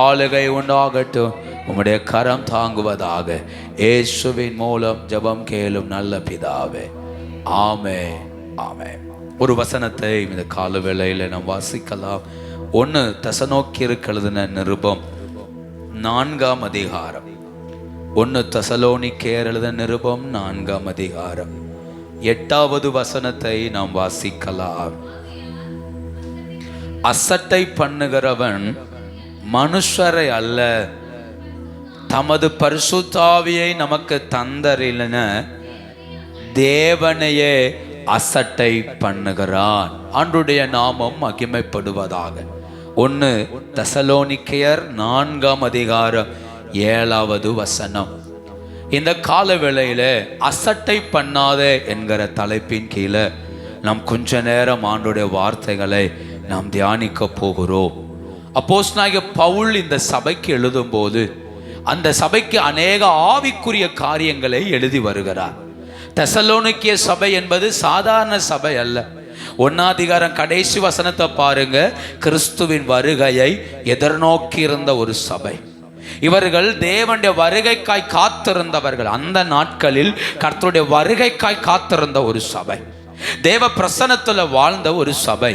ஆளுகை உண்டாகட்டும், உம்முடைய கரம் தாங்குவதாக. இயேசுவின் மூலம் ஜெபம் கேளும் நல்ல பிதாவே, ஆமென், ஆமென். ஒரு வசனத்தை இந்த கால வேளையில நாம் வாசிக்கலாம். 1 தெசலோனிக்கேயருக்கு எழுதின நிருபம் 4ஆம் அதிகாரம். 1 தெசலோனிக்கேயர் எழுதின நிருபம் 4ஆம் அதிகாரம் 8வது வசனத்தை நாம் வாசிக்கலாம். அசட்டை பண்ணுகிறவன் மனுஷரை அல்ல, தமது பரிசுத்த ஆவியை நமக்கு தந்தரின தேவனையே அசட்டை பண்ணுகிறான். ஆண்டவருடைய நாமம் மகிமைப்படுவதாக. 1 தெசலோனிக்கேயர் 4ஆம் அதிகாரம் 7வது வசனம். இந்த கால வேளையில அசட்டை பண்ணாதே என்கிற தலைப்பின் கீழே நாம் கொஞ்ச நேரம் ஆண்டவருடைய வார்த்தைகளை நாம் தியானிக்க போகிறோம். அப்போஸ்தலனாகிய பவுல் இந்த சபைக்கு எழுதும் போது அந்த சபைக்கு அநேக ஆவிக்குரிய காரியங்களை எழுதி வருகிறார். தெசலோனிக்கே சபை என்பது சாதாரண சபை அல்ல. 1ஆம் அதிகாரம் கடைசி வசனத்தை பாருங்க. கிறிஸ்துவின் வருகையை எதிர்நோக்கி இருந்த ஒரு சபை. இவர்கள் தேவனுடைய வருகைக்காய் காத்திருந்தவர்கள். அந்த நாட்களில் கர்த்தருடைய வருகைக்காய் காத்திருந்த ஒரு சபை, தேவ பிரசன்னத்துல வாழ்ந்த ஒரு சபை.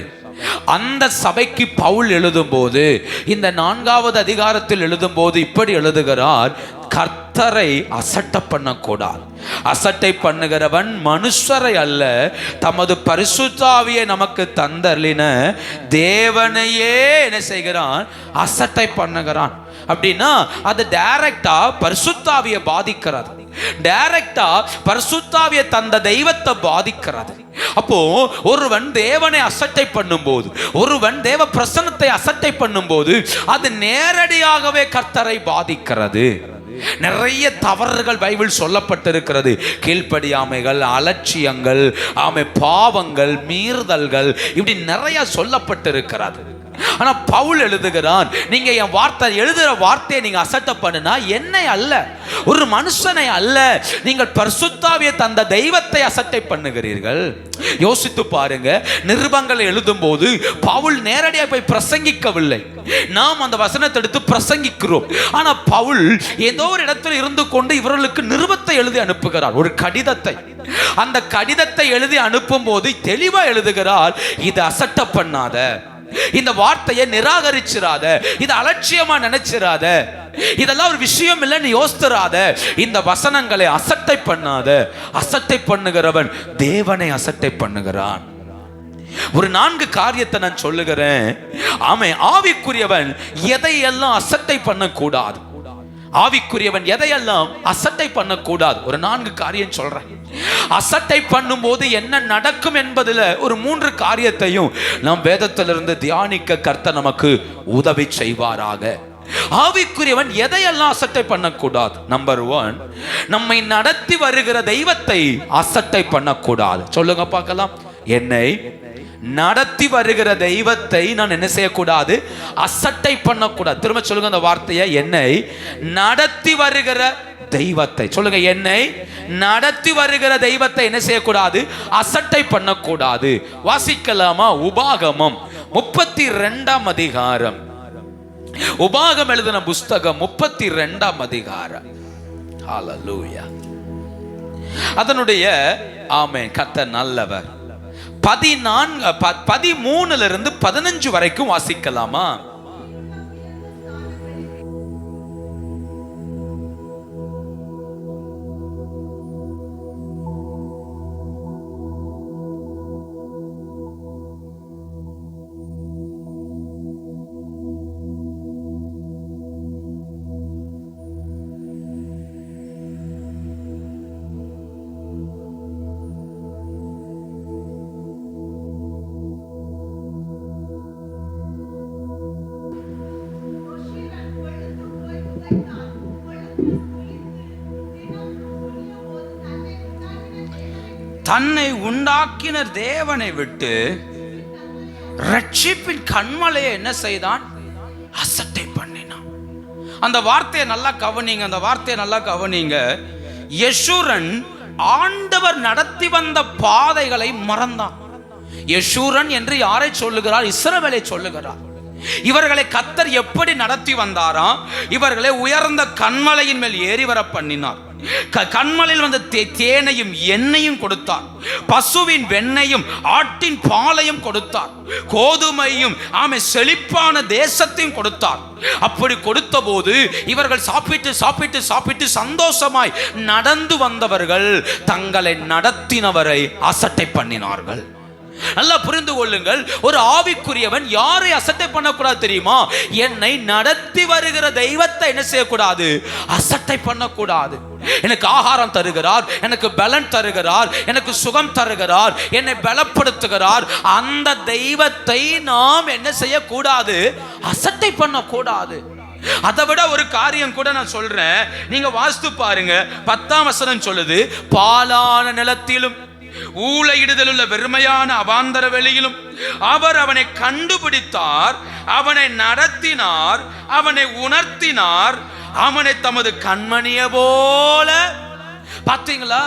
அந்த சபைக்கு பவுல் எழுதும் போது, இந்த 4வது அதிகாரத்தில் எழுதும் போது இப்படி எழுதுகிறார்: கர்த்தரை அசட்டை பண்ணக்கூடாது. அசட்டை பண்ணுகிறவன் மனுஷரை அல்ல, தமது பரிசுத்த ஆவியை நமக்கு தந்தருளின தேவனையே என்ன செய்கிறான்? அசட்டை பண்ணுகிறான். அப்படின்னா அது டைரக்டா பரிசுத்த ஆவியை பாதிக்கிறது, டைரக்டா பரிசுத்த ஆவியை தந்த தெய்வத்தை பாதிக்கிறது. அப்போ ஒருவன் தேவனை அசட்டை பண்ணும்போது, ஒருவன் தேவ பிரசன்னத்தை அசட்டை பண்ணும்போது அது நேரடியாகவே கர்த்தரை பாதிக்கிறது. நிறைய தவறுகள் பைபிள் சொல்லப்பட்டிருக்கிறது. கீழ்ப்படியாமைகள், அலட்சியங்கள், பாவங்கள், மீறுதல்கள், இப்படி நிறைய சொல்லப்பட்டிருக்கிறது. ஆனா பவுல் எழுதுகிறான், நீங்க என் வார்த்தை எழுதுற வார்த்தையை நீங்க அசட்டை பண்ணுனா என்னை அல்ல, ஒரு மனுஷனை அல்ல, நீங்கள் பரிசுத்த ஆவியை தந்த தெய்வத்தை அசட்டை பண்ணுகிறீர்கள். யோசித்து பாருங்க. நிருபங்களை எழுதும் போது பவுல் நேரடியாக போய் பிரசங்கிக்கவில்லை. நாம் அந்த வசனத்தை எடுத்து பிரசங்கிக்கிறோம். ஆனா பவுல் ஏதோ ஒரு இடத்துல இருந்து கொண்டு இவர்களுக்கு நிருபத்தை எழுதி அனுப்புகிறார், ஒரு கடிதத்தை. அந்த கடிதத்தை எழுதி அனுப்பும் போது தெளிவா எழுதுகிறார்: இது அசட்டை பண்ணாத, இந்த வார்த்தையை நிராகரிச்சிராத, இது அலட்சியமா நினைச்சிராத, இதெல்லாம் ஒரு விஷயம் இல்லைன்னு யோசிராத, இந்த வசனங்களை அசட்டை பண்ணாத. அசட்டை பண்ணுகிறவன் தேவனை அசட்டை பண்ணுகிறான். ஒரு 4 காரியத்தை நான் சொல்லுகிறேன். ஆவிக்குரியவன் எதையெல்லாம் அசட்டை பண்ணக்கூடாது, ஆவிக்குரியவன் எதையெல்லாம் அசட்டை பண்ணக்கூடாது, ஒரு 4 காரியம் சொல்றேன். அசட்டை பண்ணும் போது என்ன நடக்கும் என்பதில் ஒரு 3 காரியத்தையும் நாம் வேதத்திலிருந்து தியானிக்க கர்த்தர் நமக்கு உதவி செய்வாராக. ஆவிக்குரியவன் எதையெல்லாம் அசட்டை பண்ணக்கூடாது? நம்பர் 1, நம்மை நடத்தி வருகிற தெய்வத்தை அசட்டை பண்ணக்கூடாது. சொல்லுங்க பார்க்கலாம். என்னை நடத்தி வருகிற தெய்வத்தை நான் என்ன செய்யக்கூடாது? அசட்டை பண்ணக்கூடாது. திரும்ப சொல்லுங்க அந்த வார்த்தையை. என்னை நடத்தி வருகிற தெய்வத்தை சொல்லுங்க. என்னை நடத்தி வருகிற தெய்வத்தை என்ன செய்யக்கூடாது? அசட்டை பண்ணக்கூடாது. வாசிக்கலாமா? உபாகமம் 32ஆம் அதிகாரம். உபாகம் எழுதின புஸ்தகம் 32ஆம் அதிகாரம். ஹல்லேலூயா. அதனுடைய கர்த்தர் நல்லவர். 13லிருந்து 15 வரைக்கும் வாசிக்கலாமா? தன்னை உண்டாக்கின தேவனை விட்டு ரட்சிப்பின் கண்மலையை என்ன செய்தான்? அசட்டை பண்ணினான். அந்த வார்த்தையை நல்லா கவனிங்க, அந்த வார்த்தையை நல்லா கவனிங்க. யெஷூரன் ஆண்டவர் நடத்தி வந்த பாதைகளை மறந்தான். யெஷூரன் என்று யாரை சொல்லுகிறார்? இஸ்ரவேலை சொல்லுகிறார். இவர்களை கர்த்தர் எப்படி நடத்தி வந்தாராம்? இவர்களை உயர்ந்த கன்மலையின் மேல் ஏறி வர பண்ணினார். கன்மலையில் வந்த தேனையும் எண்ணெயும் கொடுத்தார், பசுவின் வெண்ணையும் ஆட்டின் பாலையும் கொடுத்தார், கோதுமையும் செழிப்பான தேசத்தையும் கொடுத்தார். அப்படி கொடுத்த போது இவர்கள் சாப்பிட்டு சாப்பிட்டு சாப்பிட்டு சந்தோஷமாய் நடந்து வந்தவர்கள் தங்களை நடத்தினவரை அசட்டை பண்ணினார்கள். நல்லா புரிந்து கொள்ளுங்கள், ஒரு ஆவிக்குரியவன் யாரை அசட்டை பண்ணக்கூடாது தெரியுமா? என்னை நடத்தி வருகிற தெய்வத்தை என்ன செய்யக்கூடாது? அசட்டை பண்ணக்கூடாது. எனக்கு ஆகாரம் தருகிறார், எனக்கு பலன் தருகிறார், எனக்கு சுகம் தருகிறார், என்னை பலப்படுத்துகிறார். அந்த தெய்வத்தை நாம் என்ன செய்யக்கூடாது? அசட்டை பண்ணக்கூடாது. அதை விட ஒரு காரியம் கூட நான் சொல்றேன், நீங்க வாஸ்து பாருங்க. 10ஆம் வசனம் சொல்லுது, பாலான நிலத்திலும் ஊளையிடுதல் உள்ள வெறுமையான அவாந்தர வெளியிலும் அவர் அவனை கண்டுபிடித்தார், அவனை நடத்தினார், அவனை உணர்த்தினார், அவனை தமது கண்மணிய போல. பாத்தீங்களா?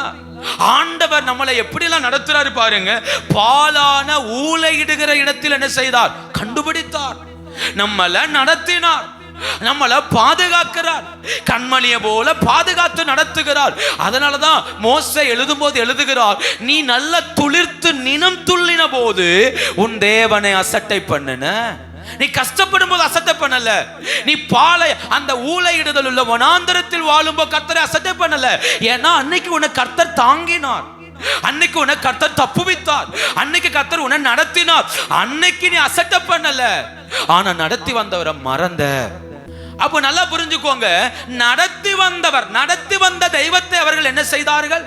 ஆண்டவர் நம்மளை எப்படி எல்லாம் நடத்துறாரு பாருங்க. பாலான ஊளையிடுகிற இடத்தில் என்ன செய்தார்? கண்டுபிடித்தார், நம்மளை நடத்தினார், நம்மளை பாதுகாக்கிறார், கண்மணியை போல பாதுகாத்து நடத்துகிறார். அதனாலதான் மோசே எழுதும் போது எழுதுகிறார், நீ நல்ல துளிர்த்து நினம் துள்ளின போது உன் தேவனை அசட்டை பண்ணுன. நீ கஷ்டப்படும் போது அசட்டை பண்ணல. நீ பாலை அந்த ஊளையிடுதல் உள்ள வனாந்தரத்தில் வாழும்போது கர்த்தரை அசட்டை பண்ணல. ஏன்னா அன்னைக்கு உன்னை கர்த்தர் தாங்கினார், அன்னைக்கு உன்னை கர்த்தர் தப்புவித்தார், அன்னைக்கு கர்த்தர் உன்னை நடத்தினார். அன்னைக்கு நீ அசட்டை பண்ணல, ஆனா நடத்தி வந்தவரை மறந்த. அப்போ நல்லா புரிஞ்சுக்கோங்க, நடத்தி வந்தவர், நடத்தி வந்த தெய்வத்தை அவர்கள் என்ன செய்தார்கள்?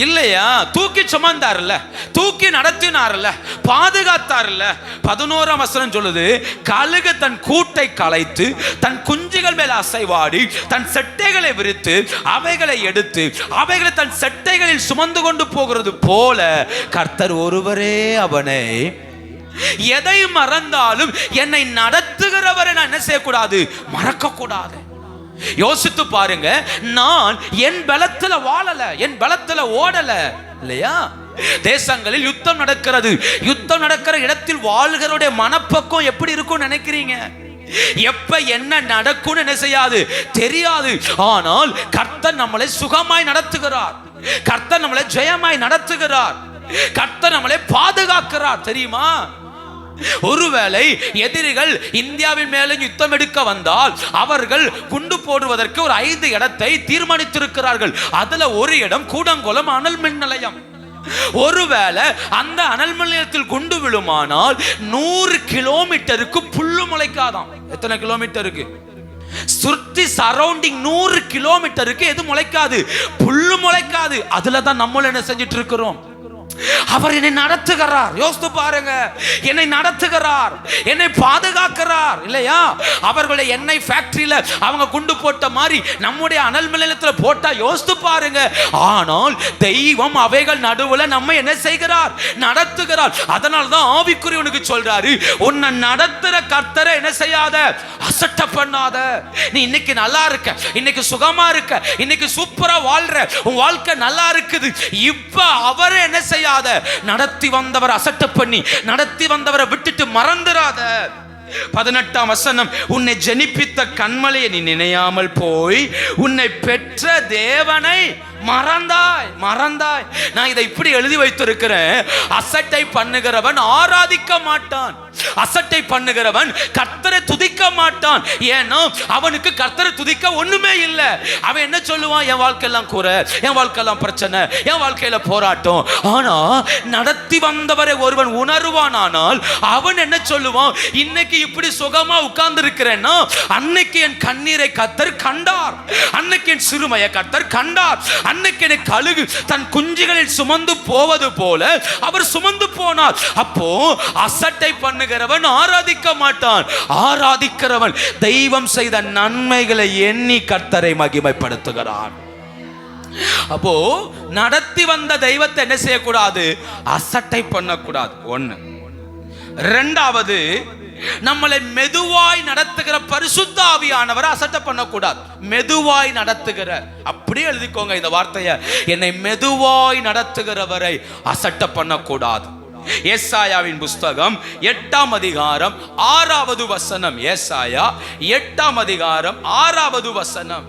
இல்லையா? தூக்கி சுமந்தார்ல, தூக்கி நடத்தினார்ல, பாதுகாத்தார்ல. 11ஆம் வசனம் சொல்லுது, கழுகு தன் கூட்டை கலைத்து தன் குஞ்சுகள் மேல் அசைவாடி தன் செட்டைகளை விரித்து அவைகளை எடுத்து அவைகளை தன் செட்டைகளில் சுமந்து கொண்டு போகிறது போல கர்த்தர் ஒருவரே அவனை. எதை மறந்தாலும் என்னை நடத்துகிறவரை நான் என்ன செய்யக்கூடாது? மறக்க கூடாது. யோசித்து பாருங்க, நான் என் பலத்துல வாழல, என் பலத்துல ஓடல, இல்லையா? தேசங்களில் யுத்தம் நடக்கிறது, யுத்தம் நடக்கிற இடத்தில் வாழ்கிறவருடைய மனப்பக்கம் எப்படி இருக்கும் நினைக்கிறீங்க? எப்ப என்ன நடக்கும் என்ன செய்யாது, தெரியாது. ஆனால் கர்த்தர் நம்மளை சுகமாய் நடத்துகிறார், கர்த்தர் நம்மளை ஜெயமாய் நடத்துகிறார், கர்த்தர் நம்மளை பாதுகாக்கிறார். தெரியுமா? ஒருவேளை எதிரிகள் இந்தியாவின் மேலே யுத்தம் எடுக்க வந்தால் அவர்கள் குண்டு போடுவதற்கு ஒரு 5 இடத்தை தீர்மானித்திருக்கிறார்கள். அதுல ஒரு இடம் கூடங்குளம் அனல் மின் நிலையம். ஒருவேளை அந்த அனல் மின் நிலையத்தில் குண்டு விழுமானால் 100 கிலோமீட்டருக்கு புல்லு முளைக்காதாம். எத்தனை கிலோமீட்டருக்கு சுற்றி சரௌண்டிங் 100 கிலோமீட்டருக்கு எது முளைக்காது? புல்லு முளைக்காது. அதுலதான் நம்மள என்ன செஞ்சிட்டு இருக்கிறோம்? அவர் என்னை நடத்துகிறார். யோசித்து பாருங்க, என்னை நடத்துகிறார், என்னை பாதுகாக்கிறார், இல்லையா? அவர்களுடைய எண்ணெய் ஃபேக்டரியில அவங்க குண்டு போட்ட மாதிரி நம்முடைய அனல் நிலையத்தில் போட்டா யோசித்து பாருங்க. ஆனால் தெய்வம் அவைகள் நடுவுல நம்ம என்ன செய்கிறார்? நடத்துகிறார். அதனால்தான் ஆவிக்குரியவனுக்கு சொல்றாரு, உன்னை நடத்துற கர்த்தரை என்ன செய்யாத? அசட்டை பண்ணாத. நீ இன்னைக்கு நல்லா இருக்க, இன்னைக்கு சுகமா இருக்க, இன்னைக்கு சூப்பரா வாழ்ற, உன் வாழ்க்கை நல்லா இருக்குது. இப்ப அவரை என்ன செய்ய? நடத்தி வந்தவர் அசட்டை பண்ணி நடத்தி வந்தவரை விட்டுட்டு மறந்துடாத. 18ஆம் வசனம், உன்னை ஜனிப்பித்த கண்மலையை நீ நினையாமல் போய் உன்னை பெற்ற தேவனை மறந்தாய். மறந்தாய். நான் இதை இப்படி எழுதி வைத்திருக்கிறேன், அசட்டை பண்ணுகிறவன் ஆராதிக்க மாட்டான், அசட்டை பண்ணுகிறவன் கர்த்தரை துதிக்க மாட்டான். ஏன்னா அவனுக்கு கர்த்தரை துதிக்க ஒண்ணுமே இல்லை. அவன் என்ன சொல்லுவான்? என் வாழ்க்கையெல்லாம் குறை, என் வாழ்க்கையெல்லாம் பிரச்சனை, என் வாழ்க்கையில போராட்டம். ஆனா நடத்தி வந்தவரை ஒருவன் உணர்வான். ஆனால் அவன் என்ன சொல்லுவான்? இன்னைக்கு இப்படி சுகமா உட்கார்ந்து இருக்கிறேன்னா அன்னைக்கு என் கண்ணீரை கர்த்தர் கண்டார், அன்னைக்கு என் சிறுமையை கர்த்தர் கண்டார், அன்னைக்கு என் கழுகு தன் குஞ்சுகளில் சுமந்து போவது போல அவர் சுமந்து போனார். அப்போ அசட்டை பண்ணுகிறவன் ஆராதிக்க மாட்டான், ஆராதிக்கிறவன் தெய்வம் செய்த நன்மைகளை எண்ணி கர்த்தரை மகிமைப்படுத்துகிறான். அப்போ நடத்தி வந்த தெய்வத்தை என்ன செய்யக்கூடாது? அசட்டை பண்ணக்கூடாது. ஒண்ணு. இரண்டாவது, நம்மளை மெதுவாய் நடத்துகிற பரிசுத்த ஆவியானவரை அசட்டை பண்ணக்கூடாது. மெதுவாய் நடத்துகிற, அப்படியே எழுதிக்கோங்க இந்த வார்த்தையை, என்னை மெதுவாய் நடத்துகிறவரை அசட்டை பண்ணக்கூடாது. ஏசாயாவின் புஸ்தகம் 8ஆம் அதிகாரம் 6வது வசனம். ஏசாயா 8ஆம் அதிகாரம் 6வது வசனம்.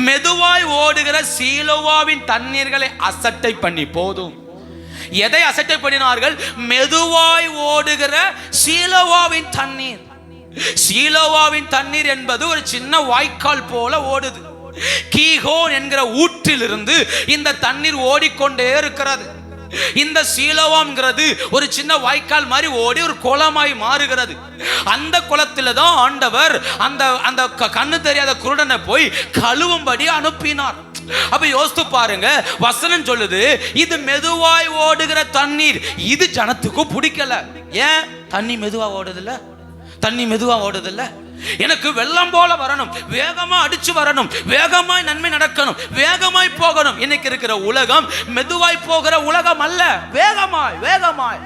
மெதுவாய் ஓடுகிற சீலோவாவின் தண்ணீர்களை அசட்டை பண்ணி போதும். எதை அசட்டை பண்ணினார்கள்? மெதுவாய் ஓடுகிற சீலோவாவின் தண்ணீர். சீலோவாவின் தண்ணீர் என்பது ஒரு சின்ன வாய்க்கால் போல ஓடுது. கீகோன் என்கிற ஊற்றிலிருந்து இந்த தண்ணீர் ஓடிக்கொண்டே இருக்கிறது. இந்த சீலோவாம்ங்கிறது ஒரு சின்ன வாய்க்கால் மாதிரி ஓடி ஒரு குளமாய் மாறுகிறது. அந்த குளத்தில தான் ஆண்டவர் அந்த கண்ணு தெரியாத குருடனை போய் கழுவும்படி அனுப்பினார். அப்ப யோசித்து பாருங்க, வசனம் சொல்லுது இது மெதுவாய் ஓடுகிற தண்ணீர். இது ஜனத்துக்கு பிடிக்கல. ஏன்? தண்ணி மெதுவா ஓடுதில்ல, தண்ணி மெதுவா ஓடுதில்ல. எனக்கு வெள்ளம் போல வரணும், வேகமா அடிச்சு வரணும், வேகமாய் நன்மை நடக்கணும், வேகமாய் போகணும். இன்னைக்கு இருக்கிற உலகம் மெதுவாய் போகிற உலகம் அல்ல, வேகமாய் வேகமாய்.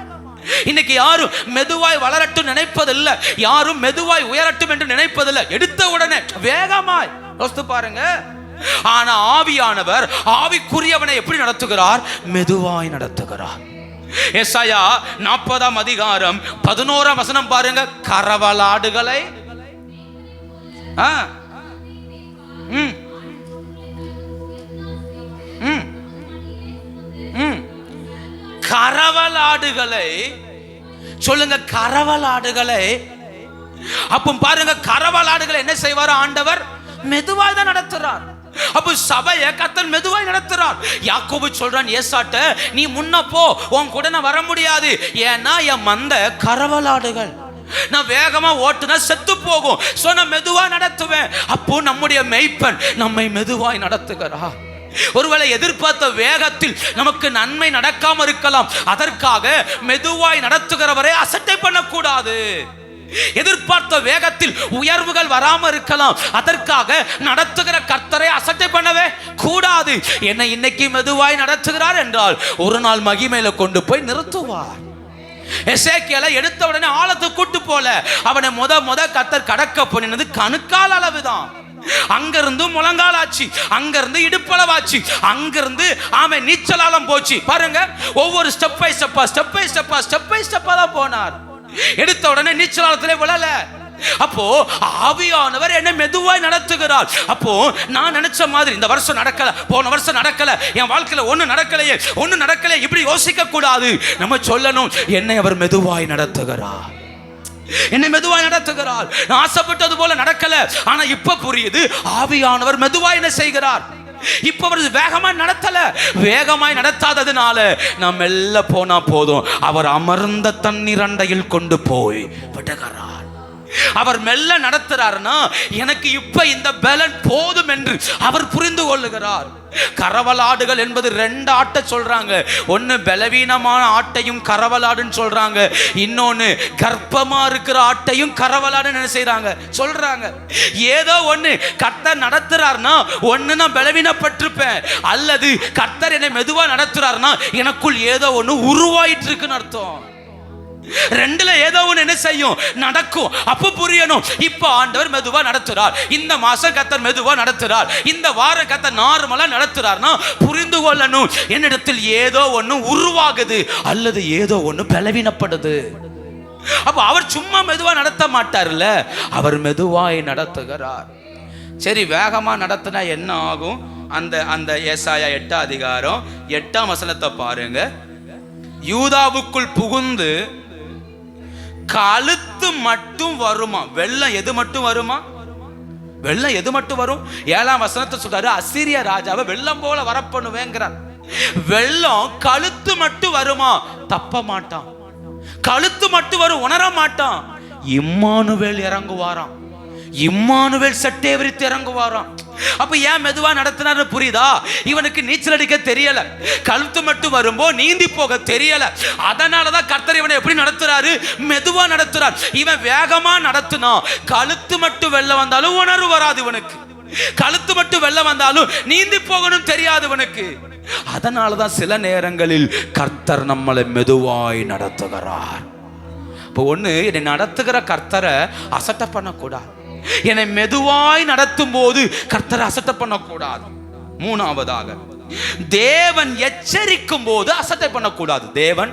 இன்னைக்கு யாரும் மெதுவாய் வளரட்டும் நினைப்பதில்லை, யாரும் மெதுவாய் உயரட்டும் என்று நினைப்பதில்லை. எடுத்த உடனே வேகமாய். யோசித்து பாருங்க. ஆனா ஆவியானவர் ஆவிக்குரியவனை எப்படி நடத்துகிறார்? மெதுவாய் நடத்துகிறார். ஏசாயா 40ஆம் அதிகாரம் 11ஆம் வசனம் பாருங்க. கரவலாடுகளை கரவலாடுகளை சொல்லுங்க, கரவலாடுகளை. அப்ப பாருங்க, கரவலாடுகளை என்ன செய்வார் ஆண்டவர்? மெதுவாய் தான் நடத்துறார். அப்ப சபையை கர்த்தர் மெதுவாய் நடத்துறார். யாக்கோபு சொல்றான் ஏசாட்ட, நீ முன்ன போ, உன் கூட நான் வர முடியாது, ஏன்னா என் மந்த கரவலாடுகள், நான் வேகமா ஓட்டுனா செத்து போகும், சோ நான் மெதுவா நடத்துவேன். அப்போ நம்முடைய மெய்ப்பன் நம்மை மெதுவாய் நடத்துகிறார். ஒருவேளை எதிர்பார்த்த வேகத்தில் நமக்கு நன்மை நடக்காம இருக்கலாம். அதற்காக மெதுவாய் நடத்துகிறவரை அசட்டை பண்ணக்கூடாது. எதிர்பார்த்த வேகத்தில் உயர்வுகள் வராம இருக்கலாம். அதற்காக நடத்துகிற கர்த்தரை அசட்டை பண்ணவே கூடாது. என்னை இன்னைக்கு மெதுவாய் நடத்துகிறார் என்றால் ஒரு நாள் மகிமையில கொண்டு போய் நிறுத்துவார். எசேக்கியேலை எடுத்த உடனே ஆழத்துக்கு கூட்டு போல, அவனை முத கர்த்தர் கடக்க பண்ணினது கணுக்கால் அளவுதான். அங்கிருந்து முழங்காலாச்சு, அங்கிருந்து இடுப்பளவாச்சு, அங்கிருந்து ஆமை நீச்சலாலம் போச்சு. பாருங்க, ஒவ்வொரு ஸ்டெப் பை ஸ்டெப்பா தான் போனார். எடுத்த உடனே நீச்சலாலத்திலே விழல. அப்போ ஆவியானவர் என்னை மெதுவாய் நடத்துகிறார். அப்போ நான் நினைச்ச மாதிரி இந்த வருஷம் நடக்கல, போன வருஷம் நடக்கல, என் வாழ்க்கையில ஒண்ணு நடக்கலையே இப்படி யோசிக்க கூடாது. நம்ம சொல்லணும், என்னை அவர் மெதுவாய் நடத்துகிறார், என்னை மெதுவாய் நடத்துகிறார். நான் ஆசைப்பட்டது போல நடக்கல, ஆனா இப்ப புரியுது ஆவியானவர் மெதுவாய் என்ன செய்கிறார். இப்ப அவர் வேகமாய் நடத்தல, வேகமாய் நடத்தாததுனால நாம் மெல்ல போனா போதும், அவர் அமர்ந்த தண்ணீர் அண்டையில் கொண்டு போய் விடுகிறார். அவர் மெல்ல நடத்துறாருன்னா எனக்கு இப்ப இந்த பலன் போதும் என்று அவர் புரிந்து கொள்ளுகிறார். கரவலாடுகள் என்பது 2 ஆட்டை சொல்றாங்க. ஒன்னு பலவீனமான ஆட்டையும் கரவலாடுன்னு சொல்றாங்க, இன்னொன்னு கர்ப்பமா இருக்கிற ஆட்டையும் கரவலாடுன்னு என்ன செய்றாங்க சொல்றாங்க. ஏதோ ஒண்ணு கர்த்தர் நடத்துறாருன்னா ஒண்ணு நான் பலவீனப்பட்டிருப்பேன், அல்லது கர்த்தர் என்னை மெதுவா நடத்துறாருன்னா எனக்குள் ஏதோ ஒண்ணு உருவாயிட்டு இருக்குன்னு அர்த்தம். ரெண்டுல ஏதோ ஒன்று என்ன செய்யும், நடக்கும். அப்ப புரியணும், இப்ப ஆண்டவர் மெதுவா நடத்துறார், இந்த மாசம் கர்த்தர் மெதுவா நடத்துறார், இந்த வாரம் கர்த்தர் நார்மலா நடத்துறார்னா புரிந்து கொள்ளணும், என்னிடத்தில் ஏதோ ஒன்று உருவாகுது அல்லது ஏதோ ஒன்று பலவீனப்படுது. அப்ப அவர் சும்மா மெதுவா நடத்த மாட்டார்ல, அவர் மெதுவாய் நடத்துகிறார். சரி, வேகமா நடத்தினா என்ன ஆகும்? அந்த ஏசாயா 8ஆம் அதிகாரம் 8ஆம் வசனத்தை பாருங்க. யூதாவுக்குள் புகுந்து கழுத்து மட்டும் வருமா வெள்ளம். எது மட்டும் வருமா? வெள்ளம் எது மட்டும் வரும்? 7ஆம் வசனத்தை சொல்றாரு, அசீரிய ராஜாவை வெள்ளம் போல வரப்பண்ணுவேங்கிறார். வெள்ளம் கழுத்து மட்டும் வருமா? தப்ப மாட்டான். கழுத்து மட்டும் வரும், உணர மாட்டான். இம்மானுவேல் இறங்குவாராம், இம்மானுவேல் சட்டை விரித்து இறங்குவாராம். அப்ப ஏன் மெதுவா நடத்தினாரு புரியுதா? இவனுக்கு நீச்சல் அடிக்க தெரியல, கழுத்து மட்டும் வரும்போ நீந்தி போக தெரியல. அதனாலதான் கர்த்தர் இவனை எப்படி நடத்துறாரு? மெதுவா நடத்துறார். இவன் வேகமா நடத்தினா கழுத்து மட்டும் வெள்ள வந்தாலும் உணர்வு வராது இவனுக்கு, கழுத்து மட்டும் வெள்ள வந்தாலும் நீந்தி போகணும் தெரியாது இவனுக்கு. அதனாலதான் சில நேரங்களில் கர்த்தர் நம்மளை மெதுவாய் நடத்துகிறார். இப்போ ஒண்ணு, என்னை நடத்துகிற கர்த்தரை அசட்டை பண்ணக்கூடாது, என்னை மெதுவாய் நடத்தும் போது கர்த்தரை அசட்டை பண்ணக்கூடாது. 3ஆவதாக தேவன் எச்சரிக்கும் போது அசட்டை பண்ணக்கூடாது. தேவன்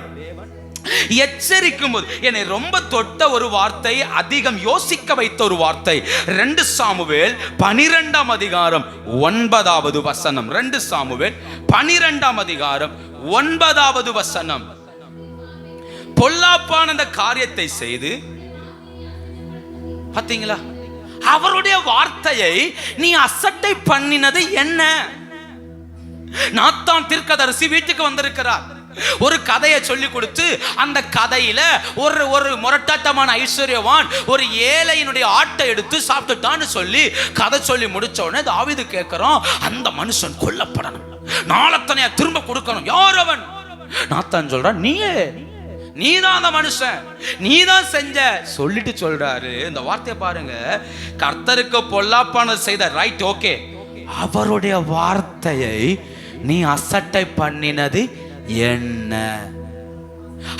எச்சரிக்கும் போது என்னை ரொம்ப தொட்ட ஒரு வார்த்தை, அதிகம் யோசிக்க வைத்த ஒரு வார்த்தை. 2 சாமுவேல் 12ஆம் அதிகாரம் 9வது வசனம். 2 சாமுவேல் 12ஆம் அதிகாரம் 9வது வசனம். பொல்லாப்பான அந்த காரியத்தை செய்து, பாத்தீங்களா, அவருடைய வார்த்தையை நீ அசட்டை பண்ணினது என்ன? நாத்தான் தீர்க்கதரிசி வீட்டுக்கு வந்திருக்கிறார். ஒரு கதையை சொல்லி கொடுத்து, அந்த கதையில ஒரு முரட்டாட்டமான ஐஸ்வர்யவான் ஒரு ஏழையினுடைய ஆட்டை எடுத்து சாப்பிட்டுட்டான்னு சொல்லி கதை சொல்லி முடிச்ச உடனே தாவீது கேட்கிறான், அந்த மனுஷன் கொல்லப்படணும், நாளத்தனையா திரும்ப கொடுக்கணும். யார் அவன்? நாத்தான் சொல்றான், நீதான் அந்த மனுஷன், நீதான் செஞ்ச சொல்லிட்டு சொல்றாரு. இந்த வார்த்தையை பாருங்க, கர்த்தருக்கு பொல்லாப்பானது செய்த, ரைட், ஓகே, அவருடைய வார்த்தையை நீ அசட்டை பண்ணினது என்ன?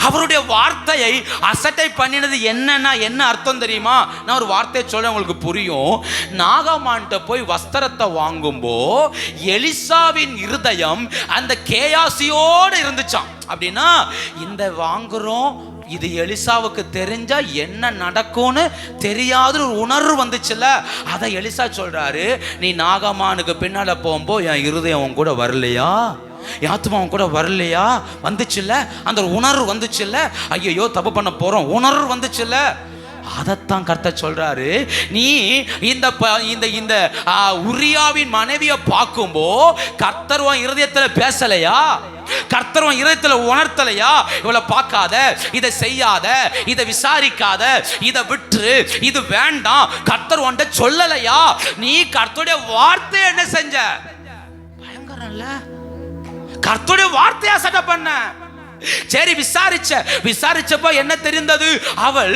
அவருடைய வார்த்தையை அசட்டை பண்ணினது என்னன்னா என்ன அர்த்தம் தெரியுமா? நான் ஒரு வார்த்தையை சொல்ல உங்களுக்கு புரியும். நாகமான்ட்ட போய் வஸ்திரத்தை வாங்கும்போ எலிசாவின் இருதயம் அந்த கேயாசியோடு இருந்துச்சாம். அப்படின்னா இந்த வாங்குறோம், இது எலிசாவுக்கு தெரிஞ்சா என்ன நடக்கும்னு தெரியாத ஒரு உணர்வு வந்துச்சுல்ல. அதை எலிசா சொல்றாரு, நீ நாகமானுக்கு பின்னால போகும்போ என் இருதயம் உன் கூட வரலையா, ஆத்துமாவும் கூட வரலையா? வந்துச்சுல்ல, அந்த உணர்வு வந்துச்சுல்ல, ஐயோ தப்பு பண்ண போறோம் உணர்வு வந்துச்சுல்ல. அதைத்தான் கர்த்தர் சொல்றாரு, நீ இந்த உரியாவின் மனைவியை பார்க்கும்போ கர்த்தர் உன் இருதயத்துல பேசலையா? கர்த்தர் உன் இருதயத்துல உணர்த்தலையா? இவளை பார்க்காத, இதை செய்யாத, இதை விசாரிக்காத, இதை விட்டு, இது வேண்டாம், கர்த்தர் உன்கிட்ட சொல்லலையா? நீ கர்த்தருடைய வார்த்தை என்ன செஞ்ச? பயங்கரம்ல, கர்த்தருடைய வார்த்தையா சட்டை பண்ண. சரி, விசாரிச்சப்ப என்ன தெரிந்தது? அவள்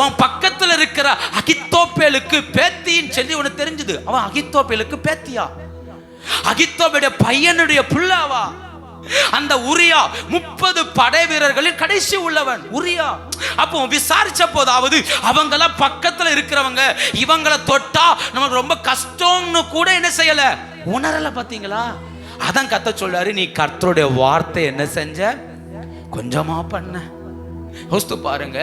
உன் பக்கத்துல இருக்கிற அகித்தோப்பேலுக்கு பேத்தின்னு சொல்லி உனக்கு தெரிஞ்சது. அவன் அகித்தோப்பேலுக்கு பேத்தியா? அகித்தோப்பேலுடைய பையனுடைய புள்ளவா? அந்த உரியா 30 படை வீரர்களில் கடைசி உள்ளவன் உரியா. அப்போ விசாரிச்ச போதாவது அவங்கெல்லாம் பக்கத்துல இருக்கிறவங்க, இவங்களை தொட்டா நமக்கு ரொம்ப கஷ்டம்னு கூட என்ன செய்யல, உணரல. பாத்தீங்களா? அதான் கர்த்தர் சொல்றாரு, நீ கர்த்தருடைய வார்த்தை என்ன செஞ்ச? கொஞ்சமா பண்ண. யோசித்து பாருங்க,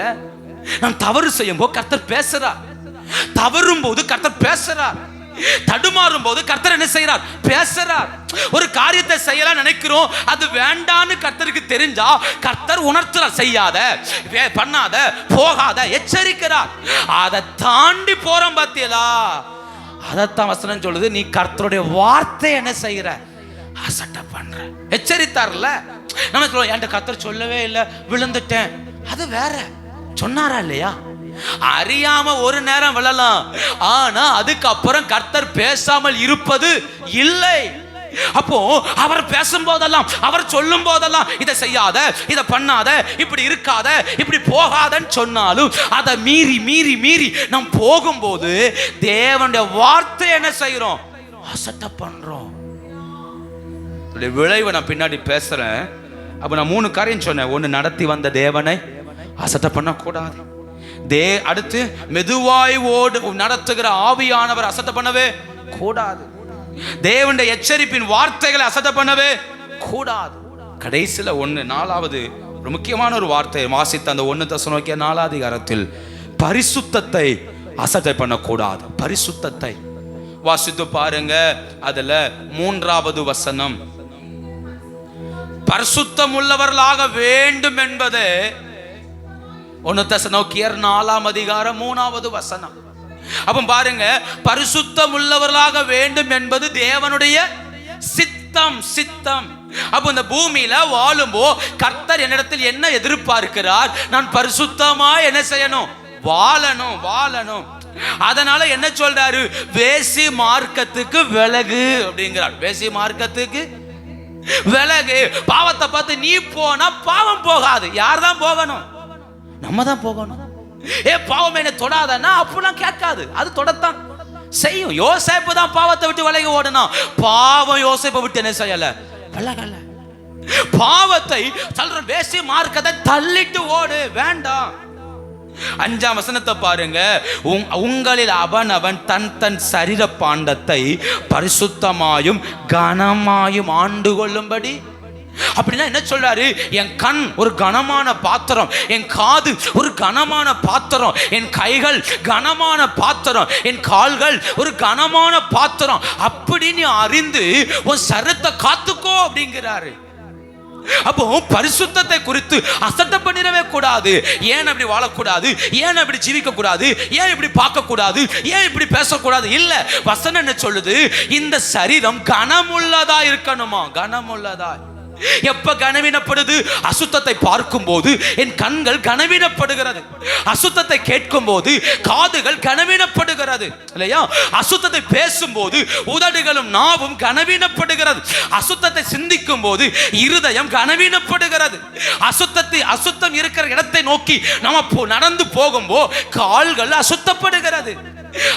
நான் தவறு செய்யும் போது கர்த்தர் பேசுறார், தவறும் போது கர்த்தர் பேசுறார், தடுமாறும் போது கர்த்தர் என்ன செய்யறார்? பேசுறார். ஒரு காரியத்தை செய்யலாம் நினைக்கிறோம், அது வேண்டான்னு கர்த்தருக்கு தெரிஞ்சா கர்த்தர் உணர்த்துறார், செய்யாத, பண்ணாத, போகாத, எச்சரிக்கிறார். அதை தாண்டி போறோம் பாத்தியலா? அதைத்தான் வசனம் சொல்லுது, நீ கர்த்தருடைய வார்த்தை என்ன செய்யற? அசட்டை பண்ற. எச்சரித்தார்ல, நம்ம சொல்லுவோம், என்கிட்ட கர்த்தர் சொல்லவே இல்லை, விழுந்துட்டேன். அது வேற, சொன்னாரா இல்லையா? அறியாம ஒரு நேரம் விழலாம், ஆனா அதுக்கப்புறம் கர்த்தர் பேசாமல் இருப்பது இல்லை. அப்போ அவர் பேசும் போதெல்லாம், அவர் சொல்லும் போதெல்லாம், இதை செய்யாத, இதை பண்ணாத, இப்படி இருக்காத, இப்படி போகாதன்னு சொன்னாலும் அதை மீறி மீறி மீறி நாம் போகும்போது தேவனுடைய வார்த்தை என்ன செய்யறோம்? அசட்டை பண்றோம். விளைவை நான் பின்னாடி பேசுறேன். அப்ப நான் 3 காரியம் சொன்னேன். ஒன்னு, நடத்தி வந்த தேவனை அசட்டை பண்ணக்கூடாது. அடுத்து, மெதுவாய் நடத்துகிற ஆவியானவர் அசட்டை பண்ணவே கூடாது. தேவனுடைய எச்சரிப்பின் வார்த்தைகளை அசட்டை பண்ணவே கூடாது. கடைசியில 4வது ஒரு முக்கியமான ஒரு வார்த்தை வாசித்த அந்த 1 தெசலோனிக்கேயர் 4ஆம் அதிகாரத்தில், பரிசுத்தத்தை அசட்டை பண்ணக்கூடாது. பரிசுத்தத்தை வாசித்து பாருங்க. அதுல 3வது வசனம், பரிசுத்தம் உள்ளவர்களாக வேண்டும் என்பது 1 தெசலோனிக்கேயர் 4ஆம் அதிகாரம் 3வது வசனம். அப்ப பாருங்க, பரிசுத்தம் உள்ளவர்களாக வேண்டும் என்பது தேவனுடைய சித்தம். அப்ப இந்த பூமியில வாழும்போ கர்த்தர் என்னிடத்தில் என்ன எதிர்பார்க்கிறார்? நான் பரிசுத்தமா என்ன செய்யணும்? வாழணும். அதனால என்ன சொல்றாரு? வேசி மார்க்கத்துக்கு விலகு அப்படிங்கிறார். வேசி மார்க்கத்துக்கு விலகு. பாவத்தை பார்த்து நீ போனா பாவம் போகாது. யார் தான் போகணும்? நம்ம தான் போகணும். பாவம் என்ன தொடாதன்னா அப்பெல்லாம் கேட்காது, அது தொடத்தான் செய்யும். யோசேப்பு தான் பாவத்தை விட்டு விலகி ஓடணும். பாவம் யோசேப்பை விட்டு என்ன செய்யல? விலகல. பாவத்தை சொல்ற வேசி மார்க்கத்தை தள்ளிட்டு ஓடு, வேண்டாம். 5ஆம் வசனத்தை பாருங்க. உங்களில் அவன் தன் தன் சரீர பாண்டத்தை பரிசுத்தமாயும் கனமாயும் ஆண்டு கொள்ளும்படி. அப்படின்னா என்ன சொல்றாரு? என் கண் ஒரு கனமான பாத்திரம், என் காது ஒரு கனமான பாத்திரம், என் கைகள் கனமான பாத்திரம், என் கால்கள் ஒரு கனமான பாத்திரம். அப்படி நீ அறிந்து உன் சரீரத்தை காத்துக்கோ அப்படிங்கிறாரு. அப்போ பரிசுத்தத்தை குறித்து அசட்டை பண்ணிடவே கூடாது. ஏன் அப்படி வாழக்கூடாது, ஏன் அப்படி ஜீவிக்க கூடாது, ஏன் இப்படி பார்க்க கூடாது, ஏன் இப்படி பேசக்கூடாது? இல்ல, வசனம் என்ன சொல்லுது? இந்த சரீரம் கனமுள்ளதா இருக்கணுமா? கனமுள்ளதா. எப்ப கனவீனப்படுது? அசுத்தத்தை பார்க்கும் போது என் கண்கள் கனவீனப்படுகிறது, அசுத்தத்தை கேட்கும் போது காதுகள் கனவீனப்படுகிறது இல்லையா? அசுத்தத்தை பேசும்போது உதடுகளும் நாவும் கனவீனப்படுகிறது, அசுத்தத்தை சிந்திக்கும் போது இருதயம் கனவீனப்படுகிறது, அசுத்தம் இருக்கிற இடத்தை நோக்கி நம்ம நடந்து போகும்போது கால்கள் அசுத்தப்படுகிறது,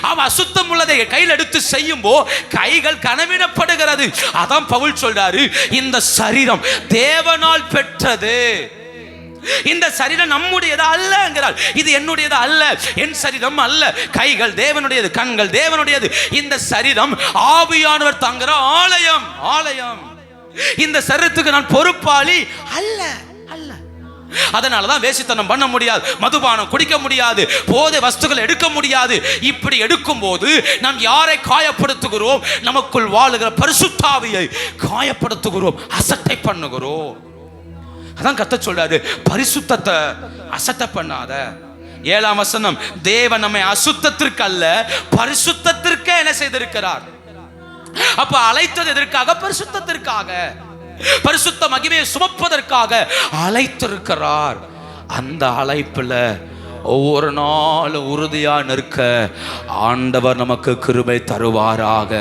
அவன் அசுத்தம் உள்ளதை கையில் எடுத்து செய்யும் போ கைகள் கனவீனப்படுகிறது. அதான் பவுல் சொல்றாரு, இந்த சரீரம் தேவனால் பெற்றது, இந்த சரீரம் நம்முடையது அல்ல என்கிறார். இது என்னுடையது அல்ல, என் சரீரம் அல்ல. கைகள் தேவனுடையது, கண்கள் தேவனுடையது. இந்த சரீரம் ஆவியானவர் தங்குற ஆலயம். ஆலயம். இந்த சரீரத்துக்கு நான் பொறுப்பாளி அல்ல. அல்ல. அதனாலதான் வேசித்தனம் பண்ண முடியாது, மதுபானம் குடிக்க முடியாது, போதை வஸ்துக்கள் எடுக்க முடியாது. இப்படி எடுக்கும் போது நாம் யாரை காயப்படுத்துகிறோம்? நமக்குள் வாழுகிற பரிசுத்த ஆவியை காயப்படுத்துகிறோம், அசட்டை பண்ணுகிறோம். அதான் கர்த்தர் சொல்றாரு, பரிசுத்தத்தை அசட்டை பண்ணாத. 7ஆம் வசனம், தேவன் நம்மை அசுத்தத்திற்கு அல்ல பரிசுத்தத்திற்கே என்ன செய்திருக்கிறார்? அப்ப அழைத்தது எதற்காக? பரிசுத்தத்திற்காக, பரிசுத்த மகிமையை சுமப்பதற்காக அழைத்திருக்கிறார். அந்த அழைப்புல ஒவ்வொரு நாளும் உறுதியா நிற்க ஆண்டவர் நமக்கு கிருபை தருவாராக.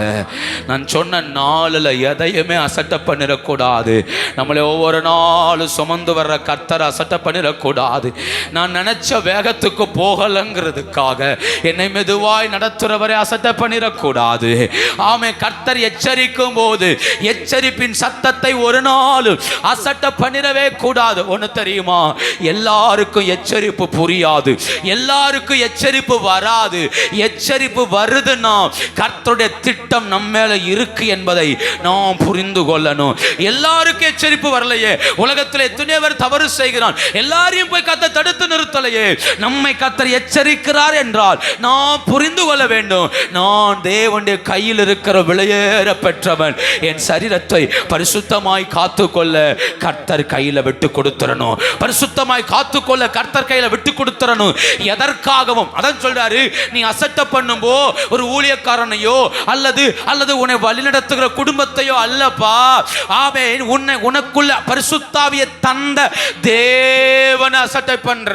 நான் சொன்ன நாளில் எதையுமே அசட்டை பண்ணிடக்கூடாது. நம்மளை ஒவ்வொரு நாளும் சுமந்து வர்ற கர்த்தர் அசட்டை பண்ணிடக்கூடாது. நான் நினைச்ச வேகத்துக்கு போகலங்கிறதுக்காக என்னை மெதுவாய் நடத்துறவரை அசட்டை பண்ணிடக்கூடாது. ஆமே, கர்த்தர் எச்சரிக்கும் போது எச்சரிப்பின் சத்தத்தை ஒரு நாளும் அசட்டை பண்ணிடவே கூடாது. ஒன்று தெரியுமா? எல்லாருக்கும் எச்சரிப்பு புரியாது, எல்லாருக்கும் எச்சரிப்பு வராது. எச்சரிப்பு வருதுன்னா கர்த்தருடைய திட்டம் நம்ம மேல இருக்கு என்பதை நாம் புரிந்து கொள்ளணும். எல்லாருக்கும் எச்சரிப்பு வரலையே, உலகத்தில் எத்தனையோ பேர் தவறு செய்கிறான், எல்லாரையும் போய் கர்த்தர் தடுத்து நிறுத்தலையே. நம்மை கர்த்தர் எச்சரிக்கிறார் என்றால் நாம் புரிந்து கொள்ள வேண்டும், நான் தேவனுடைய கையில் இருக்கிற விலையேற பெற்றவன். என் சரீரத்தை பரிசுத்தமாய் காத்துக்கொள்ள கர்த்தர் கையில விட்டு கொடுத்துறணும், பரிசுத்தமாய் காத்துக்கொள்ள கர்த்தர் கையில விட்டு கொடுத்துறணும். எதற்காகவும் அதான் சொல்றாரு, நீ அசட்டை பண்ணும்போ ஒரு ஊழியக்காரனையோ அல்லது உன்னை வழிநடத்துகிற குடும்பத்தையோ அல்லப்பா. ஆமென். உனக்குள்ள பரிசுத்தாவியை தந்த தேவனை அசட்டை பண்ற.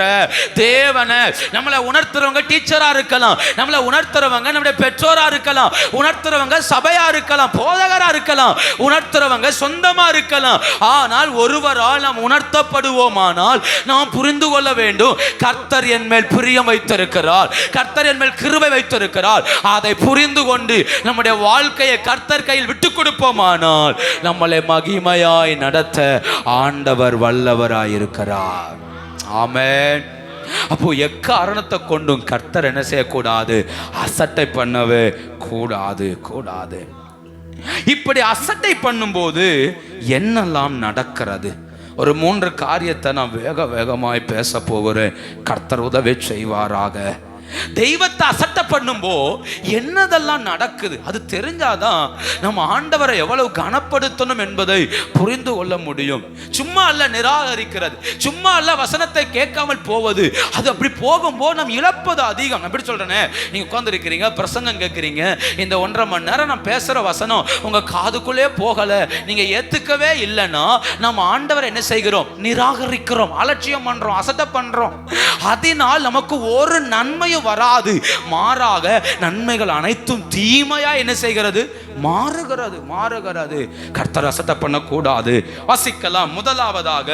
தேவனை நம்மளை உணர்த்துறவங்க டீச்சரா இருக்கலாம், நம்மளை உணர்த்துறவங்க நம்முடைய பெற்றோரா இருக்கலாம், உணர்த்துறவங்க சபையா இருக்கலாம், போதகரா இருக்கலாம், உணர்த்துறவங்க சொந்தமா இருக்கலாம். ஆனால் ஒருவரால் நாம் உணர்த்தப்படுவோமானால் நாம் புரிந்து கொள்ள வேண்டும், கர்த்தர் என் மேல் பிரியம் வைத்திருக்கிறார், கர்த்தர் என் மேல் கிருபை வைத்திருக்கிறார். அதை புரிந்து கொண்டு நம்முடைய வாழ்க்கையை கர்த்தர் கையில் விட்டு கொடுப்போமானால் நம்மளை மகிமையாய் நடத்த ஆண்டவர் வல்லவராய் இருக்கிறார். ஆமென். அப்போ எக்காரணத்தை கொண்டும் கர்த்தர் என்ன செய்யக்கூடாது? அசட்டை பண்ணவே கூடாது. கூடாது. இப்படி அசட்டை பண்ணும்போது என்னெல்லாம் நடக்கிறது? ஒரு 3 காரியத்தை நான் வேகமாய் பேச போகிறேன். கர்த்தர் உதவி செய்வாராக. தெய்வத்தை அசட்டை பண்ணும்போ என்னதெல்லாம் நடக்குது அது தெரிஞ்சாதான் நம்ம ஆண்டவரை எவ்வளவு கனப்படுத்தணும் என்பதை புரிந்து கொள்ள முடியும். சும்மா அல்ல நிராகரிக்கிறது, சும்மா அல்ல வசனத்தை கேட்காமல் போவது. அது அப்படி போகும்போது நம்ம இழப்பது அதிகம். எப்படி சொல்றேனே, நீங்க உட்கார்ந்து இருக்கிறீங்க, பிரசங்கம் கேட்குறீங்க, இந்த 1.5 மணி நேரம் நான் பேசுற வசனம் உங்க காதுக்குள்ளே போகல, நீங்க ஏத்துக்கவே இல்லைன்னா நம்ம ஆண்டவரை என்ன செய்கிறோம்? நிராகரிக்கிறோம், அலட்சியம் பண்றோம், அசட்டை பண்றோம். அதனால் நமக்கு ஒரு நன்மையும் வராது, மாறாக நன்மைகள் அனைத்தும் தீமையா என்ன செய்கிறது? மாறுகிறது. கர்த்தர் அசட்டை பண்ணக்கூடாது. வாசிக்கலாம். முதலாவதாக,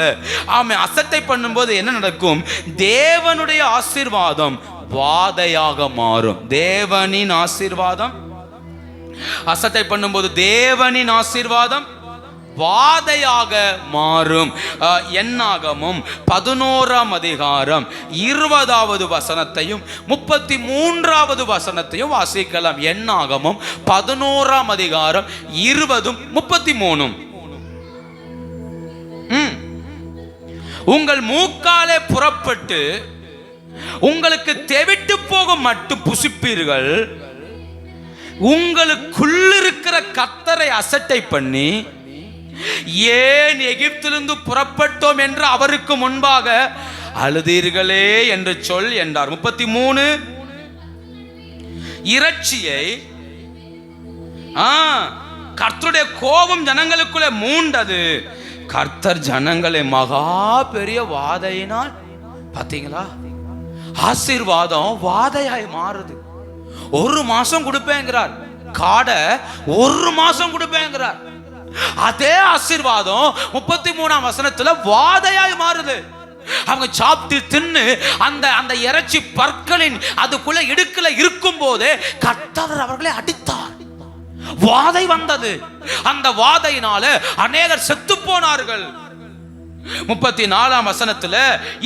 ஆமே, அசட்டை பண்ணும்போது என்ன நடக்கும்? தேவனுடைய ஆசீர்வாதம் வாதையாக மாறும். தேவனின் ஆசீர்வாதம், அசட்டை பண்ணும்போது தேவனின் ஆசீர்வாதம் வாதையாக மாறும். என்னாகமும் 11ஆம் அதிகாரம் 20வது வசனத்தையும் 33வது வசனத்தையும் வாசிக்கலாம். என்னாகமும் 11ஆம் அதிகாரம் 20ம் 33ம். உங்கள் மூக்காலே புறப்பட்டு உங்களுக்கு தெவிட்டு போகும் மட்டும் புசிப்பீர்கள். உங்களுக்குள்ளிருக்கிற கர்த்தரை அசட்டை பண்ணி ஏன் எகிப்திலிருந்து புறப்பட்டோம் என்று அவருக்கு முன்பாக அழுதீர்களே என்று சொல் என்றார். 33 இறைச்சியை கர்த்தருடைய கோபம் ஜனங்களுக்குள்ளே மூண்டது. கர்த்தர் ஜனங்களை மகா பெரிய வாதையினால், பாத்தீங்களா, ஆசீர்வாதம் வாதையாய் மாறுது. 1 மாசம் கொடுப்பேங்கிறார், காடை 1 மாசம் கொடுப்பேங்கிறார். அதே ஆசீர்வாதம் 33ஆம் வசனத்துல வாதையாய் மாறுது. அவங்க சாப்பிட்டு தின்னு அந்த இறைச்சி பற்களின் அதுக்குள்ள இடுக்குல இருக்கும் போதே கர்த்தர் அவர்களை அடித்தார். வாதை வந்தது. அந்த வாதையினால அநேகர் செத்து போனார்கள். 34ஆம் வசனத்துல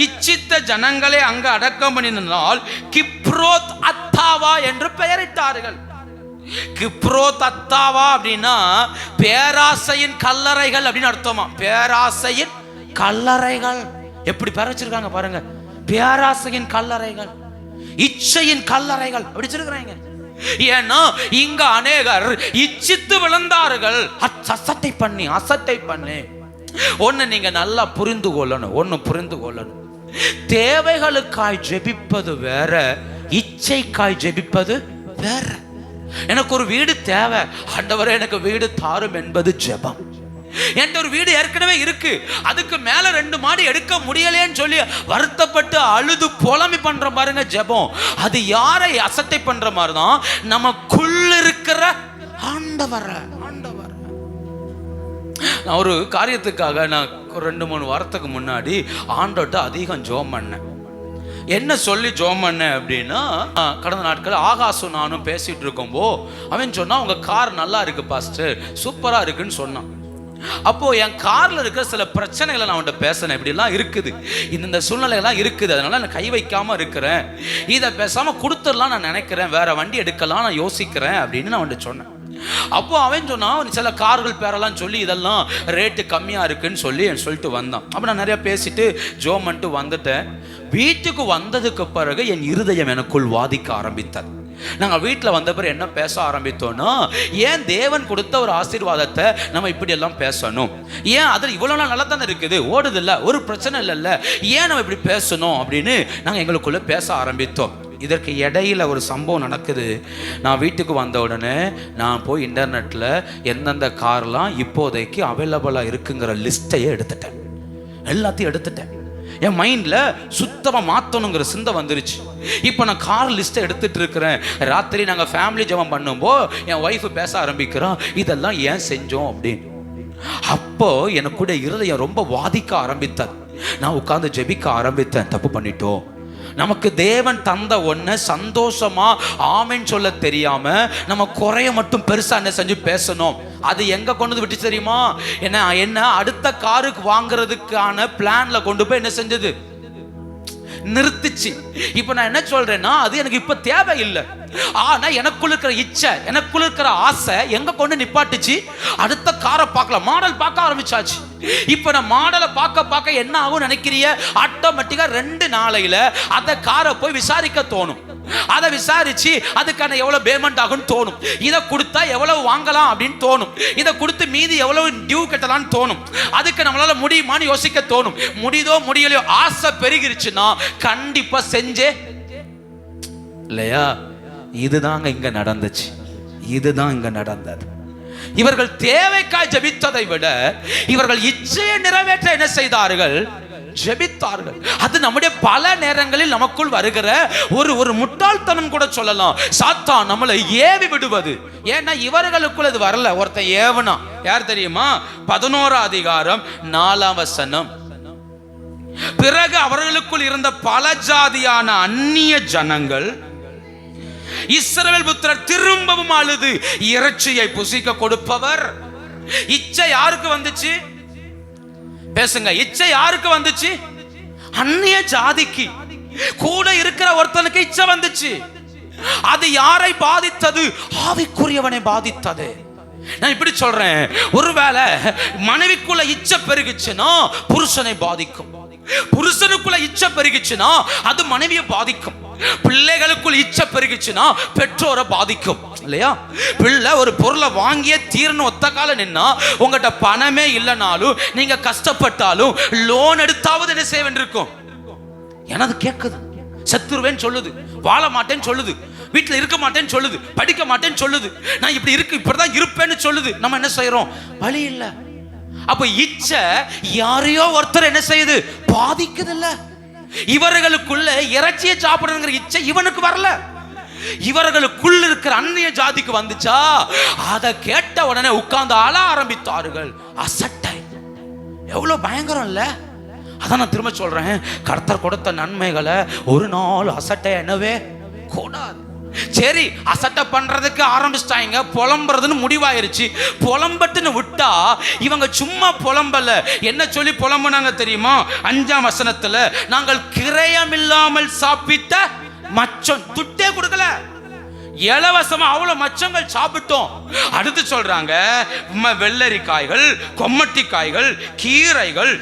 இச்சித்த ஜனங்களை அங்க அடக்கம் பண்ணினால் கிப்ரோத் அத்தாவா என்று பெயரிட்டார்கள். கிப்ரோத் அத்தாவா அப்படின்னா பேராசையின் கல்லறைகள் அப்படின்னு அர்த்தமா. பேராசையின் கல்லறைகள் எப்படி பெயர் வச்சிருக்காங்க பாருங்க. பேராசையின் கல்லறைகள், இச்சையின் கல்லறைகள் அப்படி வச்சிருக்கிறாங்க. ஏன்னா இங்க அநேகர் இச்சித்து விழுந்தார்கள். அசட்டை பண்ணி ஒன்னு நீங்க நல்லா புரிந்து கொள்ளணும். தேவைகளுக்காய் ஜெபிப்பது வேற, இச்சைக்காய் ஜெபிப்பது வேற. எனக்கு ஒரு வீடு தேவை, ஆண்டவரே எனக்கு வீடு தாரும் என்பது ஜெபம். என்கிட்ட ஒரு வீடு ஏற்கனவே இருக்கு, அதுக்கு மேல 2 மாடி எடுக்க முடியலேன்னு சொல்லி வருத்தப்பட்டு அழுது புலம்பி பண்ற பாருங்க ஜெபம். அது யாரை அசட்டை பண்ற மாதிரி தான், நமக்குள்ள இருக்கிற ஆண்டவரை. நான் ஒரு காரியத்துக்காக நான் 2-3 வாரத்துக்கு முன்னாடி ஆண்டவர்கிட்ட அதிகம் ஜெபம் பண்ணேன். என்ன சொல்லி ஜெபம் பண்ணேன் அப்படின்னா, கடந்த நாட்கள் ஆகாசும் நானும் பேசிட்டு இருக்கோம்போ அவன் சொன்னா உங்க கார் நல்லா இருக்கு பாஸ்டர், சூப்பரா இருக்குன்னு சொன்னான். அப்போ என் கார்ல இருக்கிற சில பிரச்சனைகளை நான் அவன்கிட்ட பேசினேன். இப்படிலாம் இருக்குது, இந்த சூழ்நிலையெல்லாம் இருக்குது, அதனால நான் கை வைக்காம இருக்கிறேன், இதை பேசாம கொடுத்துடலாம் நான் நினைக்கிறேன், வேற வண்டி எடுக்கலாம் நான் யோசிக்கிறேன் அப்படின்னு நான் அவன்கிட்ட சொன்னேன். அப்போ அவன் சொன்னான் சில கார்கள் பேரெல்லாம் சொல்லி இதெல்லாம் ரேட்டு கம்மியா இருக்குன்னு சொல்லிட்டு வந்தான். அப்போ நான் நிறைய பேசிட்டு ஜோம் பண்ணிட்டு வந்துட்டேன். வீட்டுக்கு வந்ததுக்கு பிறகு என் இருதயம் எனக்குள் வாதிக்க ஆரம்பித்தது. நாங்கள் வீட்டில் வந்த பிறகு என்ன பேச ஆரம்பித்தோன்னா, ஏன் தேவன் கொடுத்த ஒரு ஆசீர்வாதத்தை நம்ம இப்படி எல்லாம் பேசணும், ஏன் அதில் இவ்வளோ நாள் நல்லா தானே இருக்குது, ஓடுது இல்லை, ஒரு பிரச்சனை இல்லைல்ல, ஏன் நம்ம இப்படி பேசணும் அப்படின்னு நாங்கள் எங்களுக்குள்ளே பேச ஆரம்பித்தோம். இதற்கு இடையில ஒரு சம்பவம் நடக்குது. நான் வீட்டுக்கு வந்த உடனே நான் போய் இன்டர்நெட்டில் எந்தெந்த கார்லாம் இப்போதைக்கு அவைலபிளாக இருக்குங்கிற லிஸ்ட்டையே எடுத்துட்டேன், எல்லாத்தையும் எடுத்துட்டேன். என் மைண்டில் சுத்தமாக மாற்றணுங்கிற சிந்தை வந்துருச்சு. இப்போ நான் கார் லிஸ்ட்டை எடுத்துகிட்டு இருக்கிறேன். ராத்திரி நாங்கள் ஃபேமிலி ஜெபம் பண்ணும்போது என் ஒய்ஃபு பேச ஆரம்பிக்கிறோம், இதெல்லாம் ஏன் செஞ்சோம் அப்படின்னு. அப்போ எனக்கு கூட இருதயம் ரொம்ப வாதிக்க ஆரம்பித்தது. நான் உட்கார்ந்து ஜெபிக்க ஆரம்பித்தேன். தப்பு பண்ணிட்டோம், நமக்கு தேவன் தந்த ஒன்றை சந்தோஷமா ஆமென் சொல்ல தெரியாம நம்ம குறைய மட்டும் பெருசா என்ன செஞ்சு பேசணும். அது எங்க கொண்டு விட்டு தெரியுமா, என்ன அடுத்த காருக்கு வாங்குறதுக்கான பிளான்ல கொண்டு போய் என்ன செஞ்சது, நிறுத்திச்சு. இப்ப நான் என்ன சொல்றேன்னா, அது எனக்கு இப்ப தேவையில்லை. ஆனா எனக்குள்ள இருக்கிற இச்சை, எனக்குள்ள இருக்கிற ஆசை எங்க கொண்டு நிப்பாட்டுச்சு, அடுத்த காரை பார்க்கலாம், மாடல் பார்க்க ஆரம்பிச்சாச்சு. இப்ப நான் மாடலை பார்க்க என்ன ஆகும் நினைக்கிறிய, ஆட்டோமேட்டிக்கா 2 நாளையில அந்த காரை போய் விசாரிக்க தோணும். அதை விசாரிச்சு அதுக்கான எவ்வளவு பேமெண்ட் ஆகும் தோணும், இதை கொடுத்தா எவ்வளவு வாங்கலாம் அப்படின்னு தோணும், இதை கொடுத்து மீதி எவ்வளவு டியூ கட்டலாம்னு தோணும், அதுக்கு நம்மளால முடியுமான்னு யோசிக்க தோணும். முடியுதோ முடியலையோ ஆசை பெருகிருச்சுன்னா கண்டிப்பா செஞ்சே இல்லையா. இதுதாங்க இங்க நடந்துச்சு, இதுதான் இங்க நடந்தது. இவர்கள் தேவைக்காய் ஜெபித்ததை விட இவர்கள் இச்சையை நிறைவேற்ற என்ன செய்தார்கள், ஜெபித்தார்கள். அது நம்முடைய பல நேரங்களில் நமக்குள் வருகிற ஒரு முட்டாள்தனம் கூட சொல்லலாம். சாத்தான் நம்மளை ஏவி விடுவது. ஏன்னா இவர்களுக்குள் அது வரல, ஒருத்தன் ஏவனா யார் தெரியுமா, 11ஆம் அதிகாரம் 4ஆம் வசனம். பிறகு அவர்களுக்குள் இருந்த பல ஜாதியான அந்நிய ஜனங்கள் இஸ்ரவேல் புத்திரர் திரும்பவும் அழுது, இறைச்சியை புசிக்க கொடுப்பவர் இச்சை யாருக்கு வந்துச்சு? பேசுங்க. இச்சை யாருக்கு வந்துச்சு? அந்நிய ஜாதிக்கு. கூட இருக்கிற ஒருத்தனுக்கு இச்சை வந்துச்சு. அது யாரை பாதித்தது? ஆவிக்குரியவனை பாதித்தது. நான் இப்படி சொல்றேன், ஒருவேளை மனைவிக்குள்ள இச்சை பெருகுச்சுன்னா புருஷனை பாதிக்கும். புருஷனுக்குள்ள இச்சை பெருகுச்சுன்னா அது மனைவியை பாதிக்கும். பிள்ளைகளுக்குள் இச்சை பெருகுச்சுன்னா பெற்றோரை பாதிக்கும் இல்லையா? பிள்ளை ஒரு பொருளை வாங்கியே தீரணும் ஒத்த கால நின்னா, உங்ககிட்ட பணமே இல்லைனாலும் நீங்க கஷ்டப்பட்டாலும் லோன் எடுத்தாவது என்ன செய்ய வேண்டியிருக்கும்? எனது கேட்குது, செத்துருவேன்னு சொல்லுது, வாழ மாட்டேன்னு சொல்லுது, வீட்டில் இருக்க மாட்டேன்னு சொல்லுது, படிக்க மாட்டேன்னு சொல்லுது, நான் இப்படி இருக்கு இப்படிதான் இருப்பேன்னு சொல்லுது. நம்ம என்ன செய்யறோம்? வழி இல்லை. அப்ப இச்சை யாரையோ ஒருத்தர் என்ன செய்யுது? பாதிக்குது இல்ல? இவர்களுக்குள்ள இறைச்சியை சாப்பிடுங்கிற இச்சை இவனுக்கு வரல, இவர்களுக்குள்ள இருக்கிற அந்நிய ஜாதிக்கு வந்துச்சா, அதை கேட்ட உடனே உட்கார்ந்து அழ ஆரம்பித்தார்கள். அசட்டை எவ்வளவு பயங்கரம் இல்ல? அதான் நான் திரும்ப சொல்றேன், கர்த்தர் கொடுத்த நன்மைகளை ஒரு நாள் அசட்டை என்னவே கூடாது. சரி, அசட்டை பண்றதுக்கு ஆரம்பிச்சிட்டாங்க, புலம்புறதுன்னு முடிவாயிருச்சு. புலம்பட்டுன்னு விட்டா இவங்க சும்மா புலம்பல. என்ன சொல்லி புலம்புனாங்க தெரியுமா? 5ஆம் வசனத்துல, நாங்கள் கிரயமில்லாமல் சாப்பிட்ட மச்சம், துட்டே கொடுக்கல, இலவசமா அவ்வளவு மச்சங்கள் சாப்பிட்டோம். அடுத்து சொல்றாங்க, வெள்ளரிக்காய்கள், கொம்மட்டிக்காய்கள், கீரைகள்,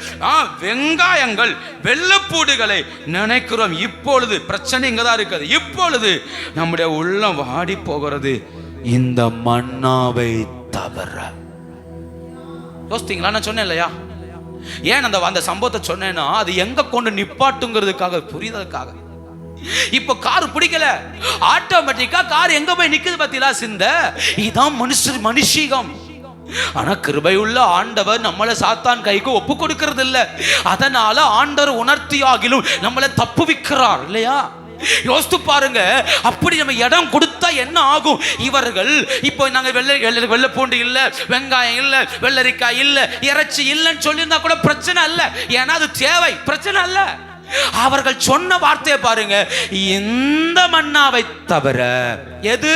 வெங்காயங்கள், வெள்ளப்பூடுகளை நினைக்கிறோம். இப்பொழுது பிரச்சனை இங்கதான் இருக்குது. இப்பொழுது நம்முடைய உள்ளம் வாடி போகிறது இந்த மன்னாவை தவிர. யோசித்தீங்களா? நான் சொன்னேன் இல்லையா? ஏன் அந்த சம்பவத்தை சொன்னேன்னா, அது எங்க கொண்டு நிப்பாட்டுங்கிறதுக்காக, புரிதலுக்காக. இப்ப கார் பிடிக்கல, ஆட்டோமேட்டிக்கா கார் எங்க போய் நிக்குது பாத்தீங்களா? சிந்த இதான் மனுஷீகம். ஆனா கிருபையுள்ள ஆண்டவர் நம்மளை சாத்தான் கைக்கு ஒப்பு கொடுக்கிறது இல்ல. அதனால ஆண்டவர் உணர்த்தியாகிலும் நம்மளை தப்புவிக்கிறார் இல்லையா? யோசித்து பாருங்க, அப்படி நம்ம இடம் கொடுத்தா என்ன ஆகும்? இவர்கள் இப்போ நாங்க வெள்ளை பூண்டு இல்ல, வெங்காயம் இல்ல, வெள்ளரிக்காய் இல்ல, இறைச்சி இல்லைன்னு சொல்லியிருந்தா கூட பிரச்சனை இல்ல, ஏன்னா அது தேவை, பிரச்சனை இல்ல. அவர்கள் சொன்ன வார்த்தையை பாருங்க, இந்த மன்னாவை தவிர. எது?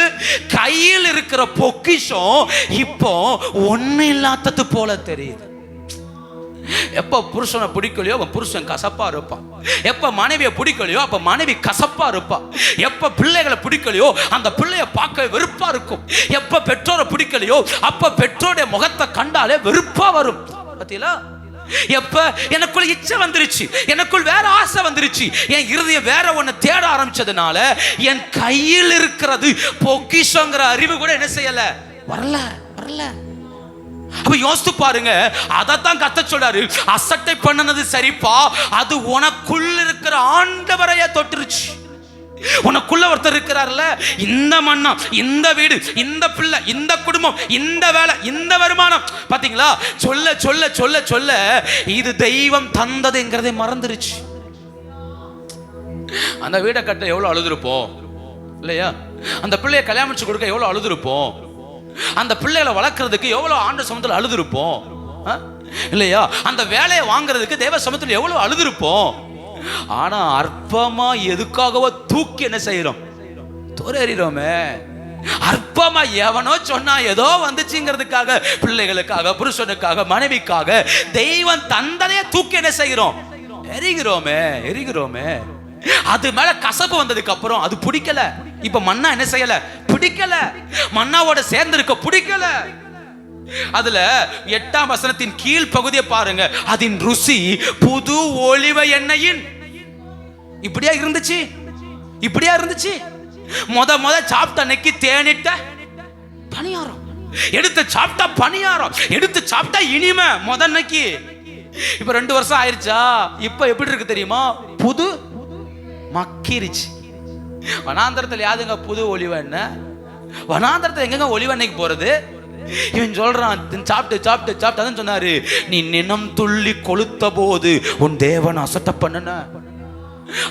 கையில் இருக்கிற பொக்கிஷம் இப்போ ஒண்ணு இல்லாதது போல தெரியுது. எப்ப புருஷனை பிடிக்கலையோ அவன் புருஷன் கசப்பா இருப்பான். எப்ப மனைவியை பிடிக்கலையோ அப்ப மனைவி கசப்பா இருப்பா. எப்ப பிள்ளைகளை பிடிக்கலையோ அந்த பிள்ளைய பார்க்க வெறுப்பா இருக்கும். எப்ப பெற்றோரை பிடிக்கலையோ அப்ப பெற்றோருடைய முகத்தை கண்டாலே வெறுப்பா வரும். பாத்தீங்களா? எப்ப எனக்குள்ள இச்சை வந்துருச்சு, எனக்குள் வேற ஆசை வந்துருச்சு, என் இருதயம் வேற ஒண்ணு தேட ஆரம்பிச்சதுனால என் கையில் இருக்கிறது பொக்கிஷங்கிற அறிவு கூட என்ன செய்யல, வரல. அப்ப யோசித்து பாருங்க, அதைத்தான் கர்த்தர் சொல்றாரு, அசட்டை பண்ணனது சரிப்பா, அது உனக்குள்ள இருக்கிற ஆண்டவரையே தொட்டுருச்சு. உனக்குள்ள ஒருத்தர் இருக்கிறார்ல, இந்த மண்ணம், இந்த வீடு, இந்த பிள்ளை, இந்த குடும்பம், இந்த வேலை, இந்த வருமானம், பாத்தீங்களா? சொல்ல சொல்ல சொல்ல சொல்ல இது தெய்வம் தந்ததுங்கிறதை மறந்துருச்சு. அந்த வீடை கட்ட எவ்வளவு அழுதுருப்போம் இல்லையா? அந்த பிள்ளைய கல்யாணம் முடிச்சு கொடுக்க எவ்வளவு அழுதுருப்போம்? அந்த பிள்ளைகளை வளர்க்கறதுக்கு எவ்வளவு ஆண்டு சமூகத்தில் அழுதுருப்போம் இல்லையா? அந்த வேலையை வாங்குறதுக்கு தேவ சமூகத்தில் எவ்வளவு அழுதுருப்போம். ஆனா அற்பமா எதுக்காகவோ தூக்கி என்ன செய்யறோம்? தோறேறிறோமே. அற்பமா எவனோ சொன்னா ஏதோ வந்துச்சுங்கிறதுக்காக, பிள்ளைகளுக்காக, புருஷனுக்காக, மனைவிக்காக தெய்வம் தந்தனையே தூக்கி என்ன செய்கிறோம்? எரிகிறோமே. அது மேல கசப்பு வந்ததுக்கு அப்புறம் அது பிடிக்கல. இப்ப மன்னா என்ன செய்யல? பிடிக்கல. மன்னாவோட சேர்ந்து இருக்க பிடிக்கல. அதுல 8ஆம் வசனத்தின் கீழ் பகுதியை பாருங்க, அதன் ருசி புது ஒலிவ எண்ணெயின். இப்படியா இருந்துச்சு. முத சாப்பிட்ட அன்னைக்கு தேனிட்ட பணியாரம், எடுத்து சாப்பிட்டா பணியாரம், எடுத்து சாப்பிட்டா இனிமை முதன்னைக்கு. இப்ப 2 வருஷம் ஆயிருச்சா, இப்ப எப்படி இருக்கு தெரியுமா? புது மக்கிருச்சு. வனாந்தரத்தில் யாதுங்க புது ஒலிவ எண்ணெய்? வனாந்தரத்தில் எங்க ஒலிவ எண்ணெய்க்கு போறது? இவன் சொல்றான், சாப்பிட்டு சொன்னாரு, நீ நினம் துள்ளி கொளுத்த போது உன் தேவன் அசட்ட பண்ணன.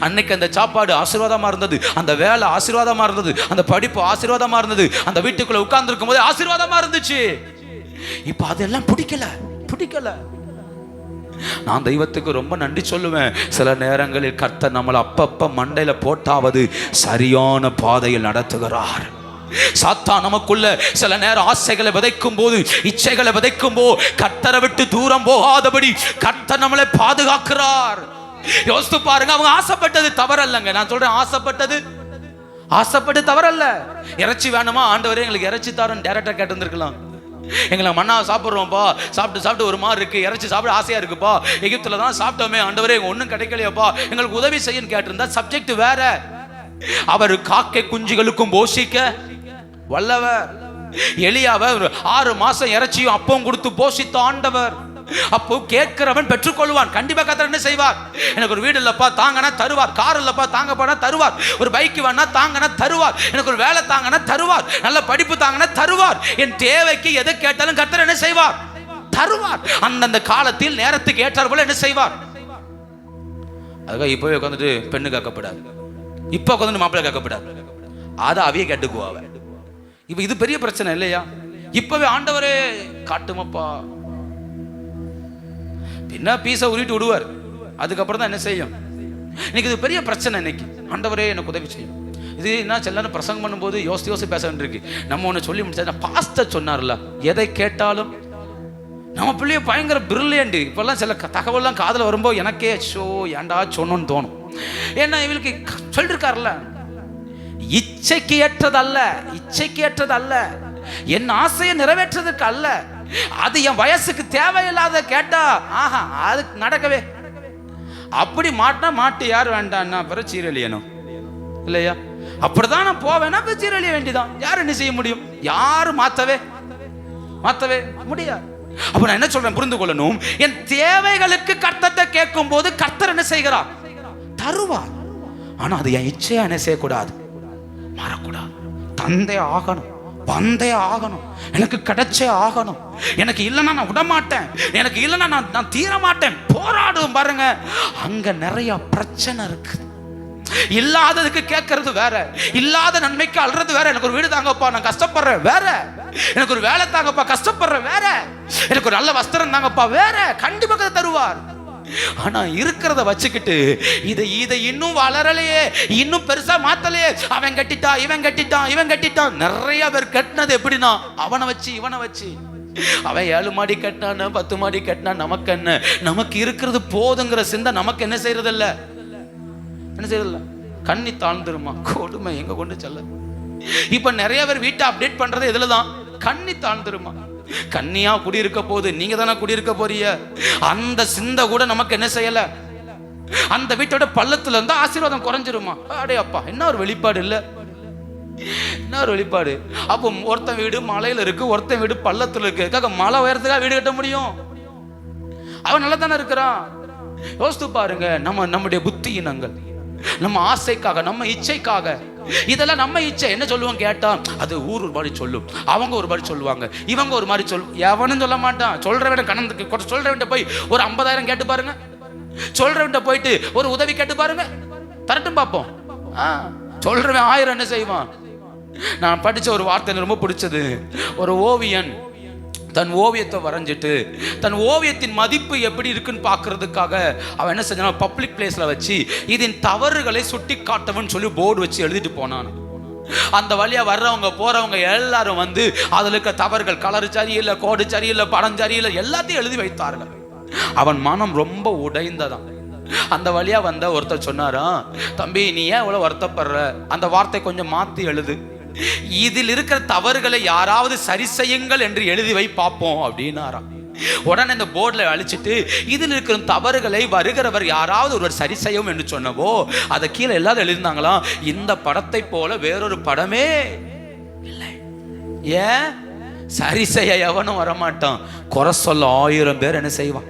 அன்னைக்கு அந்த சாப்பாடு ஆசீர்வாதமா இருந்தது, அந்த வேலை ஆசீர்வாதமா இருந்தது, அந்த படிப்பு ஆசீர்வாதமா இருந்தது, அந்த வீட்டுக்குள்ள உட்கார்ந்து இருக்கும் போது ஆசீர்வாதமா இருந்துச்சு. இப்ப அதெல்லாம் பிடிக்கல. நான் தெய்வத்துக்கு ரொம்ப நன்றி சொல்லுவேன். சில நேரங்களில் கர்த்தர் நம்மளை அப்பப்ப மண்டையில போட்டாவது சரியான பாதையில் நடத்துகிறார். சாத்தான் நமக்குள்ள சில நேரம் ஆசைகளை விதைக்கும் போது, இச்சைகளை விதைக்கும் போது கர்த்தரை விட்டு தூரம் போகாதபடி கர்த்தர் நம்மளை பாதுகாக்கிறார். யோசித்து பாருங்க, அவங்க ஆசைப்பட்டது தவறல்லங்க. நான் சொல்றேன், ஆசைப்பட்டு தவறல்ல. இறைச்சி வேணுமா ஆண்டவரே எங்களுக்கு இறைச்சி தாரன்னு டைரக்டா கேட்டிருந்திருக்கலாம். எங்களை மண்ணா சாப்பிட்றோம்ப்பா, சாப்பிட்டு ஒரு மாதிரி இருக்கு, இறைச்சி சாப்பிட ஆசையா இருக்குப்பா, எகிப்துல தான் சாப்பிட்டோமே ஆண்டவரே ஒன்றும் கிடைக்கலையாப்பா, எங்களுக்கு உதவி செய்யன்னு கேட்டிருந்தா சப்ஜெக்ட் வேற. அவர் காக்கை குஞ்சுகளுக்கும் போஷிக்க வல்லவர். எலியாவை 6 மாசம் இறைச்சியும் அப்பவும் கொடுத்து போஷித்த ஆண்டவர். அப்போ கேட்கிறவன் பெற்றுக்கொள்வான். கண்டிப்பா கர்த்தர் என்ன செய்வார்? எனக்கு ஒரு வீடு இல்லப்பா தாங்கனா தருவார், கார் இல்லப்பா தாங்க போனா தருவார், ஒரு பைக் வேணா தாங்கனா தருவார், எனக்கு ஒரு வேலை தாங்கனா தருவார், நல்ல படிப்பு தாங்கனா தருவார். என் தேவைக்கு எதை கேட்டாலும் கர்த்தர் என்ன செய்வார்? தருவார். அந்தந்த காலத்தில் நேரத்துக்கு ஏற்றார் போல என்ன செய்வார்? அதுக்காக இப்பவே உட்காந்துட்டு பெண்ணு கேட்கப்படாது, இப்ப உட்காந்து மாப்பிள்ளை கேட்கப்படாது, அதை அவைய கேட்டுக்குவாவ. இப்ப இது பெரிய பிரச்சனை இல்லையா? இப்பவே ஆண்டவரே காட்டுமப்பா, என்ன பீஸை உருட்டு விடுவார், அதுக்கப்புறம் தான் என்ன செய்யும். இன்னைக்கு இது பெரிய பிரச்சனை. இன்னைக்கு ஆண்டவரே எனக்கு உதவி செய்யும். இது என்ன செல்லன்னு பிரசங்கம் பண்ணும்போது யோசி பேச வேண்டியிருக்கு. நம்ம ஒன்று சொல்லி முடிச்சா, பாஸ்டர் சொன்னார்ல, எதை கேட்டாலும் நம்ம பிள்ளைய பயங்கர பிரில்லியன்ட். இப்பெல்லாம் சில தகவல்லாம் காதில் வரும்போது எனக்கே ஷோ ஏண்டா சொன்னோன்னு தோணும். ஏன்னா இவளுக்கு சொல்லிருக்காருல்ல, இச்சைக்கு ஏற்றது அல்ல, என் ஆசையை நிறைவேற்றதுக்கு அல்ல, அது என் வயசுக்கு தேவையில்லாத கேட்டா ஆஹா அது நடக்கவே. அப்படி மாட்டு யார் வேண்டான்னா பிறகு சீரழியணும் இல்லையா? அப்படிதான் நான் போவேன்னா சீரழிய வேண்டிதான். யார் என்ன செய்ய முடியும்? யாரும் மாத்தவே முடியாது. அப்ப நான் என்ன சொல்றேன், புரிந்து கொள்ளணும். என் தேவைகளுக்கு கர்த்தத்தை கேட்கும் போது கர்த்தர் என்ன செய்கிறார்? தருவார். ஆனா அது என் இச்சையா என்ன செய்யக்கூடாது, மாறக்கூடாது. தந்தை ஆகணும், வந்தே ஆகணும், எனக்கு கிடைச்சே ஆகணும், எனக்கு இல்லைன்னா நான் விட மாட்டேன், எனக்கு இல்லைன்னா நான் தீர மாட்டேன், போராடும் பாருங்க. அங்க நிறைய பிரச்சனை இருக்கு. இல்லாததுக்கு கேட்கறது வேற, இல்லாத நன்மைக்கு அல்றது வேற. எனக்கு ஒரு வீடு தாங்கப்பா நான் கஷ்டப்படுறேன் வேற, எனக்கு ஒரு வேலை தாங்கப்பா கஷ்டப்படுறேன் வேற, எனக்கு ஒரு நல்ல வஸ்திரம் தாங்கப்பா வேற. கண்டிப்பாக தருவார். ஆனா இருக்கிறத வச்சுக்கிட்டு இதை இன்னும் வளரலையே, இன்னும் பெருசா மாத்தலையே, அவன் கட்டிட்டான் இவன் கட்டிட்டான். நிறைய பேர் கட்டினது எப்படின்னா அவனை வச்சு இவனை வச்சு. அவன் 7 மாடி கட்டினான் 10 மாடி கட்டினான், நமக்கு என்ன? நமக்கு இருக்கிறது போதுங்கிற சிந்தை நமக்கு என்ன செய்யறதில்ல. கண்ணி தாழ்ந்துருமா கொடுமை எங்க கொண்டு செல்ல. இப்ப நிறைய பேர் வீட்டை அப்டேட் பண்றது இதுலதான், கண்ணி தாழ்ந்துருமா. கண்ணியா குடியிருக்க போது, நீங்க தானே குடியிருக்க போறீங்க. அந்த சிந்தை கூட நமக்கு என்ன செய்யல. அந்த வீட்டோட பள்ளத்துல இருந்தா ஆசீர்வாதம் குறைஞ்சிருமா. அடே அப்பா, என்ன ஒரு வெளிப்பாடு இல்ல, என்ன ஒரு வெளிப்பாடு. அப்போ ஒருத்தன் வீடு மலையில இருக்கு, ஒருத்தன் வீடு பள்ளத்துல இருக்கு. மலை உயரத்துக்காக வீடு கட்ட முடியும்? அவன் நல்லா தானே இருக்கிறான். யோசித்து பாருங்க, நம்முடைய புத்தியினங்கள், நம்ம ஆசைக்காக, நம்ம இச்சைக்காக, இதெல்லாம் நம்ம இச்சை. என்ன சொல்லுவோம் கேட்டா, அது ஊர் ஒரு மாதிரி சொல்லும், அவங்க ஒரு மாதிரி சொல்லுவாங்க, இவங்க ஒரு மாதிரி சொல்லும். எவனும் சொல்ல மாட்டான். சொல்றவன் கணக்கு சொல்றவன் போய் ஒரு 50,000 கேட்டு பாருங்க, சொல்றவன் போயிட்டு ஒரு உதவி கேட்டு பாருங்க, தரட்டும் பார்ப்போம். சொல்றவன் 1000 என்ன செய்வான்? நான் படிச்ச ஒரு வார்த்தை ரொம்ப பிடிச்சது. ஒரு ஓவியன் தன் ஓவியத்தை வரைஞ்சிட்டு தன் ஓவியத்தின் மதிப்பு எப்படி இருக்குன்னு பார்க்கறதுக்காக அவன் என்ன செஞ்சான், பப்ளிக் பிளேஸ்ல வச்சு இதன் தவறுகளை சுட்டி காட்டவன் சொல்லி போர்டு வச்சு எழுதிட்டு போனான். அந்த வழியா வர்றவங்க போறவங்க எல்லாரும் வந்து அதுல இருக்க தவறுகள், கலர் சரியில்லை, கோடு சரியில்லை, படம் சரியில்லை, எல்லாத்தையும் எழுதி வைத்தார்கள். அவன் மனம் ரொம்ப உடைந்ததான். அந்த வழியா வந்த ஒருத்தர் சொன்னாரா, தம்பி நீ ஏன் இவ்வளவு வருத்தப்படுற, அந்த வார்த்தை கொஞ்சம் மாத்தி எழுது, இதில் இருக்கிற தவறுகளை யாராவது சரி செய்யுங்கள் என்று எழுதி வை பார்ப்போம் அப்படின்னாராம். உடனே இந்த போர்டில் அழிச்சிட்டு இதில் இருக்கிற தவறுகளை வருகிறவர் யாராவது ஒருவர் சரி செய்யும் என்று சொன்னவோ அதை கீழே எல்லாரும் எழுதினாங்களாம், இந்த படத்தை போல வேறொரு படமே இல்லை. ஏன்? சரி செய்ய எவனும் வரமாட்டான், குறை சொல்ல 1000 பேர் என்ன செய்வான்.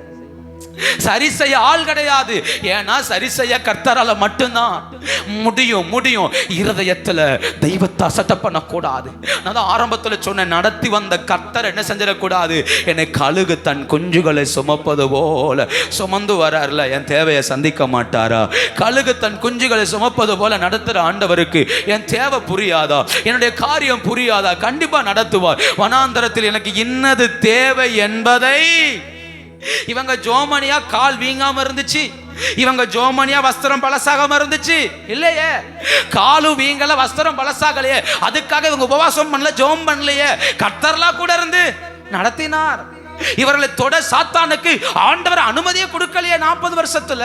சரி செய்ய ஆள் கிடையாது. ஏன்னா சரி செய்ய கர்த்தரால மட்டும்தான் முடியும். இருதயத்துல தெய்வத்தை அசட்டை பண்ணக்கூடாது. நான் தான் ஆரம்பத்துல சொன்ன, நடத்தி வந்த கர்த்தர் என்ன செஞ்சிடக்கூடாது, என்னை கழுகு தன் குஞ்சுகளை சுமப்பது போல சுமந்து வரார்ல, என் தேவையை சந்திக்க மாட்டாரா? கழுகு தன் குஞ்சுகளை சுமப்பது போல நடத்துற ஆண்டவருக்கு என் தேவை புரியாதா, என்னுடைய காரியம் புரியாதா? கண்டிப்பா நடத்துவார். வனாந்தரத்தில் எனக்கு இன்னது தேவை என்பதை இவங்க ஜோமனியா கால் வீங்காம இருந்துச்சு, இவங்க ஜோமனியா வஸ்திரம் பழசாகாம இருந்துச்சு இல்லையே, காலு வீங்கல வஸ்திரம் பழசாகலையே, அதுக்காக இவங்க உபவாசம் பண்ணல, ஜோம் பண்ணலையே, கர்த்தர்லாம் கூட இருந்து நடத்தினார். இவர்களை தொட சாத்தானுக்கு ஆண்டவர் அனுமதியை கொடுக்கலையே 40 வருஷத்துல.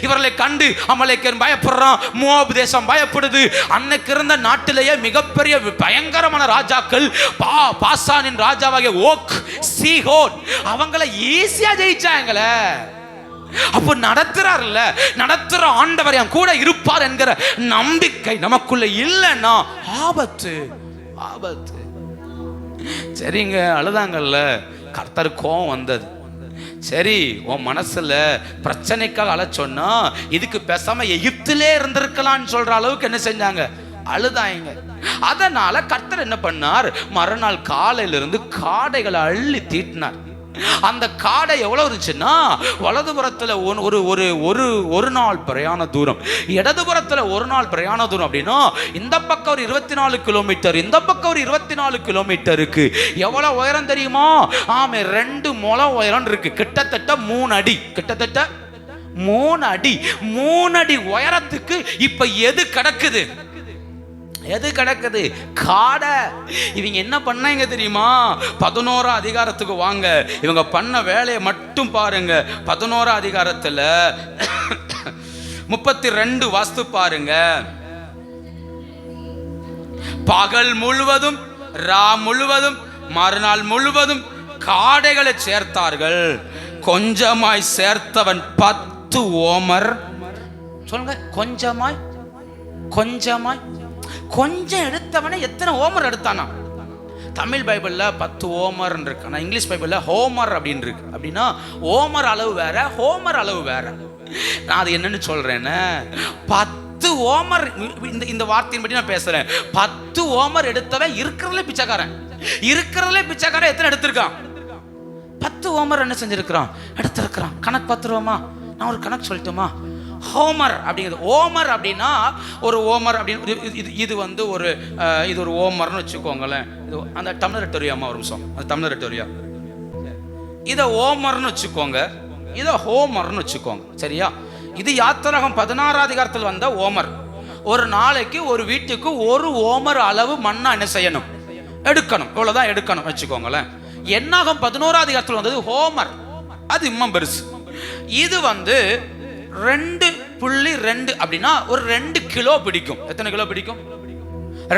இவர்களை கண்டு அமலேக்கன் பயப்படுறான், மோவாப் தேசம் பயப்படுது. அன்னைக்கு இருந்த நாட்டிலேயே மிகப்பெரிய பயங்கரமான ராஜாக்கள் பாசானின் ராஜாவாகிய ஓக், சீஹோன், அவங்களை ஈஸியா ஜெயிச்சாங்களே. அப்போ நடத்துறாருல்ல, நடத்துற ஆண்டவர் என் கூட இருப்பார் என்கிற நம்பிக்கை நமக்குள்ள இல்லைன்னா ஆபத்து, ஆபத்து. சரிங்க, அழுதாங்கல்ல, கர்த்தர் கோவம் வந்தது. சரி, உன் மனசுல பிரச்சனைக்காக அழைச்சோன்னா இதுக்கு பேசாம எகிப்திலே இருந்திருக்கலாம்னு சொல்ற அளவுக்கு என்ன செஞ்சாங்க, அழுதாங்க. அதனால கர்த்தர் என்ன பண்ணார், மறுநாள் காலையிலிருந்து காடைகளை அள்ளி தீட்டினார். அந்த காடை எவ்வளவு இருந்துச்சுன்னா, வலதுபுறத்துல ஒரு நாள் பிரயாண தூரம், இடதுபுறத்துல ஒரு நாள் பிரயாண தூரம். அப்படின்னா இந்த பக்கம் ஒரு 24 கிலோமீட்டர், இந்த பக்கம் ஒரு 24 கிலோமீட்டருக்கு. எவ்வளவு உயரம் தெரியுமா? ஆமே, 2 முழம் உயரம் இருக்கு. கிட்டத்தட்ட 3 அடி, கிட்டத்தட்ட 3 அடி. 3 அடி உயரத்துக்கு இப்ப எது கிடக்குது, எது கிடக்குது? காடை. இவங்க என்ன பண்ணாங்க தெரியுமா? 11ஆம் அதிகாரத்துக்கு வாங்க, இவங்க பண்ண வேலையை மட்டும் பாருங்க. 11ஆம் அதிகாரத்துல 32 வாஸ்து பாருங்க. பகல் முழுவதும் ரா முழுவதும் மறுநாள் முழுவதும் காடைகளை சேர்த்தார்கள். கொஞ்சமாய் சேர்த்தவன் 10 ஓமர். சொல்லுங்க, கொஞ்சமாய், கொஞ்சமாய். கொஞ்சம் எடுத்தவனே எத்தனை ஓமர் எடுத்தானா? தமிழ் பைபிள்ல 10 ஓமர் இருக்கு, ஆனா இங்கிலீஷ் பைபிள்ல ஹோமர் அப்படின்னு இருக்கு. அப்படின்னா ஓமர் அளவு வேற, ஹோமர் அளவு வேற. நான் அது என்னன்னு சொல்றேன்னு, 10 ஓமர், இந்த வார்த்தையின் படி நான் பேசுறேன். 10 ஓமர் எடுத்தவன் இருக்கிறதுல பிச்சைக்காரன். இருக்கிறதுல பிச்சைக்காரன் எத்தனை எடுத்திருக்கான்? 10 ஓமர் என்ன செஞ்சிருக்கிறான், எடுத்திருக்கிறான். கணக்கு பார்த்துருவோமா? நான் ஒரு கணக்கு சொல்லட்டுமா? ஹோமர் அப்படிங்கிறது, ஓமர் அப்படின்னா ஒரு ஓமர் அப்படின்னு இது வந்து ஒரு இது ஒரு ஓமர்னு வச்சுக்கோங்களேன். இது அந்த டம்ளர் எட்டோரியாமா, ஒரு நிமிஷம், அந்த டம்ளர் எட்டோரியா, இதை ஓமர்னு வச்சுக்கோங்க, இதை ஹோமர்னு வச்சுக்கோங்க. சரியா? இது யாத்திராகமம் 16ஆம் அதிகாரத்தில் வந்த ஓமர். ஒரு நாளைக்கு ஒரு வீட்டுக்கு 1 ஓமர் அளவு மண்ணா என்ன செய்யணும், எடுக்கணும். இவ்வளவுதான் எடுக்கணும் வச்சுக்கோங்களேன். என்னாகும் 11ஆம் அதிகாரத்தில் வந்தது ஹோமர், அது இன்னும் பெருசு. இது வந்து 2.2 அப்படின்னா ஒரு 2 கிலோ பிடிக்கும். எத்தனை கிலோ பிடிக்கும்?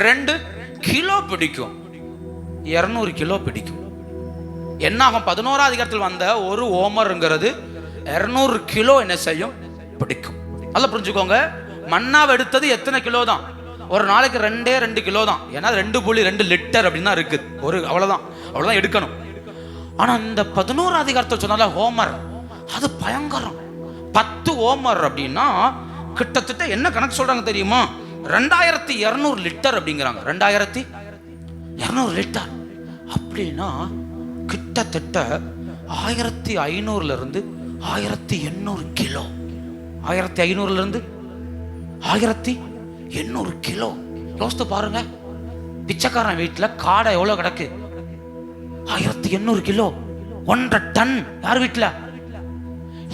2 கிலோ பிடிக்கும். 200 கிலோ பிடிக்கும். என்னாகும் 11ஆம் அதிகாரத்தில் வந்த ஒரு ஓமர்ங்கிறது 200 கிலோ என்ன செய்யும், பிடிக்கும். நல்லா புரிஞ்சுக்கோங்க. மன்னாவை எடுத்தது எத்தனை கிலோ தான்? ஒரு நாளைக்கு 2 கிலோ தான். ஏன்னா 2.2 லிட்டர் அப்படின்னு தான் இருக்குது. ஒரு அவ்வளவுதான் எடுக்கணும். ஆனா இந்த 11ஆம் அதிகாரத்தில் சொன்னால ஹோமர், அது பயங்கரம். 10 ஓமர் அப்படின்னா கிட்டத்தட்ட என்ன கணக்கு சொல்றாங்க தெரியுமா? 2200 லிட்டர் அப்படிங்கிறாங்க. 2200 லிட்டர் அப்படின்னா கிட்டத்தட்ட 1500 இருந்து 1800 கிலோ. 1500 இருந்து 1800 கிலோ. யோசித்து பாருங்க, பிச்சைக்காரன் வீட்டுல காடை எவ்வளவு கிடக்கு? 1800 கிலோ, 1.5 டன். யார் வீட்டுல?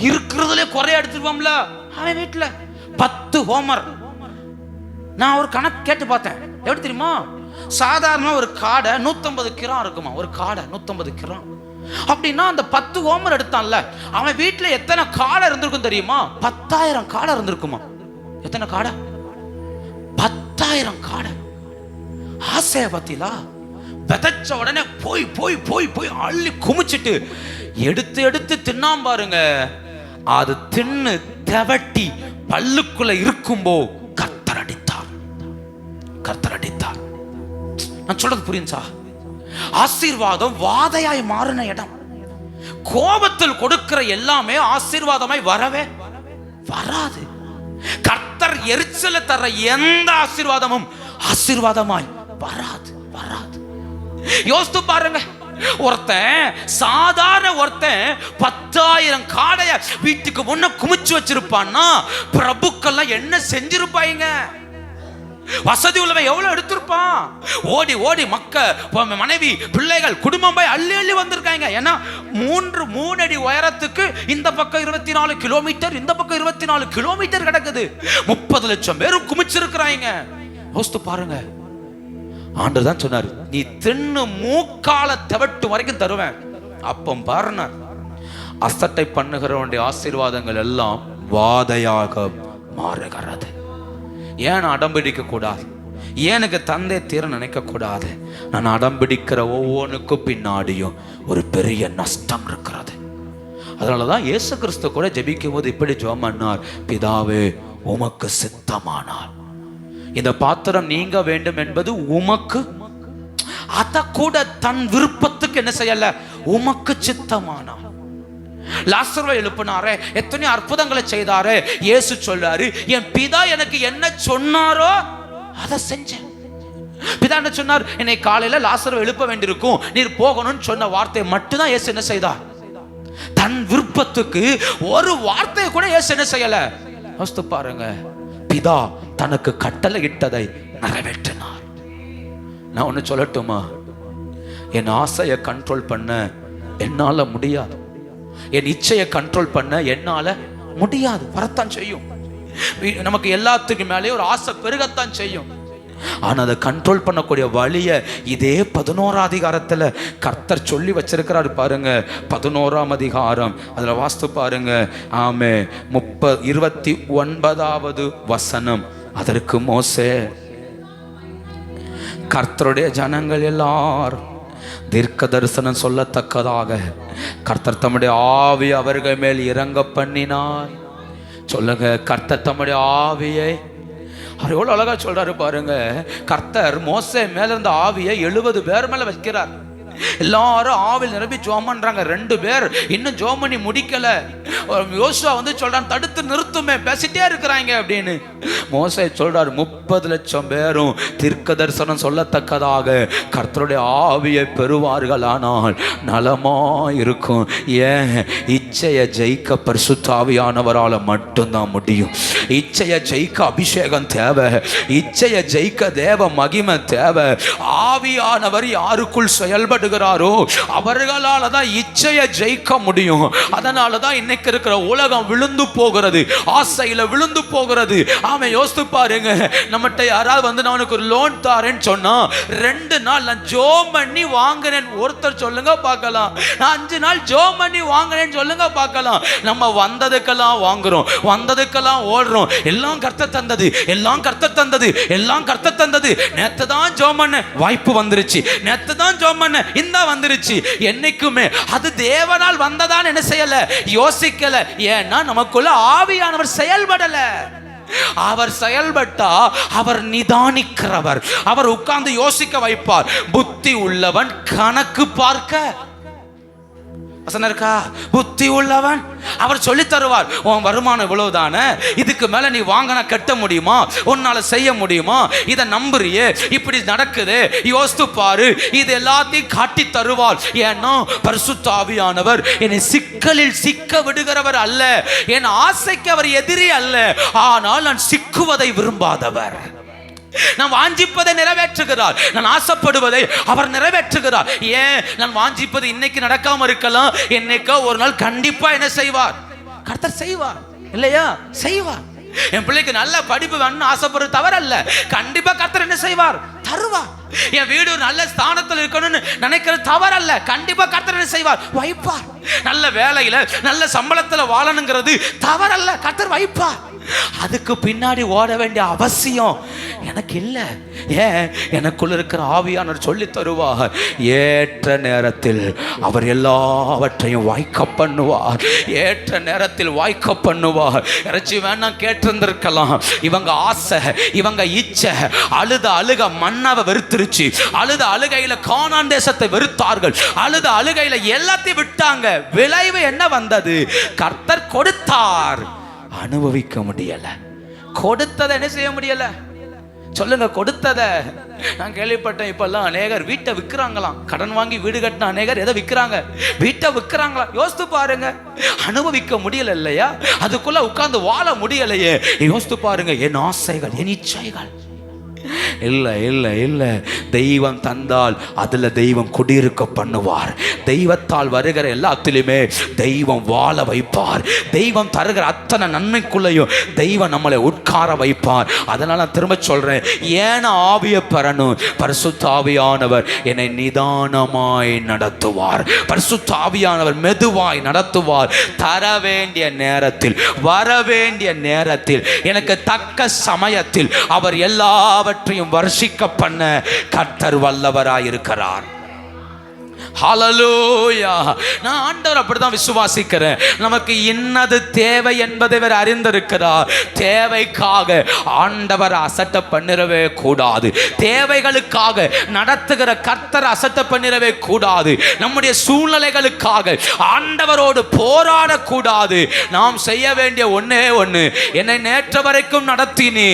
இருக்கிறதுல குறைய எடுத்துருவோம்ல அவன் வீட்டுல. 10 ஓமர். நான் ஒரு கணக்கு கேட்டு பார்த்தேன். எப்படி தெரியுமா? சாதாரண ஒரு காடை 150 கிராம் இருக்குமா, ஒரு காடை 150 கிராம். அப்படின்னா அந்த 10 ஓமர் எடுத்தான்ல, அவன் வீட்டுல எத்தனை காடை இருந்திருக்கும் தெரியுமா? 10,000 காடை இருந்திருக்குமா. எத்தனை காடை? 10,000 காடை. ஆசைய பத்திலா விதைச்ச உடனே போய் போய் போய் போய் அள்ளி குமிச்சிட்டு எடுத்து எடுத்து தின்னாம் பாருங்க. அது தின்னு தெவட்டி பல்லுக்குள்ள இருக்கும்போ கர்த்தர் அடித்தார், கர்த்தர் அடித்தார். நான் சொல்றது புரியுதா? ஆசீர்வாதம் வாதையாய் மாறின இடம். கோபத்தில் கொடுக்கிற எல்லாமே ஆசீர்வாதமாய் வரவே வராது. கர்த்தர் எரிச்சல தர எந்த ஆசீர்வாதமும் ஆசீர்வாதமாய் வராது, வராது. யோசித்து பாருங்க. ஒருத்தன் சாதாரண ஒருத்தன் 10,000 காடைய வீட்டுக்கு முன்ன குமிச்சு வச்சிருப்பான்னா பிரபுக்கெல்லாம் என்ன செஞ்சிருப்பாங்க? வசதி உள்ளவன் எவ்வளவு எடுத்திருப்பான். ஓடி ஓடி மனைவி பிள்ளைகள் குடும்பம் போய் அள்ளி அள்ளி வந்திருக்காங்க. ஏன்னா 3 அடி உயரத்துக்கு இந்த பக்கம் 24 கிலோமீட்டர், இந்த பக்கம் 24 கிலோமீட்டர் கிடக்குது. 30 லட்சம் பேரும் குமிச்சிருக்கிறாங்க. யோசித்து பாருங்க. ஆண்டவர் தான் சொன்னார், நீ தின்னு மூக்கால தெவட்டு வரைக்கும் தருவேன். அப்போ பாருங்க, அசட்டை பண்ணுகிறவனுடைய ஆசீர்வாதங்கள் எல்லாம் வாதையாக மாறுகிறது. ஏன் அடம்பிடிக்க கூடாது? எனக்கு தந்தை தீர நினைக்க கூடாது? நான் அடம்பிடிக்கிற ஒவ்வொன்றுக்கு பின்னாடியும் ஒரு பெரிய நஷ்டம் இருக்கிறது. அதனாலதான் இயேசு கிறிஸ்து கூட ஜெபிக்கும் போது இப்படி ஜெபம் பண்ணார், பிதாவே உமக்கு சித்தமானார் இந்த பாத்திரம் நீங்க வேண்டும் என்பது உமக்கு. அத கூட தன் விருப்பத்துக்கு என்ன செய்யல, உமக்கு சித்தமானார். லாசருவை எழுப்பினாரே, எத்தனை அற்புதங்களை செய்தாரே. இயேசு சொல்றாரு, என் பிதா எனக்கு என்ன சொன்னாரோ அதை செஞ்சேன். பிதா என்ன சொன்னார்? என்னை காலையில லாசருவை எழுப்ப வேண்டியிருக்கும், நீர் போகணும்னு சொன்ன வார்த்தையை மட்டும்தான் இயேசு என்ன செய்தார். தன் விருப்பத்துக்கு ஒரு வார்த்தையை கூட இயேசு என்ன செய்யல. யோசித்து பாருங்க, பிதா தனக்கு கட்டளை இட்டதை நிறைவேற்றினார். நான் ஒண்ணு சொல்லட்டுமா? என் ஆசையை கண்ட்ரோல் பண்ண என்னால முடியாது. என் இச்சையை கண்ட்ரோல் பண்ண என்னால முடியாது. வரத்தான் செய்யும். நமக்கு எல்லாத்துக்கும் மேலே ஒரு ஆசை பெருகத்தான் செய்யும். ஆனா அதை கண்ட்ரோல் பண்ணக்கூடிய வழிய இதே 11ஆம் அதிகாரத்துல கர்த்தர் சொல்லி வச்சிருக்கிறாரு பாருங்க. 11ஆம் அதிகாரம் அதுல வாஸ்து பாருங்க. ஆமே 29வது வசனம். அதற்கு மோசே, கர்த்தருடைய ஜனங்கள் எல்லாரும் தீர்க்க தரிசனம் சொல்லத்தக்கதாக கர்த்தர் தம்முடைய ஆவி அவர்கள் மேல் இறங்க பண்ணினார். சொல்லுங்க, கர்த்தர் தம்முடைய ஆவியை. அவர் எவ்வளவு அழகா சொல்றாரு பாருங்க. கர்த்தர் மோசே மேல இருந்த ஆவியை 70 பேர் மேல வைக்கிறார். எல்லாரும் ஆவில் நிரம்பி ஜோம் பண்றாங்க. 2 பேர் இன்னும் ஜோம் பண்ணி முடிக்கல. யோசுவா வந்து சொல்றான், தடுத்து நிறுத்துமே, பேசிட்டே இருக்கிறாங்க அப்படின்னு. மோசே சொல்றாரு, 30 லட்சம் பேரும் தீர்க்க தரிசனம் சொல்லத்தக்கதாக கர்த்தருடைய ஆவியை பெறுவார்களானால் நலமா இருக்கும். ஏன்? இச்சையை ஜெயிக்க பரிசுத்த ஆவியானவரால மட்டும்தான் முடியும். இச்சையை ஜெயிக்க அபிஷேகம் தேவை. இச்சையை ஜெயிக்க தேவ மகிமை தேவை. ஆவியானவர் யாருக்குள் செயல்படுகிறாரோ அவர்களால தான் இச்சையை ஜெயிக்க முடியும். அதனால தான் இன்னைக்கு இருக்கிற உலகம் விழுந்து போகிறது, ஆசையில விழுந்து போகிறது. ஆமா, யோசித்து பாருங்க. நம்மகிட்ட யாராவது வந்து நான் உனக்கு ஒரு லோன் தாரேன்னு சொன்னா 2 நாள் நான் ஜோம் பண்ணி வாங்கினேன். ஒருத்தர் சொல்லுங்க பார்க்கலாம். நான் 5 நாள் ஜோம் பண்ணி வாங்கினேன்னு சொல்லுங்க பார்க்கலாம். நம்ம வந்ததுக்கெல்லாம் வாங்குறோம், வந்ததுக்கெல்லாம் ஓடுறோம். எல்லாம் கர்த்தர் தந்தது, எல்லாம் கர்த்தர் தந்தது, எல்லாம் கர்த்தர் தந்தது. நேத்து தான் ஜோம் பண்ண, வாய்ப்பு வந்துருச்சு. நேத்து தான் ஜோம் பண்ண, இந்த வந்துருச்சு. என்னைக்குமே அது தேவனால் வந்ததான் என்ன செய்யல, யோசிக்கல. ஏன்னா நமக்குள்ள ஆவியானவர் செயல்படல. அவர் செயல்பட்டா அவர் நிதானிக்கிறவர். அவர் உட்கார்ந்து யோசிக்க வைப்பார். புத்தி உள்ளவன் கணக்கு பார்க்க வசனம் இருக்கா? புத்தி உள்ளவன் அவர் சொல்லி தருவார். உன் வருமானம் இவ்வளவுதானே, இதுக்கு மேல நீ வாங்கினா கட்ட முடியுமா, உன்னால செய்ய முடியுமா, இதை நம்புறியே, இப்படி நடக்குது, யோசித்து பாரு. இது எல்லாத்தையும் காட்டி தருவார். ஏன்னா பரிசுத்த ஆவியானவர் என்னை சிக்கலில் சிக்க விடுகிறவர் அல்ல. என் ஆசைக்கு அவர் எதிரி அல்ல. ஆனால் நான் சிக்குவதை விரும்பாதவர். நான் வாஞ்சிப்பதை நிறைவேற்றுகிறார். நான் ஆசைப்படுவதை அவர் நிறைவேற்றுகிறார். ஏன்? நான் வாஞ்சிப்பது இன்னைக்கு நடக்காம இருக்கலாம், என்னைக்கோ ஒரு நாள் கண்டிப்பா என்ன செய்வார்? கர்த்தர் செய்வார். இல்லையா? செய்வார். என் பிள்ளைக்கு நல்ல படிப்பு வேணும்னு ஆசைப்படுறது தவறல்ல. கண்டிப்பா கர்த்தர் என்ன செய்வார்? தருவார். என் வீடு நல்ல ஸ்தானத்தில் இருக்கணும்னு நினைக்கிறது தவறல்ல. கண்டிப்பா கர்த்தர் என்ன செய்வார்? வைப்பார். நல்ல வேலையில நல்ல சம்பளத்துல வாழணுங்கிறது தவறல்ல. கர்த்தர் வைப்பார். அதுக்கு பின்னாடி ஓட வேண்டிய அவசியம் எனக்கு இல்லை. ஏன்? எனக்குள்ள இருக்கிற ஆவியானவர் சொல்லி தருவார். ஏற்ற நேரத்தில் அவர் எல்லாவற்றையும் வாய்க்க பண்ணுவார். ஏற்ற நேரத்தில் வாய்க்க பண்ணுவார். இறைச்சி வேணாம் கேட்டிருந்திருக்கலாம். இவங்க ஆசை, இவங்க இச்சை, அழுத அழுக மன்னாவை வெறுத்துருச்சு. அழுத அழுகையில கானான் தேசத்தை வெறுத்தார்கள். அழுத அழுகையில எல்லாத்தையும் விட்டாங்க. விளைவு என்ன வந்தது? கர்த்தர் கொடுத்தார், அனுபவிக்க முடியல. கொடுத்ததை என்ன செய்ய முடியல? சொல்லுங்க, கொடுத்ததை. நான் கேள்விப்பட்டேன், இப்பெல்லாம் அநேகர் வீட்டை விற்கிறாங்களாம். கடன் வாங்கி வீடு கட்டின அநேகர் எதை விற்கிறாங்க? வீட்டை விற்கிறாங்களா? யோசித்து பாருங்க. அனுபவிக்க முடியல இல்லையா? அதுக்குள்ள உட்கார்ந்து வாழ முடியலையே. யோசித்து பாருங்க. என் ஆசைகள், என் இச்சைகள், இல்லை இல்லை இல்லை. தெய்வம் தந்தால் அதில் தெய்வம் குடியிருக்க பண்ணுவார். தெய்வத்தால் வருகிற எல்லாத்திலுமே தெய்வம் வாழ வைப்பார். தெய்வம் தருகிற அத்தனை நன்மைக்குள்ளையும் தெய்வம் நம்மளை உட்கார வைப்பார். அதனால நான் திரும்ப சொல்றேன், ஏன் ஆவியை பெறணும்? பரிசுத்த ஆவியானவர் என்னை நிதானமாய் நடத்துவார். பரிசுத்த ஆவியானவர் மெதுவாய் நடத்துவார். தர வேண்டிய நேரத்தில், வர வேண்டிய நேரத்தில், எனக்கு தக்க சமயத்தில் அவர் எல்லாவற்றையும் வர்ஷிக்க பண்ண கர்த்தர் வல்லவராயிருக்கிறார். ஹல்லேலூயா. நான் ஆண்டவர் அப்படிதான் விசுவாசிக்கிறேன். நமக்கு இன்னது தேவை என்பதை அவர் அறிந்திருக்கிறார். தேவைக்காக ஆண்டவர் அசட்ட பண்ணிடவே கூடாது. தேவைகளுக்காக நடத்துகிற கர்த்தர் அசட்ட பண்ணிடவே கூடாது. நம்முடைய சூழ்நிலைகளுக்காக ஆண்டவரோடு போராடக்கூடாது. நாம் செய்ய வேண்டிய ஒன்னே ஒன்று, என்னை நேற்று வரைக்கும் நடத்தினி,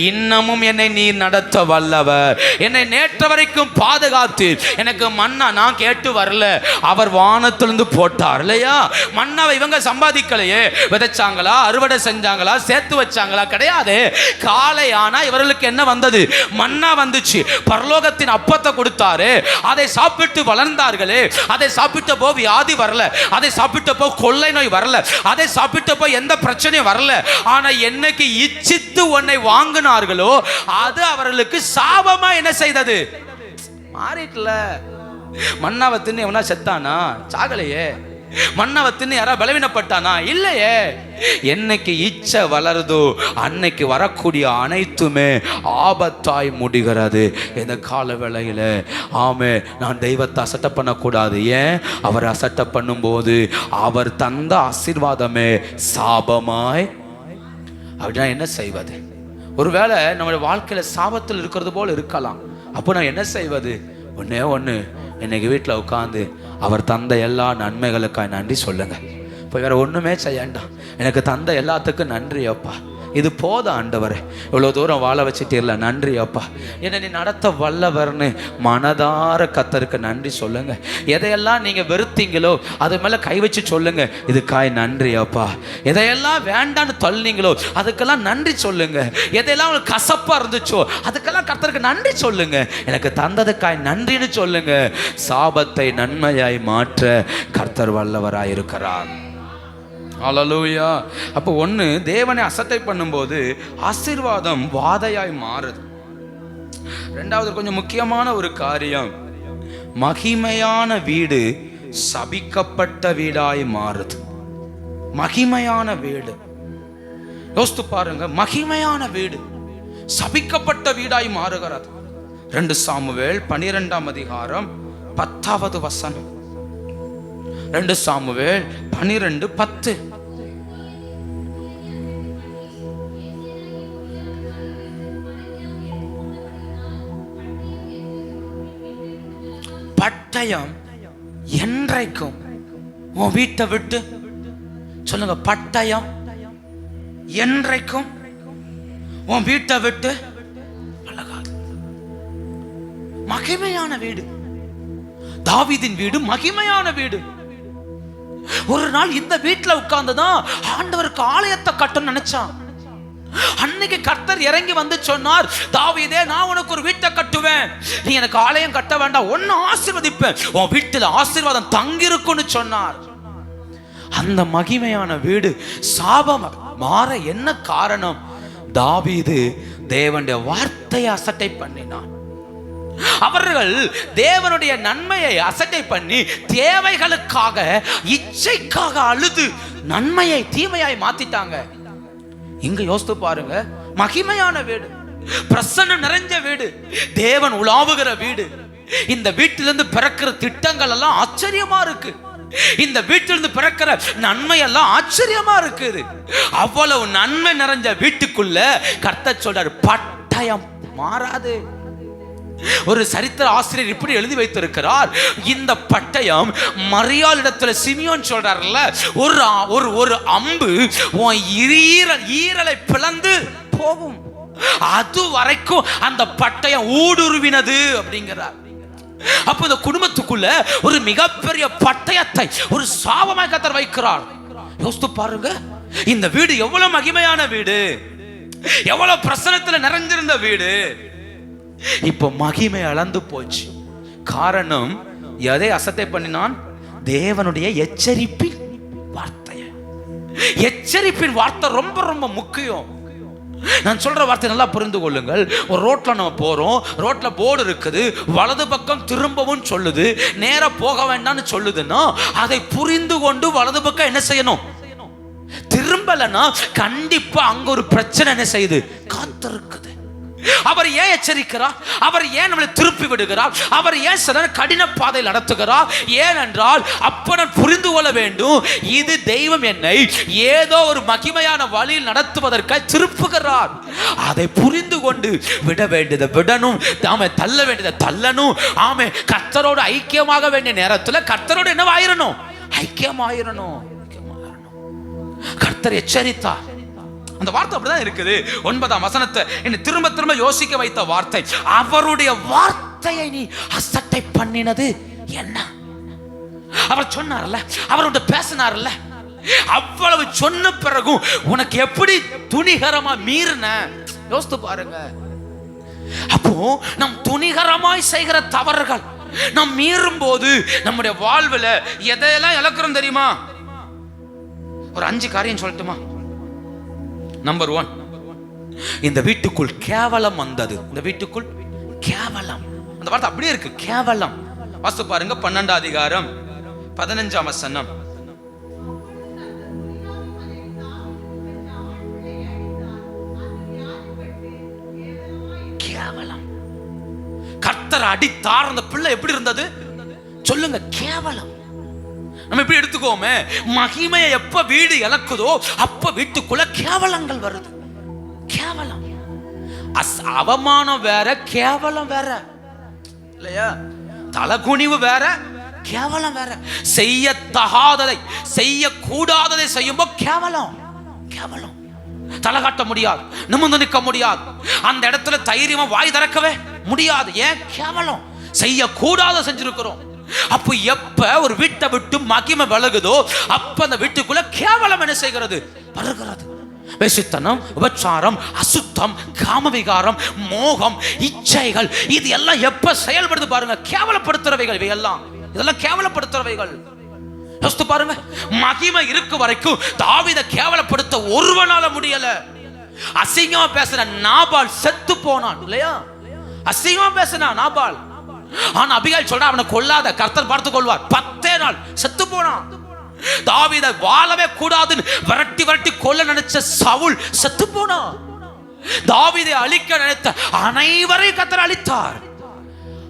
இன்னமும் என்னை நீ நடத்த வல்லவர். என்னை நேற்று வரைக்கும் பாதுகாத்து எனக்கு மன்னா நான் கேட்டு வரல, அவர் வானத்திலிருந்து போட்டார் இல்லையா? மன்னாவை இவங்க சம்பாதிக்கலையே. விதைச்சாங்களா, அறுவடை செஞ்சாங்களா, சேர்த்து வச்சாங்களா? கிடையாது. காலை ஆனா இவர்களுக்கு என்ன வந்தது? மன்னா வந்துச்சு. பரலோகத்தின் அப்பத்தை கொடுத்தாரு. அதை சாப்பிட்டு வளர்ந்தார்களே. அதை சாப்பிட்ட போ வியாதி வரல, அதை சாப்பிட்ட போ கொள்ளை நோய் வரல, அதை சாப்பிட்ட போ எந்த பிரச்சனையும் வரல. ஆனா என்னைக்கு இச்சித்து உன்னை வாங்கினார்களோ அது அவர்களுக்கு சாபமா என்ன செய்தது? மாறிட்டல. மன்னாவை தின்னு எவனா செத்தானா? சாகலையே. மன்னாவை தின்னு யாரா பலவீனப்பட்டானா? இல்லையே. என்னைக்கு இச்சை வளருதோ அன்னைக்கு வரக்கூடிய அனைத்துமே ஆபத்தாய் முடிகிறது. இந்த கால வேளையில ஆமே, நான் தெய்வத்தை அசட்டை பண்ணக்கூடாது. ஏன்? அவர் அசட்டை பண்ணும்போது அவர் தந்த ஆசீர்வாதமே சாபமாய். அப்படின்னா என்ன செய்வது? ஒருவேளை நம்முடைய வாழ்க்கையில சாபத்தில் இருக்கிறது போல இருக்கலாம். அப்போ நான் என்ன செய்வது? ஒன்னே ஒன்று, இன்னைக்கு வீட்டில் உட்காந்து அவர் தந்த எல்லா நன்மைகளுக்காக நன்றி சொல்லுங்க. இப்போ வேற ஒன்றுமே செய்யண்டாம். எனக்கு தந்த எல்லாத்துக்கும் நன்றி அப்பா, இது போதும் ஆண்டவரே, இவ்வளோ தூரம் வாழ வச்சுட்டு இல்லை, நன்றி அப்பா, என்னை நீ நடத்த வல்லவர்னு மனதார கர்த்தருக்கு நன்றி சொல்லுங்க. எதையெல்லாம் நீங்கள் வெறுத்தீங்களோ அது மேலே கை வச்சு சொல்லுங்க, இதுக்காய் நன்றி அப்பா. எதையெல்லாம் வேண்டான்னு தள்ளினீங்களோ அதுக்கெல்லாம் நன்றி சொல்லுங்க. எதையெல்லாம் உங்களுக்கு கசப்பாக இருந்துச்சோ அதுக்கெல்லாம் கர்த்தருக்கு நன்றி சொல்லுங்க. எனக்கு தந்ததுக்காய் நன்றின்னு சொல்லுங்க. சாபத்தை நன்மையாய் மாற்ற கர்த்தர் வல்லவராய் இருக்கிறார். ஹல்லேலூயா. அப்போ ஒன்று, தேவனை அசட்டை பண்ணும்போது ஆசீர்வாதம் வாதையாய் மாறுது. ரெண்டாவது கொஞ்சம் முக்கியமான ஒரு காரியம், மகிமையான வீடு சபிக்கப்பட்ட வீடாய் மாறுது. மகிமையான வீடு, யோசித்து பாருங்க, மகிமையான வீடு சபிக்கப்பட்ட வீடாய் மாறுகிறது. 2 சாமுவேல் 12ஆம் அதிகாரம் 10வது வசனம். 2 சாமுவேல் 12:10. பட்டயம் என்றைக்கும் உன் வீட்டை விட்டு, சொல்லுங்க, பட்டயம் என்றைக்கும் உன் வீட்டை விட்டு விலகாது. மகிமையான வீடு, தாவீதின் வீடு மகிமையான வீடு. ஒரு நாள் இந்த வீட்டில் உட்கார்ந்துதான் ஆண்டவருக்கு ஆலயத்தை கட்டணும்னு நினைச்சான். அன்னைக்கு கர்த்தர் இறங்கி வந்து சொன்னார், தாவீதே, நான் உனக்கு ஒரு வீட்டை கட்டுவேன், நீ எனக்கு ஆலயம் கட்ட வேண்டாம், உன்னை ஆசீர்வதிப்பேன், உன் வீட்டில் ஆசீர்வாதம் தங்கிருக்குன்னு சொன்னார். அந்த மகிமையான வீடு சாபம் மாற என்ன காரணம்? தாவீது தேவனுடைய வார்த்தையை அசட்டை பண்ணினான். அவர்கள் தேவனுடைய நன்மையை அசட்டை பண்ணி தேவைகளுக்காக, இச்சைக்காக அழுது நன்மையை தீமையாய் மாத்திட்டாங்க. இங்க யோசித்து பாருங்க, மகிமையான வீடு, பிரசன்னம் நிறைஞ்ச வீடு, தேவன் உலாவுகிற வீடு. இந்த வீட்டிலிருந்து பிறக்கிற திட்டங்கள் எல்லாம் ஆச்சரியமா இருக்கு. இந்த வீட்டிலிருந்து பிறக்கிற நன்மை எல்லாம் ஆச்சரியமா இருக்குது. அவ்வளவு நன்மை நிறைஞ்ச வீட்டுக்குள்ள கர்த்தர் சொல்றார், பட்டயம் மாறாது. ஒரு சரித்திர ஆசிரியர் இப்படி எழுதி வைத்திருக்கிறார், இந்த பட்டயம் மரியாள் இடத்துல சிமியோன் சொல்றாருல்ல, ஒரு அம்பு உன் ஈரலை பிளந்து போகும், அது வரைக்கும் அந்த பட்டயம் ஊடுருவினது அப்படிங்கிறார். அப்ப இந்த குடும்பத்துக்குள்ள ஒரு மிகப்பெரிய பட்டயத்தை, ஒரு சாபமாய் கர்த்தர் வைக்கிறார். யோசித்து பாருங்க, இந்த வீடு எவ்வளவு மகிமையான வீடு, எவ்வளவு பிரசன்னத்துல நிறைஞ்சிருந்த வீடு. இப்போ மகிமை அளந்து போச்சு. காரணம், எதை அசட்டை பண்ணினான்? தேவனுடைய எச்சரிப்பின் வார்த்தைய. எச்சரிப்பின் வார்த்தை ரொம்ப ரொம்ப முக்கியம். நான் சொல்ற வார்த்தை நல்லா புரிந்து கொள்ளுங்கள். ஒரு ரோட்ல நம்ம போறோம், ரோட்ல போர்டு இருக்குது, வலது பக்கம் திரும்பவும் சொல்லுது, நேரா போக வேண்டாம்னு சொல்லுதுன்னா அதை புரிந்து கொண்டு வலது பக்கம் என்ன செய்யணும்? திரும்பலன்னா கண்டிப்பா அங்க ஒரு பிரச்சனை என்ன செய்யுது? காத்திருக்குது. அவர் ஏன் எச்சரிக்கிறார்? அவர் ஏன் நம்மளை திருப்பி விடுகிறார்? அவர் ஏன் சில கடின பாதையில் நடத்துகிறார்? ஏனென்றால் அப்ப நான் புரிந்து கொள்ள வேண்டும், இது தெய்வம் என்னை ஏதோ ஒரு மகிமையான வழியில் நடத்துவதற்காக திருப்புகிறார். அதை புரிந்து கொண்டு விட வேண்டியதை விடணும், ஆமே, தள்ள வேண்டியதை தள்ளணும். ஆமே, கர்த்தரோடு ஐக்கியமாக வேண்டிய நேரத்தில் கர்த்தரோடு என்னவாயிரணும்? ஐக்கியமாயிரணும். கர்த்தர் எச்சரித்தார். அந்த வார்த்தை அப்படிதான் இருக்குது. 9ஆம் வசனத்தை என்னை திரும்ப திரும்ப யோசிக்க வைத்த வார்த்தை, அவருடைய வார்த்தையை நீ அசட்டை பண்ணினது என்ன? அவர் சொன்னார்ல, அவரோட பேசினார்ல, அவ்வளவு சொன்ன பிறகும் உனக்கு எப்படி துணிகரமா மீறின? யோசித்து பாருங்க. அப்போ நம் துணிகரமாய் செய்கிற தவறுகள் நாம் மீறும் போது நம்முடைய வாழ்வுல எதையெல்லாம் இழக்கிறோம் தெரியுமா? ஒரு 5 காரியம் சொல்லட்டுமா? நம்பர் 1, இந்த வீட்டுக்குள் கேவலம் வந்தது. இந்த வீட்டுக்குள் கேவலம், அந்த வார்த்தை அப்படியே இருக்கு, கேவலம். வாசித்து பாருங்க, 12ஆம் அதிகாரம் 15ஆம் வசனம். கேவலம். கர்த்தர் அடித்தார். அந்த பிள்ளை எப்படி இருந்தது சொல்லுங்க? கேவலம். நம்ம எப்படி எடுத்துக்கோமே, மகிமையை எப்ப வீடு இழக்குதோ அப்ப வீட்டுக்குள்ள கேவலங்கள் வருது. கேவலம், அவமானம் வேற, கேவலம் வேற இல்லையா? தலகுனிவு வேற, கேவலம் வேற. செய்யத்தகாததை செய்யக்கூடாததை செய்யும்போது கேவலம். கேவலம். தலை காட்ட முடியாது, நிமிர்ந்து நிற்க முடியாது, அந்த இடத்துல தைரியமா வாய் திறக்கவே முடியாது. ஏன்? கேவலம். செய்யக்கூடாத செஞ்சிருக்கிறோம். அப்போ எப்ப ஒரு வீட்டை விட்டு மகிமை விலகுதோ அப்ப அந்த வீட்டுக்குள்ள கேவலம் என்ன செய்கிறது? வருகிறது. வேசித்தனம், உபச்சாரம், அசுத்தம், காமவிகாரம், மோகம், இச்சைகள், இது எல்லாம் எப்ப செயல்படுது பாருங்க. கேவலப்படுத்துறவைகள் இவையெல்லாம். இதெல்லாம் கேவலப்படுத்துறவைகள். யோசித்து பாருங்க. மகிமை இருக்கு வரைக்கும் தாவீதை கேவலப்படுத்த ஒருவனால முடியல. அசிங்கமா பேசுற நாபால் செத்து போனான் இல்லையா? அசிங்கமா பேசுனா நாபால். ஆனா அபிகாயில் சொல்றா, அவனை கொல்லாத, கர்த்தர் பார்த்துக் கொள்வார். 10 நாள் செத்து போனான். தாவீதை வாழவே கூடாதுன்னு விரட்டி விரட்டி கொல்ல நினைச்ச சவுல் செத்து போனான். தாவீதை அழிக்க நினைத்த அனைவரையும் கர்த்தர் அழித்தார்.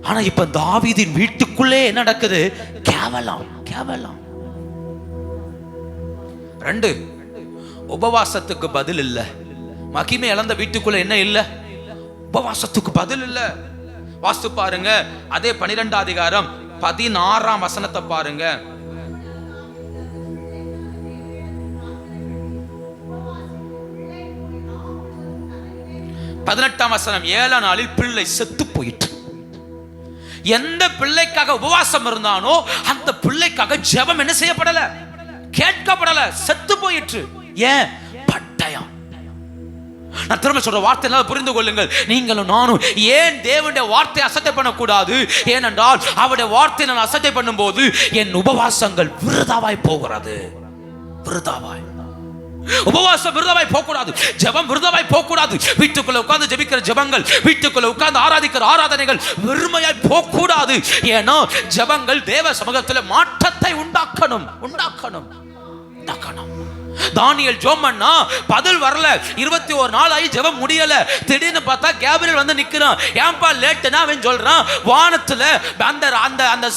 ஆனா இப்ப தாவீதின் வீட்டுக்குள்ளே என்ன நடக்குது? கேவலம். கேவலம். 2, உபவாசத்துக்கு பதில் இல்ல. மகிமை இழந்த வீட்டுக்குள்ள என்ன இல்ல? உபவாசத்துக்கு பதில் இல்ல. வாஸ்து பாருங்க, அதே 12ஆம் அதிகாரம் 16ஆம் வசனத்தை பாருங்க. பதினெட்டாம் வசனம், 7ஆம் நாளில் பிள்ளை செத்து போயிற்று. எந்த பிள்ளைக்காக உபவாசம் இருந்தானோ அந்த பிள்ளைக்காக ஜெபம் என்ன செய்யப்படல? கேட்கப்படல. செத்து போயிற்று. ஏன்? பட்டயம். நான் திரும்ப சொல்ற வார்த்தை புரிந்து கொள்ளுங்கள். நீங்களும் நானும் ஏன் தேவனுடைய வார்த்தையை அசட்டை பண்ணக்கூடாது? ஏனென்றால் அவருடைய வார்த்தையை நான் அசட்டை பண்ணும் போது என் உபவாசங்கள் விருதாவாய் போகிறது. விருதாவாய். உபவாசம் விருதாவாய் போகக்கூடாது, ஜெபம் விருதாவாய் போகக்கூடாது. வீட்டுக்குள்ள உட்கார்ந்து ஜெபிக்கிற ஜெபங்கள், வீட்டுக்குள்ள உட்கார்ந்து ஆராதிக்கிற ஆராதனைகள் வெறுமையாய் போகக்கூடாது. ஏன்னா ஜெபங்கள் தேவ சமூகத்தில் மாற்றத்தை உண்டாக்கணும். உண்டாக்கணும். உண்டாக்கணும். தானியேல் ஜெபம் பண்ணா பதில் வரல. 21 நாள் ஆகி ஜெபம் முடியல. திடீர்னு பார்த்தா கேப்ரியல் வந்து நிக்கிறான். ஏன்பா லேட்னா அவன் சொல்றான், வானத்துல அந்த அந்த அந்த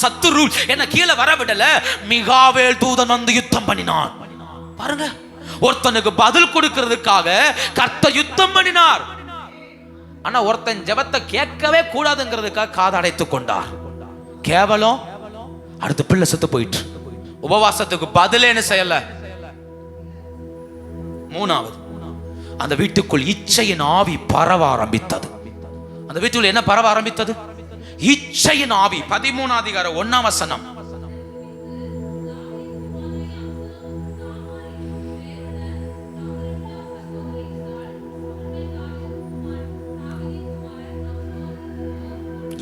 சத்துரு என்ன கீழே வர விடல, மிகாவேல் தூதன் வந்து யுத்தம் பண்ணினான். பாருங்க, ஒருத்தனுக்கு பதில் கொடுக்கிறதுக்காக கர்த்தர் யுத்தம் பண்ணினார். ஆனா ஒருத்தன் ஜெபத்தை கேட்கவே கூடாதுங்கிறதுக்காக காது அடைத்துக் கொண்டார். கேவலம். அடுத்த பிள்ளை செத்து போயிட்டு உபவாசத்துக்கு பதில் என்ன செய்யல. 3வது, அந்த வீட்டுக்குள் இச்சையின் ஆவி பரவ ஆரம்பித்தது. அந்த வீட்டுக்குள் என்ன பரவ ஆரம்பித்தது? இச்சையின் ஆவி. 13ஆம் அதிகாரம் 1ஆம் வசனம்.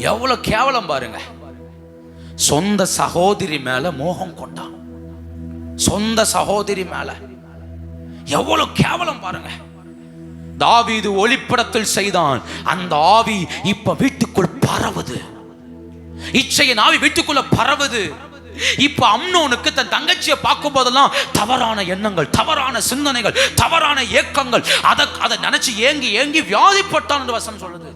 எவ்வளவு கேவலம் பாருங்க. சொந்த சகோதரி மேல மோகம் கொண்டான். சொந்த சகோதரி மேல எவ்வளவு கேவலம் பாருங்க. தாவீது ஒளிப்படத்தில் செய்தான். அந்த ஆவி இப்ப வீட்டுக்குள் பரவுது. இச்சையின் ஆவி வீட்டுக்குள்ள பரவுது. இப்ப அம்னோனுக்கு தன் தங்கச்சியை பார்க்கும் போதெல்லாம் தவறான எண்ணங்கள், தவறான சிந்தனைகள், தவறான ஏக்கங்கள், அதை நினைச்சு ஏங்கி ஏங்கி வியாதிப்பட்டான் என்று வசனம் சொல்லுது.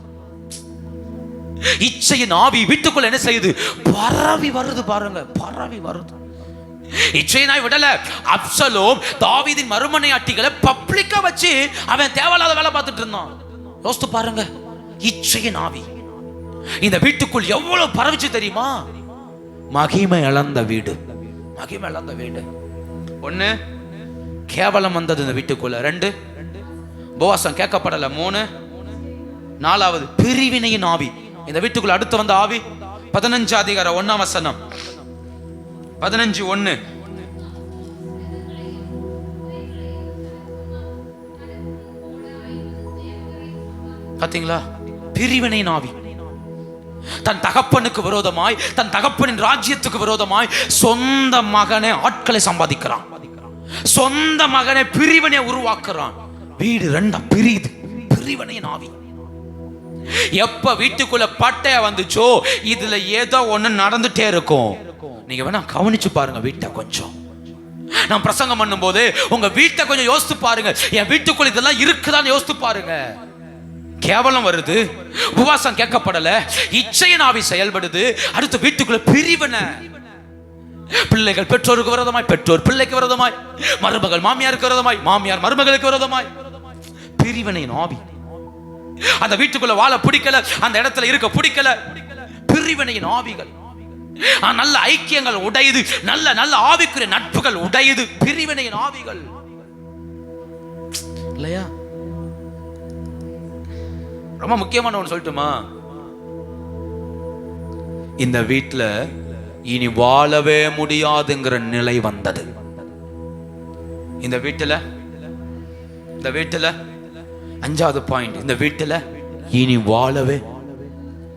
இச்சையின் ஆவி வீட்டுக்குள்ள என்ன செய்யுது? பரவி வருது பாருங்க, பரவி வருது. இச்சையினாய் விடல. அப்சலோம் தாவீதின் மறுமனையாட்டிகளை பப்ளிக்கா வச்சு அவன் தேவையில்லாத வேலை பார்த்துட்டு இருந்தான். யோசித்து பாருங்க, இச்சையின் ஆவி இந்த வீட்டுக்குள் எவ்வளவு பரவிச்சு தெரியுமா? மகிமை இழந்த வீடு, மகிமை இழந்த வீடு. ஒண்ணு, கேவலம் வந்தது இந்த வீட்டுக்குள்ள. 2, உபவாசம் கேட்கப்படல. 3, 4வது பிரிவினையின் ஆவி இந்த வீட்டுக்குள்ள அடுத்து வந்த ஆவி. 15 அதிகாரம் 1ஆம் வசனம். 15:1. பாத்தீங்களா? பிரிவினையின் ஆவி தன் தகப்பனுக்கு விரோதமாய், தன் தகப்பனின் ராஜ்யத்துக்கு விரோதமாய் சொந்த மகனை ஆட்களை சம்பாதிக்கிறான். சொந்த மகனை பிரிவினை உருவாக்குறான். வீடு 2 பிரியுது. பிரிவினையின் ஆவி எப்ப வீட்டுக்குள்ள பட்டைய வந்துச்சோ இதுல ஏதோ ஒண்ணு நடந்துட்டே இருக்கும். நீங்க வேணா கவனிச்சு பாருங்க வீட்டை கொஞ்சம். நான் பிரசங்கம் பண்ணும் போது உங்க வீட்டை கொஞ்சம் யோசித்து பாருங்க. என் வீட்டுக்குள்ள இதெல்லாம் இருக்குதான்னு யோசித்து பாருங்க. கேவலம் வருது, உபவாசம் கேட்கப்படல, இச்சையின் ஆவி செயல்படுது. அடுத்து வீட்டுக்குள்ள பிரிவினை. பிள்ளைகள் பெற்றோருக்கு விரோதமாய், பெற்றோர் பிள்ளைக்கு விரோதமாய், மருமகள் மாமியாருக்கு விரோதமாய், மாமியார் மருமகளுக்கு விரோதமாய். பிரிவினையின் ஆவி அந்த வீட்டுக்குள்ள வாழ பிடிக்கல, அந்த இடத்துல இருக்க பிடிக்கல. பிரிவினையின் ஆவிகள். நல்ல ஐக்கியங்கள் உடையுது, நல்ல நல்ல ஆவிக்குரிய நட்புகள் உடையுது. பிரிவினையின் ஆவிகள் இல்லையா? ரொம்ப முக்கியமான ஒன்று சொல்லட்டுமா? இந்த வீட்டுல இனி வாழவே முடியாதுங்கிற நிலை வந்தது. இந்த வீட்டுல 5வது பாயிண்ட், இந்த வீட்டுல இனி வாழவே.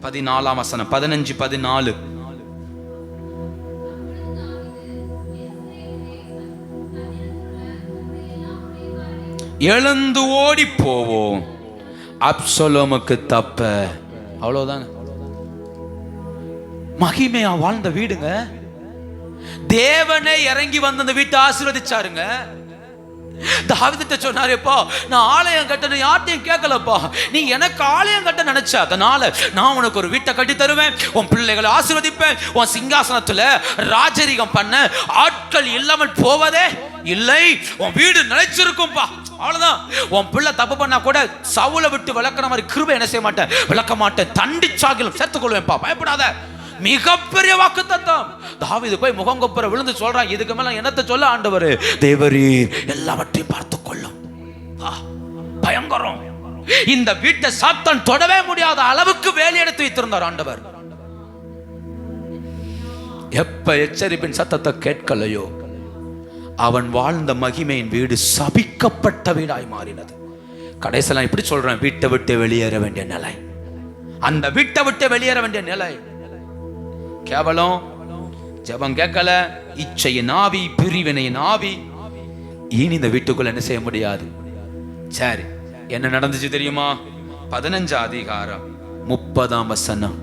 14ஆம் வசனம், 15, 14. எழுந்து ஓடி போவோம், அப்சலோமுக்கு தப்ப. அவ்வளவுதாங்க. மகிமையா வாழ்ந்த வீடுங்க. தேவனே இறங்கி வந்து அந்த வீட்டை ஆசீர்வதிச்சாருங்க. தாவீதுட்ட சொன்னாரேப்பா, நான் ஆலயம் கட்டணும் யார்ட்டையும் கேட்கலப்பா, நீ எனக்கு ஆலயம் கட்ட நினைச்ச, அதனால நான் உனக்கு ஒரு வீட்டை கட்டி தருவேன், உன் பிள்ளைகளை ஆசீர்வதிப்பேன், உன் சிங்காசனத்துல ராஜரீகம் பண்ண ஆட்கள் இல்லாமல் போவதே இல்லை, உன் வீடு நிலைச்சிருக்கும்பா. அவ்வளவுதான். உன் பிள்ளை தப்பு பண்ணா கூட சவுல விட்டு விளக்குற மாதிரி கிருபை என்ன செய்ய மாட்டேன், விளக்க மாட்டேன், தண்டிச்சாகிலும் சேர்த்துக் கொள்வேன்ப்பா, பயப்படாத. மிகப்பெரிய வாக்குத்தத்தம். தாவீது போய் முகங்கொப்புற விழுந்து சொல்றான், இதுக்கு மேல என்னத்தை சொல்ல ஆண்டவர்? தேவரீர் எல்லாவற்றையும் பார்த்துக் கொள்ளும். பயங்கரம். இந்த வீட்டை சாத்தான் தொடவே முடியாத அளவுக்கு வேலை எடுத்து வைத்திருந்தார் ஆண்டவர். எப்ப எச்சரிப்பின் சத்தத்தை கேட்கலையோ அவன் வாழ்ந்த மகிமையின் வீடு சபிக்கப்பட்ட வீடாய் மாறினது. கடைசியெல்லாம் இப்படி சொல்றேன், வீட்டை விட்டு வெளியேற வேண்டிய நிலை, அந்த வீட்டை விட்டு வெளியேற வேண்டிய நிலை. கேவலம், ஜெபம் கேட்கல, இச்சையின் ஆவி, பிரிவினையின் ஆவி. இனி இந்த வீட்டுக்குள்ள என்ன செய்ய முடியாது. சரி, என்ன நடந்துச்சு தெரியுமா? 15 அதிகாரம் 30ஆம் வசனம்.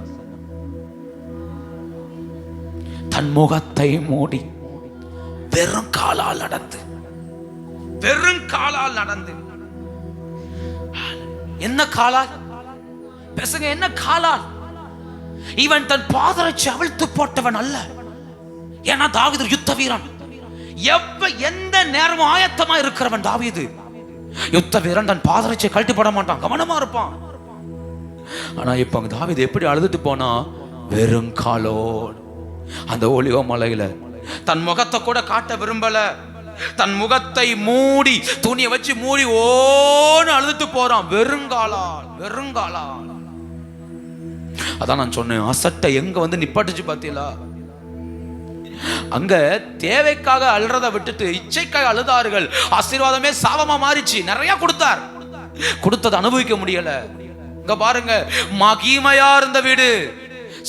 தன் முகத்தை மூடி வெறும் காலால் நடந்து, வெறும் காலால் நடந்து. என்ன காலால் பேசுங்க? என்ன காலால்? இவன் தன் பாதரட்சி அவிழ்த்து போட்டவன் அல்ல. ஏன்னா தாவீது யுத்த வீரன். எந்த நேரமும் ஆயத்தமா இருக்கிறவன் தாவீது. யுத்த வீரன் தன் பாதரட்சியை கழட்டி போட மாட்டான், கவனமா இருப்பான். ஆனா இப்ப தாவீது எப்படி அழுதுட்டு போனா, வெறும் காலோடு அந்த ஒலிவ மலையில தன் முகத்தை கூட காட்ட விரும்பல. தன் முகத்தை மூடி துணியை வச்சு மூடி ஓன்னு அழுதுட்டு போறான், வெறுங்காலால், வெறுங்காலால். அதான் நான் சொன்னேன், அசட்டை எங்க வந்து நிப்பாட்டுச்சு பாத்தீங்களா? அங்க தேவைக்காக அழுறத விட்டுட்டு இச்சைக்காக அழுதார்கள். ஆசீர்வாதமே சாபமா மாறிச்சு. நிறைய கொடுத்தார், கொடுத்ததை அனுபவிக்க முடியல. இங்க பாருங்க, மகிமையா இருந்த வீடு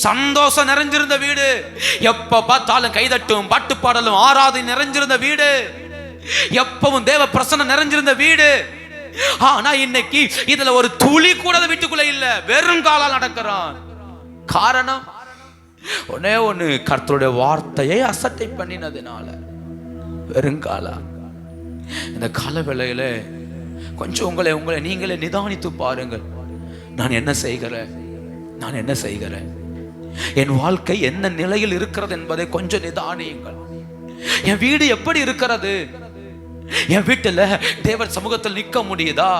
சந்தோஷம் நிறைஞ்சிருந்த வீடு, எப்ப பார்த்தாலும் கைதட்டும் பாட்டு பாடலும் ஆராதனை நிறைஞ்சிருந்த வீடு, எப்பவும் தேவ பிரசன்னம் நிறைஞ்சிருந்த வீடு. ஆனா இன்னைக்கு இதுல ஒரு துளி கூட வீட்டுக்குள்ள இல்ல, வெறும் காலால் நடக்கிறான். காரணம் ஒன்னே ஒண்ணு, கர்த்தருடைய வார்த்தையை அசட்டை பண்ணினதுனால வெறுங்காலா. இந்த கால வேளையில கொஞ்சம் உங்களை நீங்களே நிதானித்து பாருங்கள். நான் என்ன செய்கிறேன், நான் என்ன செய்கிறேன், என் வாழ்க்கை என்ன நிலையில் இருக்கிறது என்பதை கொஞ்சம் நிதானியுங்கள். என் வீடு எப்படி இருக்கிறது? என் வீட்டுல தேவர் சமூகத்தில் நிற்க முடியுதா?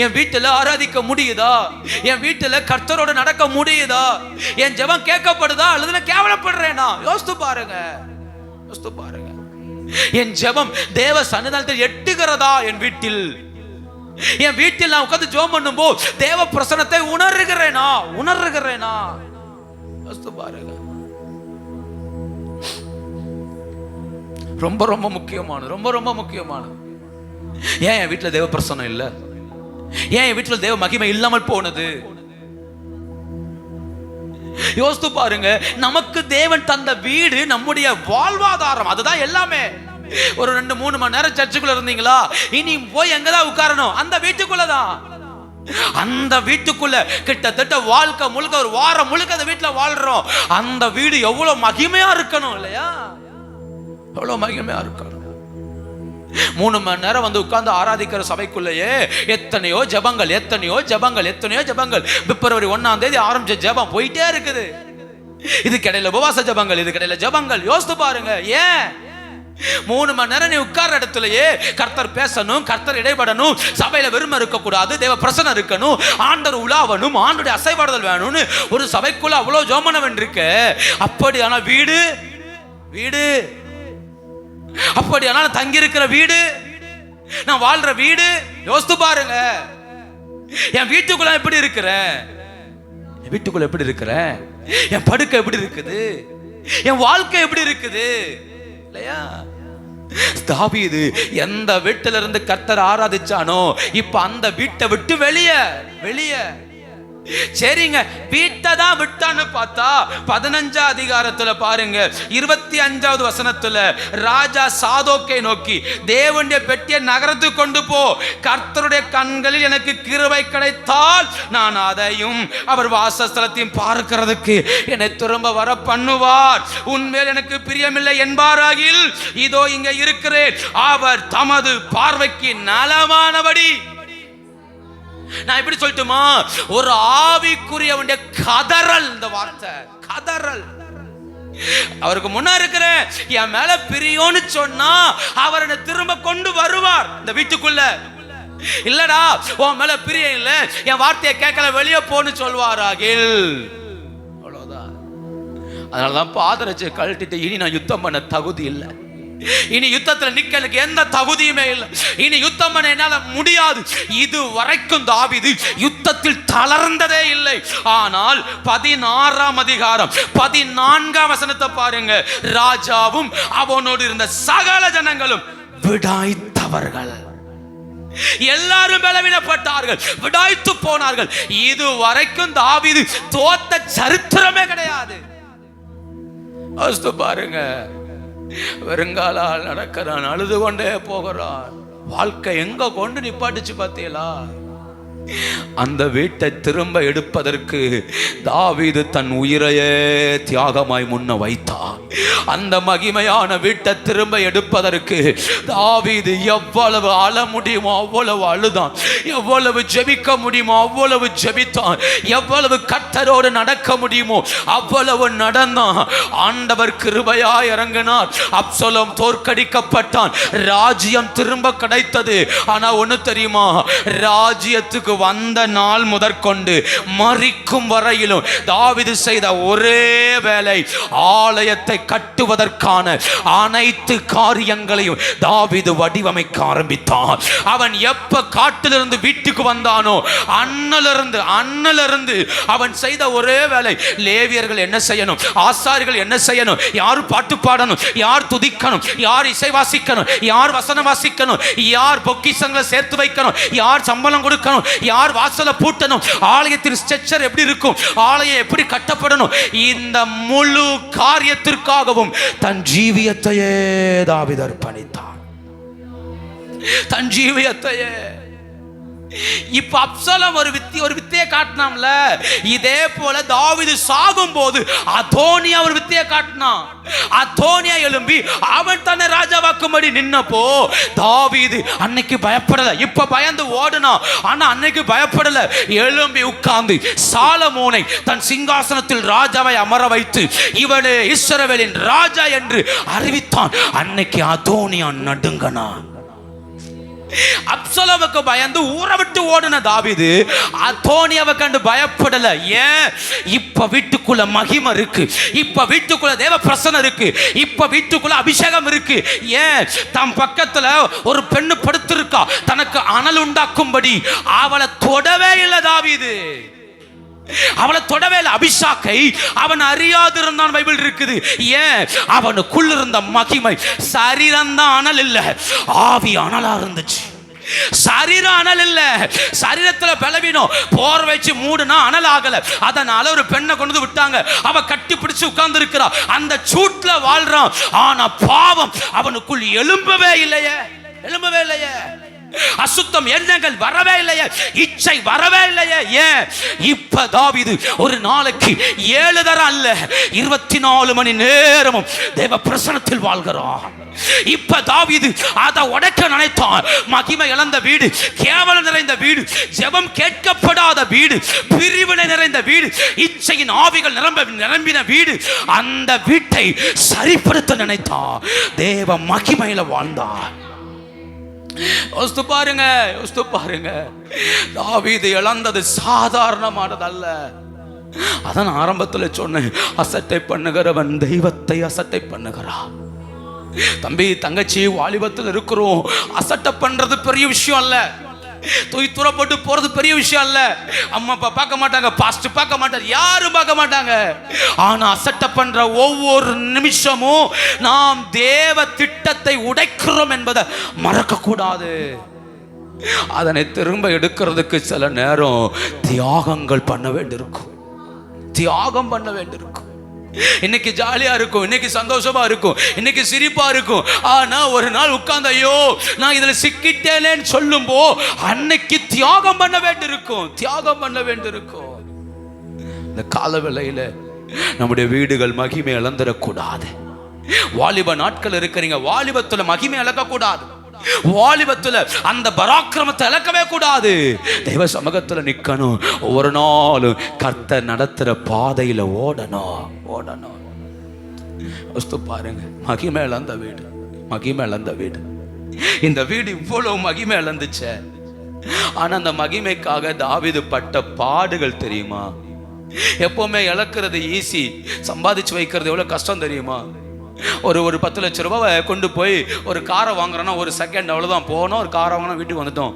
என் வீட்டுல ஆராதிக்க முடியுதா? என் வீட்டுல கர்த்தரோட நடக்க முடியுதா? என் ஜெபம் கேட்கப்படுதா அல்லது கேவலப்படுறேனா? யோசித்து பாருங்க, யோசித்து பாருங்க. என் ஜெபம் தேவ சன்னிதானத்தில் எட்டுகிறதா? என் வீட்டில், என் வீட்டில் நான் உட்கார்ந்து ஜெபம் பண்ணும்போது தேவ பிரசன்னத்தை உணர்கிறேனா? யோசித்து பாருங்க. ரொம்ப ரொம்ப முக்கியமானது, ரொம்ப முக்கியமானது. ஏன் என் வீட்டில் தேவ பிரசன்னம் இல்லை? ஏன் என் வீட்டில் தேவ மகிமை இல்லாமல் போனது? யோசித்து பாருங்க. நமக்கு தேவன் தந்த வீடு நம்முடைய வாழ்வாதாரம், அதுதான் எல்லாமே. ஒரு 2-3 மணி நேரம் சர்ச்சுக்குள்ள இருந்தீங்களா, இனி போய் எங்கதான் உட்காரணும்? அந்த வீட்டுக்குள்ளதான். அந்த வீட்டுக்குள்ள கிட்டத்தட்ட வாழ்க்கை முழுக்க, ஒரு வாரம் முழுக்க அந்த வீட்டுல வாழ்றோம். அந்த வீடு எவ்வளவு மகிமையா இருக்கணும் இல்லையா? எவ்வளவு மகிமையா இருக்கணும். 3 மணி நேரம் வந்து உட்கார்ந்து ஆராதிக்கிற சபைக்குள்ளேயே எத்தனையோ ஜபங்கள். பிப்ரவரி 1ஆம் தேதி ஆரம்பிச்ச ஜபம் போயிட்டே இருக்குது. இது கிடையில உபவாச ஜபங்கள், இது கிடையில ஜபங்கள். யோசித்து பாருங்க. ஏன் 3 மணி நேரம் நீ உட்கார்ற இடத்துலயே கர்த்தர் பேசணும், கர்த்தர் இடைபடணும், சபையில வெறுமை இருக்கக்கூடாது, தேவ பிரசன்னம் இருக்கணும், ஆண்டவர் உலாவணும், ஆண்டுடைய அசைவாடுதல் வேணும்னு ஒரு சபைக்குள்ள அவ்வளவு ஜோமனம் இருக்கு. அப்படியான வீடு அப்படியானா தங்கி இருக்கிற வீடு, நான் வாழ்ற வீடு, யோசித்து பாருங்க. என் வீட்டுக்குள்ள எப்படி இருக்கிற? என் படுக்கை எப்படி இருக்குது? என் வாழ்க்கை எப்படி இருக்குது இல்லையா? தாவீது எந்த வீட்டில இருந்து கர்த்தர் ஆராதிச்சானோ இப்ப அந்த வீட்டை விட்டு வெளியே சரிங்க, வீட்டை தான் விட்டான்னு பார்த்தா 15ஆம் அதிகாரத்துல பாருங்க, 25வது வசனத்துல ராஜா சாதோக்கை நோக்கி, தேவனுடைய பெட்டியை நகரத்துக்கு கொண்டு போ, கர்த்தருடைய கண்களில் எனக்கு கிருபை கிடைத்தால் நான் அதையும் அவர் வாசஸ்தலத்தையும் பார்க்கிறதுக்கு என்னை திரும்ப வர பண்ணுவார். உன்மேல் எனக்கு பிரியமில்லை என்பாராகில் இதோ இங்க இருக்கிறேன், அவர் தமது பார்வைக்கு நலமானபடி. நான் எப்படி சொல்லட்டுமா, ஒரு ஆவிக்குரியவனுடைய கதறல், இந்த வார்த்தை கதறல். அவருக்கு முன்னா இருக்கிறேன், என் மேல பிரியோன்னு சொன்னா அவர் என்னை திரும்ப கொண்டு வருவார் இந்த வீட்டுக்குள்ள. இல்லடா உன் மேல பிரியம் இல்ல, என் வார்த்தையை கேட்கல, வெளியே போன்னு சொல்வாராகில். அவ்வளவுதான். அதனாலதான் பாதரட்சை கழட்டிட்டு, இனி நான் யுத்தம் பண்ண தகுதி இல்லை, இனி யுத்தத்தில் நிக்க எந்த தகுதியுமே இல்லை, இனி யுத்தம் பண்ண என்னால முடியாது. இது வரைக்கும் தாவீது யுத்தத்தில் தளர்ந்ததே இல்லை. ஆனால் 16ஆம் அதிகாரம் 14ஆம் வசனத்தை பாருங்க, ராஜாவும் அவனோடு இருந்த சகல ஜனங்களும் விடாய்த்தவர்கள், எல்லாரும் பலவீனப்பட்டார்கள், விடாய்த்து போனார்கள். இது வரைக்கும் தாவீது தோத்த சரித்திரமே கிடையாது. பாருங்க, வெறுங்காலால் நடக்கிறான், அழுது கொண்டே போகிறான். வாழ்க்கை எங்க கொண்டு நிப்பாட்டுச்சு பார்த்தீங்களா? அந்த வீட்டை திரும்ப எடுப்பதற்கு தாவீது தன் உயிரையே தியாகமாய் முன்ன வைத்தார். அந்த மகிமையான வீட்டை திரும்ப எடுப்பதற்கு தாவீது எவ்வளவு அழ முடியுமோ அவ்வளவு அழுதான், எவ்வளவு ஜெபிக்க முடியுமோ அவ்வளவு ஜெபித்தான், எவ்வளவு கர்த்தரோடு நடக்க முடியுமோ அவ்வளவு நடந்தான். ஆண்டவர் கிருபையா இறங்கினார். அப்சலோம் தோற்கடிக்கப்பட்டான், ராஜ்யம் திரும்ப கிடைத்தது. ஆனா ஒண்ணு தெரியுமா, ராஜ்யத்துக்கு வந்த நாள் முதற்கொண்டு மரிக்கும் வரையிலும் தாவீது செய்த ஒரே வேலை, ஆலயத்தை கட்டுவதற்கான அனைத்து காரியங்களையும் தாவீது வடிவமைக்க ஆரம்பித்தான். அவன் எப்ப காட்டிலிருந்து வீட்டுக்கு வந்தானோ அன்னிலிருந்து அவன் செய்த ஒரே வேலை, லேவியர்கள் என்ன செய்யணும், ஆசாரிகள் என்ன செய்யணும், யார் பாட்டு பாடணும், யார் துதிக்கணும், யார் இசை வாசிக்கணும், யார் வசனம் வாசிக்கணும், யார் பொக்கிஷங்களை சேர்த்து வைக்கணும், யார் சம்பளம் கொடுக்கணும், யார் வாசலை பூட்டணும், ஆலயத்தின் ஸ்ட்ரக்சர் எப்படி இருக்கும், ஆலயம் எப்படி கட்டப்படணும், இந்த முழு காரியத்திற்காகவும் தன் ஜீவியத்தையே தாவீது அர்ப்பணித்தான். தன் ஜீவியத்தையே. இப்ப அப்சலோம் ஒரு வித்தையை காட்டினாம்ல, இதே போல தாவீது சாகும் போது அதோனியா ஒரு வித்தையை காட்டினான். அதோனியா எழும்பி அவன் தன்னை ராஜாவாக்கும்படி நின்னப்போ தாவீது அன்னைக்கு பயப்படல. இப்ப பயந்து ஓடுனா, ஆனா அன்னைக்கு பயப்படல. எழும்பி உட்கார்ந்து சாலமோனை தன் சிங்காசனத்தில் ராஜாவை அமர வைத்து இவனே இஸ்ரவேலின் ராஜா என்று அறிவித்தான். அன்னைக்கு அதோனியா நடுங்கனான். அப்சலோமுக்கு பயந்து ஊரை விட்டு ஓடின தாவீது அதோனியாவை கண்டு பயப்படல. ஏன்? இப்ப வீட்டுக்குள்ள மகிமை இருக்கு, இப்ப வீட்டுக்குள்ள தேவ பிரசன்னம் இருக்கு, இப்ப வீட்டுக்குள்ள அபிஷேகம் இருக்கு. ஏன்? தன் பக்கத்துல ஒரு பெண்ணு படுத்திருக்கா, தனக்கு அனல் உண்டாக்கும்படி அவளை தொடவே இல்லை தாவீது. அவளை தொடவே இல்லை. அபிஷாக்கை அவன் அறியாதிருந்தான் பைபிள் இருக்குது. ஏன்? அவனுக்குள்ள இருந்த மகிமை. சரீரம் தான் அனல் இல்ல, ஆவி அனலா இருந்துச்சு. சரீரம் அனல் இல்ல, சரீரத்துல பலவீனம், போர் வச்சு மூடுனா அனல் ஆகல. அதனால ஒரு பெண்ணை கொண்டு விட்டாங்க. அவ கட்டி பிடிச்சு உட்கார்ந்து இருக்கிறா, அந்த சூட்ல வாழ்றான். ஆனா பாவம் அவனுக்குள் எழும்பவே இல்லையே, எழும்பவே இல்லையே. அசுத்தம் எண்ணங்கள் வரவே இல்லையே, இச்சை வரவே இல்லையே. ஏன்? இப்ப தாவீது ஒரு நாளைக்கு 7 தரம் அல்ல, 24 மணி நேரமும் தேவ பிரசன்னத்தில் வாழ்கிறான். இப்ப தாவீது அதை உடைக்க நினைத்தான். மகிமை இழந்த வீடு, கேவலம் நிறைந்த வீடு, ஜெபம் கேட்கப்படாத வீடு, பிரிவினை நிறைந்த வீடு, இச்சையின் ஆவிகள் நிரம்பின வீடு, அந்த வீட்டை சரிப்படுத்த நினைத்தான். தேவ மகிமையில வாழ்ந்தான். யோசித்து பாருங்க, யோசித்து பாருங்க. தாவீது இழந்தது சாதாரணமானது அல்ல. அதான் ஆரம்பத்தில் சொன்னேன், அசட்டை பண்ணுகிறவன் தெய்வத்தை அசட்டை பண்ணுகிறான். தம்பி தங்கச்சி வாலிபத்தில் இருக்கிறோம், அசட்டை பண்றது பெரிய விஷயம் அல்ல, தூரப்பட்டு போறது பெரிய விஷயம் அல்ல. அம்மா அப்பா பார்க்க மாட்டாங்க, பாஸ்ட் பார்க்க மாட்டாங்க, யாரும் பார்க்க மாட்டாங்க. ஆனா அசட்டை பண்ற ஒவ்வொரு நிமிஷமும் நாம் தேவ திட்டத்தை உடைக்கிறோம் என்பதை மறக்க கூடாது. அதனை திரும்ப எடுக்கிறதுக்கு சில நேரம் தியாகங்கள் பண்ண வேண்டியிருக்கும், தியாகம் பண்ண வேண்டியிருக்கும். இன்னைக்கு ஜாலியா இருக்கும், இன்னைக்கு சந்தோஷமா இருக்கும், இன்னைக்கு சிரிப்பா இருக்கும். ஆனா ஒரு நாள் உட்கார்ந்து ஐயோ நான் இதுல சிக்கிட்டேனேன்னு சொல்லும்போ அன்னைக்கு தியாகம் பண்ண வேண்டியிருக்கும், தியாகம் பண்ண வேண்டியிருக்கும். இந்த கால வேளையில நம்முடைய வீடுகள் மகிமை இழந்துடக்கூடாது. வாலிப நாட்கள் இருக்கிறீங்க, வாலிபத்துல மகிமை இழக்க கூடாது, வாலிபத்துல அந்த பராக்கிரமத்தை இழக்கவே கூடாது. தெய்வ சமூகத்துல நிக்கணும். ஒவ்வொரு நாளும் கர்த்தர் நடத்துற பாதையில ஓடணும், ஓடணும். பாருங்க, மகிமை இழந்த வீடு, மகிமை இழந்த வீடு. இந்த வீடு இவ்வளவு மகிமை இழந்துச்சே, ஆனா அந்த மகிமைக்காக தாவீது பட்ட பாடுகள் தெரியுமா? எப்பவுமே இழக்கிறது ஈஸி, சம்பாதிச்சு வைக்கிறது எவ்வளவு கஷ்டம் தெரியுமா? ஒரு 10 லட்சம் ரூபாய் கொண்டு போய் ஒரு காரை வாங்குறோன்னா ஒரு செகண்ட் அவ்வளோதான், போனோம் ஒரு காரை வாங்கினா வீட்டுக்கு வந்துட்டோம்.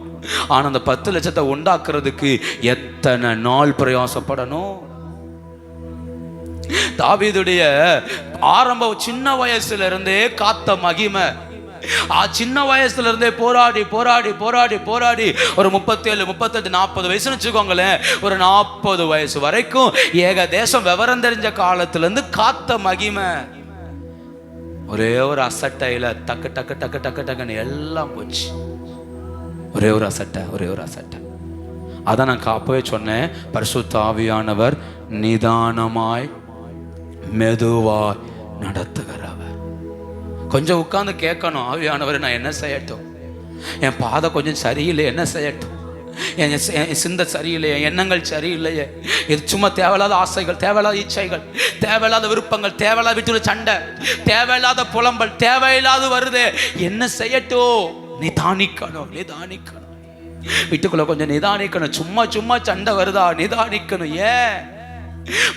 ஆனால் அந்த 10 லட்சத்தை உண்டாக்குறதுக்கு எத்தனை நாள் பிரயாசப்படணும்? தாவீதுடைய ஆரம்ப சின்ன வயசுல இருந்தே காத்த மகிமை, சின்ன வயசுல இருந்தே போராடி போராடி போராடி போராடி ஒரு 37, 38, 40 வயசுன்னு வச்சுக்கோங்களேன், ஒரு 40 வயசு வரைக்கும் ஏக தேசம் விவரம் தெரிஞ்ச காலத்துல இருந்து காத்த மகிமை. ஒரே ஒரு அசட்டையில டக்கு டக்கு டக்கு டக்கு டக்குன்னு எல்லாம் போச்சு. ஒரே ஒரு அசட்டை, ஒரே ஒரு அசட்டை. அதான் நான் அப்பவே சொன்னேன், பரிசுத்த ஆவியானவர் நிதானமாய் மெதுவாய் நடத்துகிறவர். கொஞ்சம் உட்கார்ந்து கேட்கணும், ஆவியானவர் நான் என்ன செய்யட்டும், என் பாதை கொஞ்சம் சரியில்லை, என்ன செய்யட்டும், என் சிந்தை சரியில்லையே, எண்ணங்கள் சரியில்லையே, இது சும்மா தேவையில்லாத ஆசைகள், தேவையில்லாத இச்சைகள், தேவையில்லாத விருப்பங்கள், தேவையில்லாத வீட்டுல சண்டை, தேவையில்லாத புலம்பல், தேவையில்லாத வருது, என்ன செய்யட்டும்? நிதானிக்கணும், நிதானிக்கணும். வீட்டுக்குள்ள கொஞ்சம் நிதானிக்கணும். சும்மா சும்மா சண்டை வருதா? நிதானிக்கணும். ஏன்?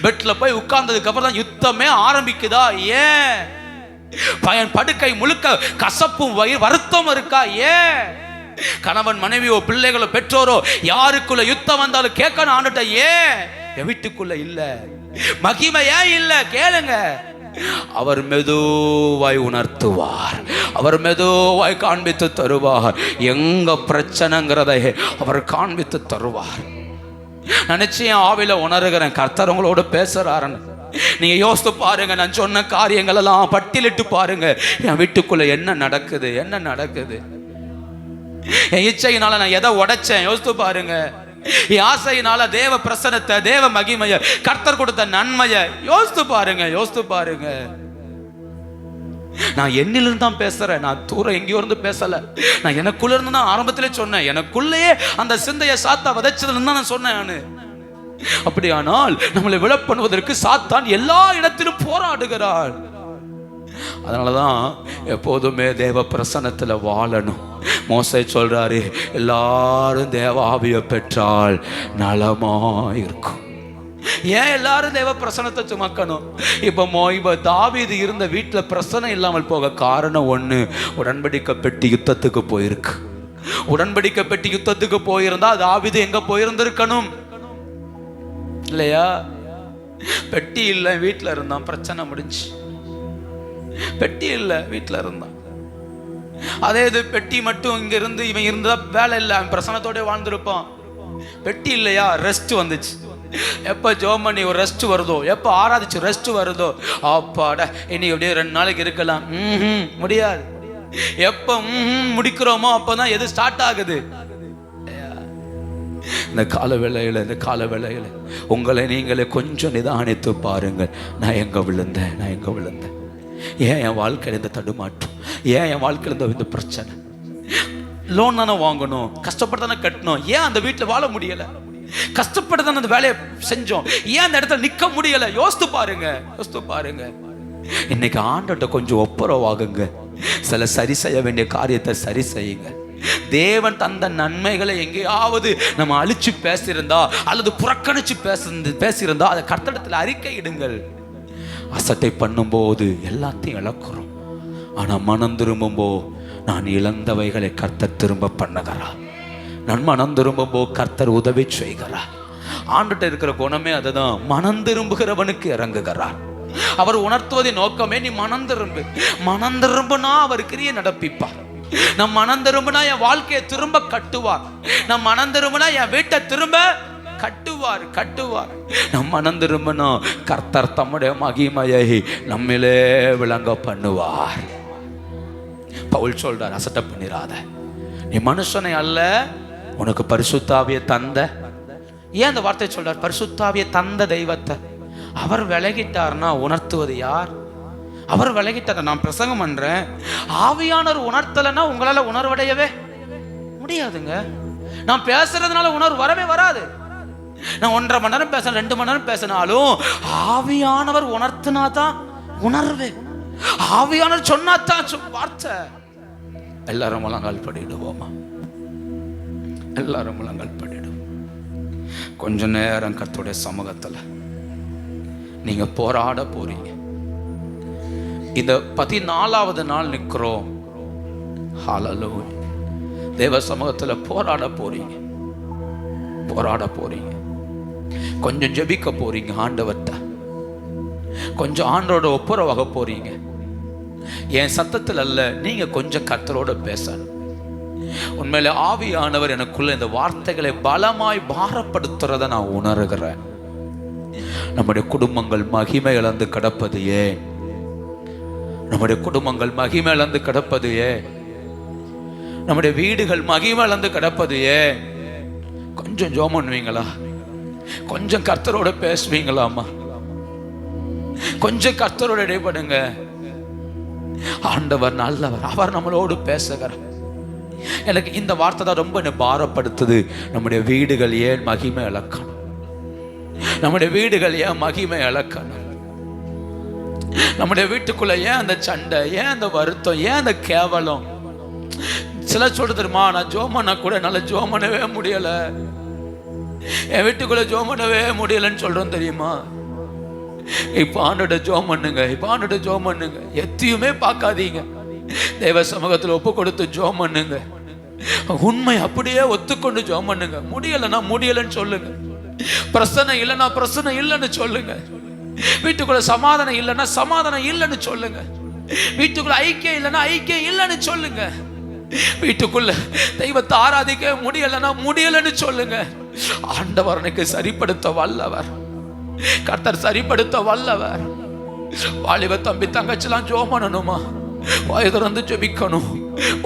பெட்ல போய் உட்கார்ந்ததுக்கு அப்புறம் தான் யுத்தமே ஆரம்பிக்குதா? ஏன்? பயன் படுக்கை முழுக்க கசப்பும் வருத்தம் இருக்கா? ஏன்? கணவன் மனைவியோ பிள்ளைகளோ பெற்றோரோ யாருக்குள்ள யுத்தம் வந்தாலும் கேட்கணும் ஆண்டுட்ட, ஏன் என் வீட்டுக்குள்ள இல்ல மகிமை? ஏன் இல்ல? கேளுங்க. அவர் மெதுவாய் உணர்த்துவார், அவர் மெதுவாய் காண்பித்து தருவார். எங்க பிரச்சனைங்கிறதை அவர் காண்பித்து தருவார். நான் நிச்சயம் ஆவில உணர்கிறேன் கர்த்தர் உங்களோட பேசுறாருன்னு. நீங்க யோசித்து பாருங்க, நான் சொன்ன காரியங்கள் எல்லாம் பட்டியலிட்டு பாருங்க. என் வீட்டுக்குள்ள என்ன நடக்குது, என்ன நடக்குது? என் இச்சையினால நான் எதை உடைச்சேன் யோசித்து பாருங்க. என் ஆசையினால தேவ பிரசனத்தை, தேவ மகிமைய, கர்த்தர் கொடுத்த நன்மையை யோசித்து பாருங்க, யோசித்து பாருங்க. நான் என்னிலிருந்து தான் பேசுறேன், நான் தூரம் எங்கேயோ இருந்து பேசல. நான் எனக்குள்ள இருந்து தான் ஆரம்பத்திலே சொன்னேன். எனக்குள்ளேயே அந்த சிந்தையை சாத்தா விதைச்சதுல தான் நான் சொன்னேன் நானு. அப்படியானால் நம்மளை விழப்பண்ணுவதற்கு சாத்தான் எல்லா இடத்திலும் போராடுகிறான். அதனாலதான் எப்போதுமே தேவ பிரசன்னத்துல வாழணும். மோசே சொல்றாரு, எல்லாரும் தேவ ஆவியை பெற்றால் நலமாயிருக்கும். ஏன் எல்லாரும் தேவ பிரசன்னத்தை சுமக்கணும்? இப்ப தாவீது இருந்த வீட்டுல பிரசனம் இல்லாமல் போக காரணம் ஒண்ணு, உடன்படிக்கை பெட்டி யுத்தத்துக்கு போயிருக்கு. உடன்படிக்கை பெட்டி யுத்தத்துக்கு போயிருந்தா தாவீது எங்க போயிருந்திருக்கணும் இல்லையா? பெட்டி இல்லை, வீட்டுல இருந்தான், பிரச்சனை முடிஞ்சு. பெட்டி இல்லை, வீட்டுல இருந்தான். அதே இது பெட்டி மட்டும் இங்க இருந்து இவன் இருந்தா வேலை இல்லை, அவன் பிரசனத்தோட வாழ்ந்திருப்பான். பெட்டி இல்லையா, ரெஸ்ட் வந்துச்சு. எப்ப ஜோம் பண்ணி ஒரு ரெஸ்ட் வருதோ, எப்ப ஆராதிச்சு ரெஸ்ட் வருதோ, அப்பாடா இனி அப்படியே 2 நாளைக்கு இருக்கலாம். முடியாது. எப்ப முடிக்கிறோமோ அப்பதான் எது ஸ்டார்ட் ஆகுது. இந்த கால வேளையில உங்களை நீங்களே கொஞ்சம் நிதானித்து பாருங்கள். நான் எங்க விழுந்தேன்? ஏன் என் வாழ்க்கையில் இந்த தடுமாற்றம்? ஏன் என் வாழ்க்கையில் இந்த பிரச்சனை? லோன் தானே வாங்கணும், கஷ்டப்பட்டு தானே கட்டணும், ஏன் அந்த வீட்டில் வாழ முடியல? கஷ்டப்பட்டு தானே அந்த வேலையை செஞ்சோம், ஏன் அந்த இடத்துல நிற்க முடியல? யோசித்து பாருங்க. இன்னைக்கு ஆண்டவர்கிட்ட கொஞ்சம் ஒப்புரவாகுங்க. சில சரி செய்ய வேண்டிய காரியத்தை சரி செய்யுங்க. தேவன் தந்த நன்மைகளை எங்கேயாவது நம்ம அழிச்சு பேசியிருந்தா அல்லது புறக்கணிச்சு பேசியிருந்தா அதை கர்த்தரிடத்தில் அறிக்கையிடுங்கள். அசட்டை பண்ணும்போது எல்லாத்தையும் இழக்கிறோம். ஆனா மனம் திரும்பும்போ நான் இழந்தவைகளை கர்த்தர் திரும்ப பண்ணுகிறார். நான் மனம் திரும்பும்போ கர்த்தர் உதவி செய்கிறார். ஆண்டுகிட்ட இருக்கிற குணமே அதுதான், மனம் திரும்புகிறவனுக்கு இறங்குகிறார். அவர் உணர்த்துவதின் நோக்கமே நீ மனம் திரும்புனா அவர் கிரியை நடப்பிப்பார். நம் மனம் திரும்பினா என் வாழ்க்கையை திரும்ப கட்டுவார். நம் மனம் திரும்பினா என் வீட்டை திரும்ப கட்டுவார். நம் மனம் திரும்பினா கர்த்தர் தம்முடைய மகிமையை நம்மிலே விளங்க பண்ணுவார். பவுல் சொல்றார், அசட்டை பண்ணிராத. நீ மனுஷனை அல்ல, உனக்கு பரிசுத்தாவியை தந்த. ஏன் அந்த வார்த்தை சொல்றார்? பரிசுத்தாவியை தந்த தெய்வத்தை அவர் விலகிட்டார்னா உணர்த்துவது யார்? அவர் விலகிட்டார். நான் பிரசங்கம் பண்றேன், ஆவியானவர் உணர்த்தலைன்னா உங்களால உணர்வடையவே முடியாதுங்க. நான் பேசுறதுனால உணர்வு வரவே வராது. நான் 1.5 மணி நேரம் பேச 2 மணி நேரம் பேசினாலும் ஆவியானவர் உணர்த்தினாதான் உணர்வு. ஆவியானவர் சொன்னாதான் வார்த்தை. எல்லாரும் முழங்கால் படிடுவோமா? எல்லாரும் முழங்கால் படிடுவோம். கொஞ்ச நேரம் கர்த்தருடைய சமூகத்துல நீங்க போராட போறீங்க. இந்த 14வது நாள் நிற்கிறோம். ஹல்லேலூயா. தேவ சமூகத்துல போராட போறீங்க. கொஞ்சம் ஜெபிக்க போறீங்க ஆண்டவர்கிட்ட. கொஞ்சம் ஆண்டவரோட ஒப்புரவாக போறீங்க. என் சத்தத்தில் அல்ல, நீங்க கொஞ்சம் கர்த்தரோட பேசணும். உண்மையில ஆவியானவர் எனக்குள்ள இந்த வார்த்தைகளை பலமாய் பாரப்படுத்துறத நான் உணர்கிறேன். நம்முடைய குடும்பங்கள் மகிமை இழந்து கிடப்பது ஏன்? நம்முடைய குடும்பங்கள் மகிமை இழந்து கிடப்பது ஏன்? நம்முடைய வீடுகள் மகிமை இழந்து கிடப்பது ஏன்? கொஞ்சம் ஜெபம் பண்ணுவீங்களா? கொஞ்சம் கர்த்தரோட பேசுவீங்களாமா? கொஞ்சம் கர்த்தரோட இடைப்படுங்க. ஆண்டவர் நல்லவர், அவர் நம்மளோடு பேசுகிறார். எனக்கு இந்த வார்த்தை தான் ரொம்ப என்ன பாரப்படுத்துது. நம்முடைய வீடுகள் ஏன் மகிமை இழக்கணும்? நம்முடைய வீடுகள் ஏன் மகிமை இழக்கணும்? நம்முடைய வீட்டுக்குள்ள ஏன் அந்த சண்டை, ஏன் அந்த வருத்தம், ஏன் அந்த கேவலம்? சில சொல்றது தெரியுமா, நான் ஜோமனா கூட என்னால ஜோமனவே முடியல, என் வீட்டுக்குள்ள ஜோமனவே முடியலன்னு சொல்றோம் தெரியுமா? இப்ப ஆண்டோட ஜோம் பண்ணுங்க. எத்தையுமே பார்க்காதீங்க. தேவ சமூகத்துல ஒப்பு கொடுத்து ஜோம் பண்ணுங்க. உண்மை அப்படியே ஒத்துக்கொண்டு ஜோம் பண்ணுங்க. முடியலன்னா முடியலன்னு சொல்லுங்க. பிரச்சனை இல்லைன்னா பிரச்சனை இல்லைன்னு சொல்லுங்க. வீட்டுக்குள்ள சமாதானம் இல்லைன்னா சமாதானம் இல்லைன்னு சொல்லுங்க. வீட்டுக்குள்ள ஐக்கியம் இல்லைன்னா ஐக்கியம் இல்லைன்னு சொல்லுங்க. வீட்டுக்குள்ள தெய்வத்தை ஆராதிக்க முடியலன்னா முடியலன்னு சொல்லுங்க. ஆண்டவர் எனக்கு சரிப்படுத்த வல்லவர், கர்த்தர் சரிப்படுத்த வல்லவர். வாலிப தம்பி தங்கச்சிலாம் ஜெபம் பண்ணணுமா? வாய் திறந்து ஜெபிக்கணும்.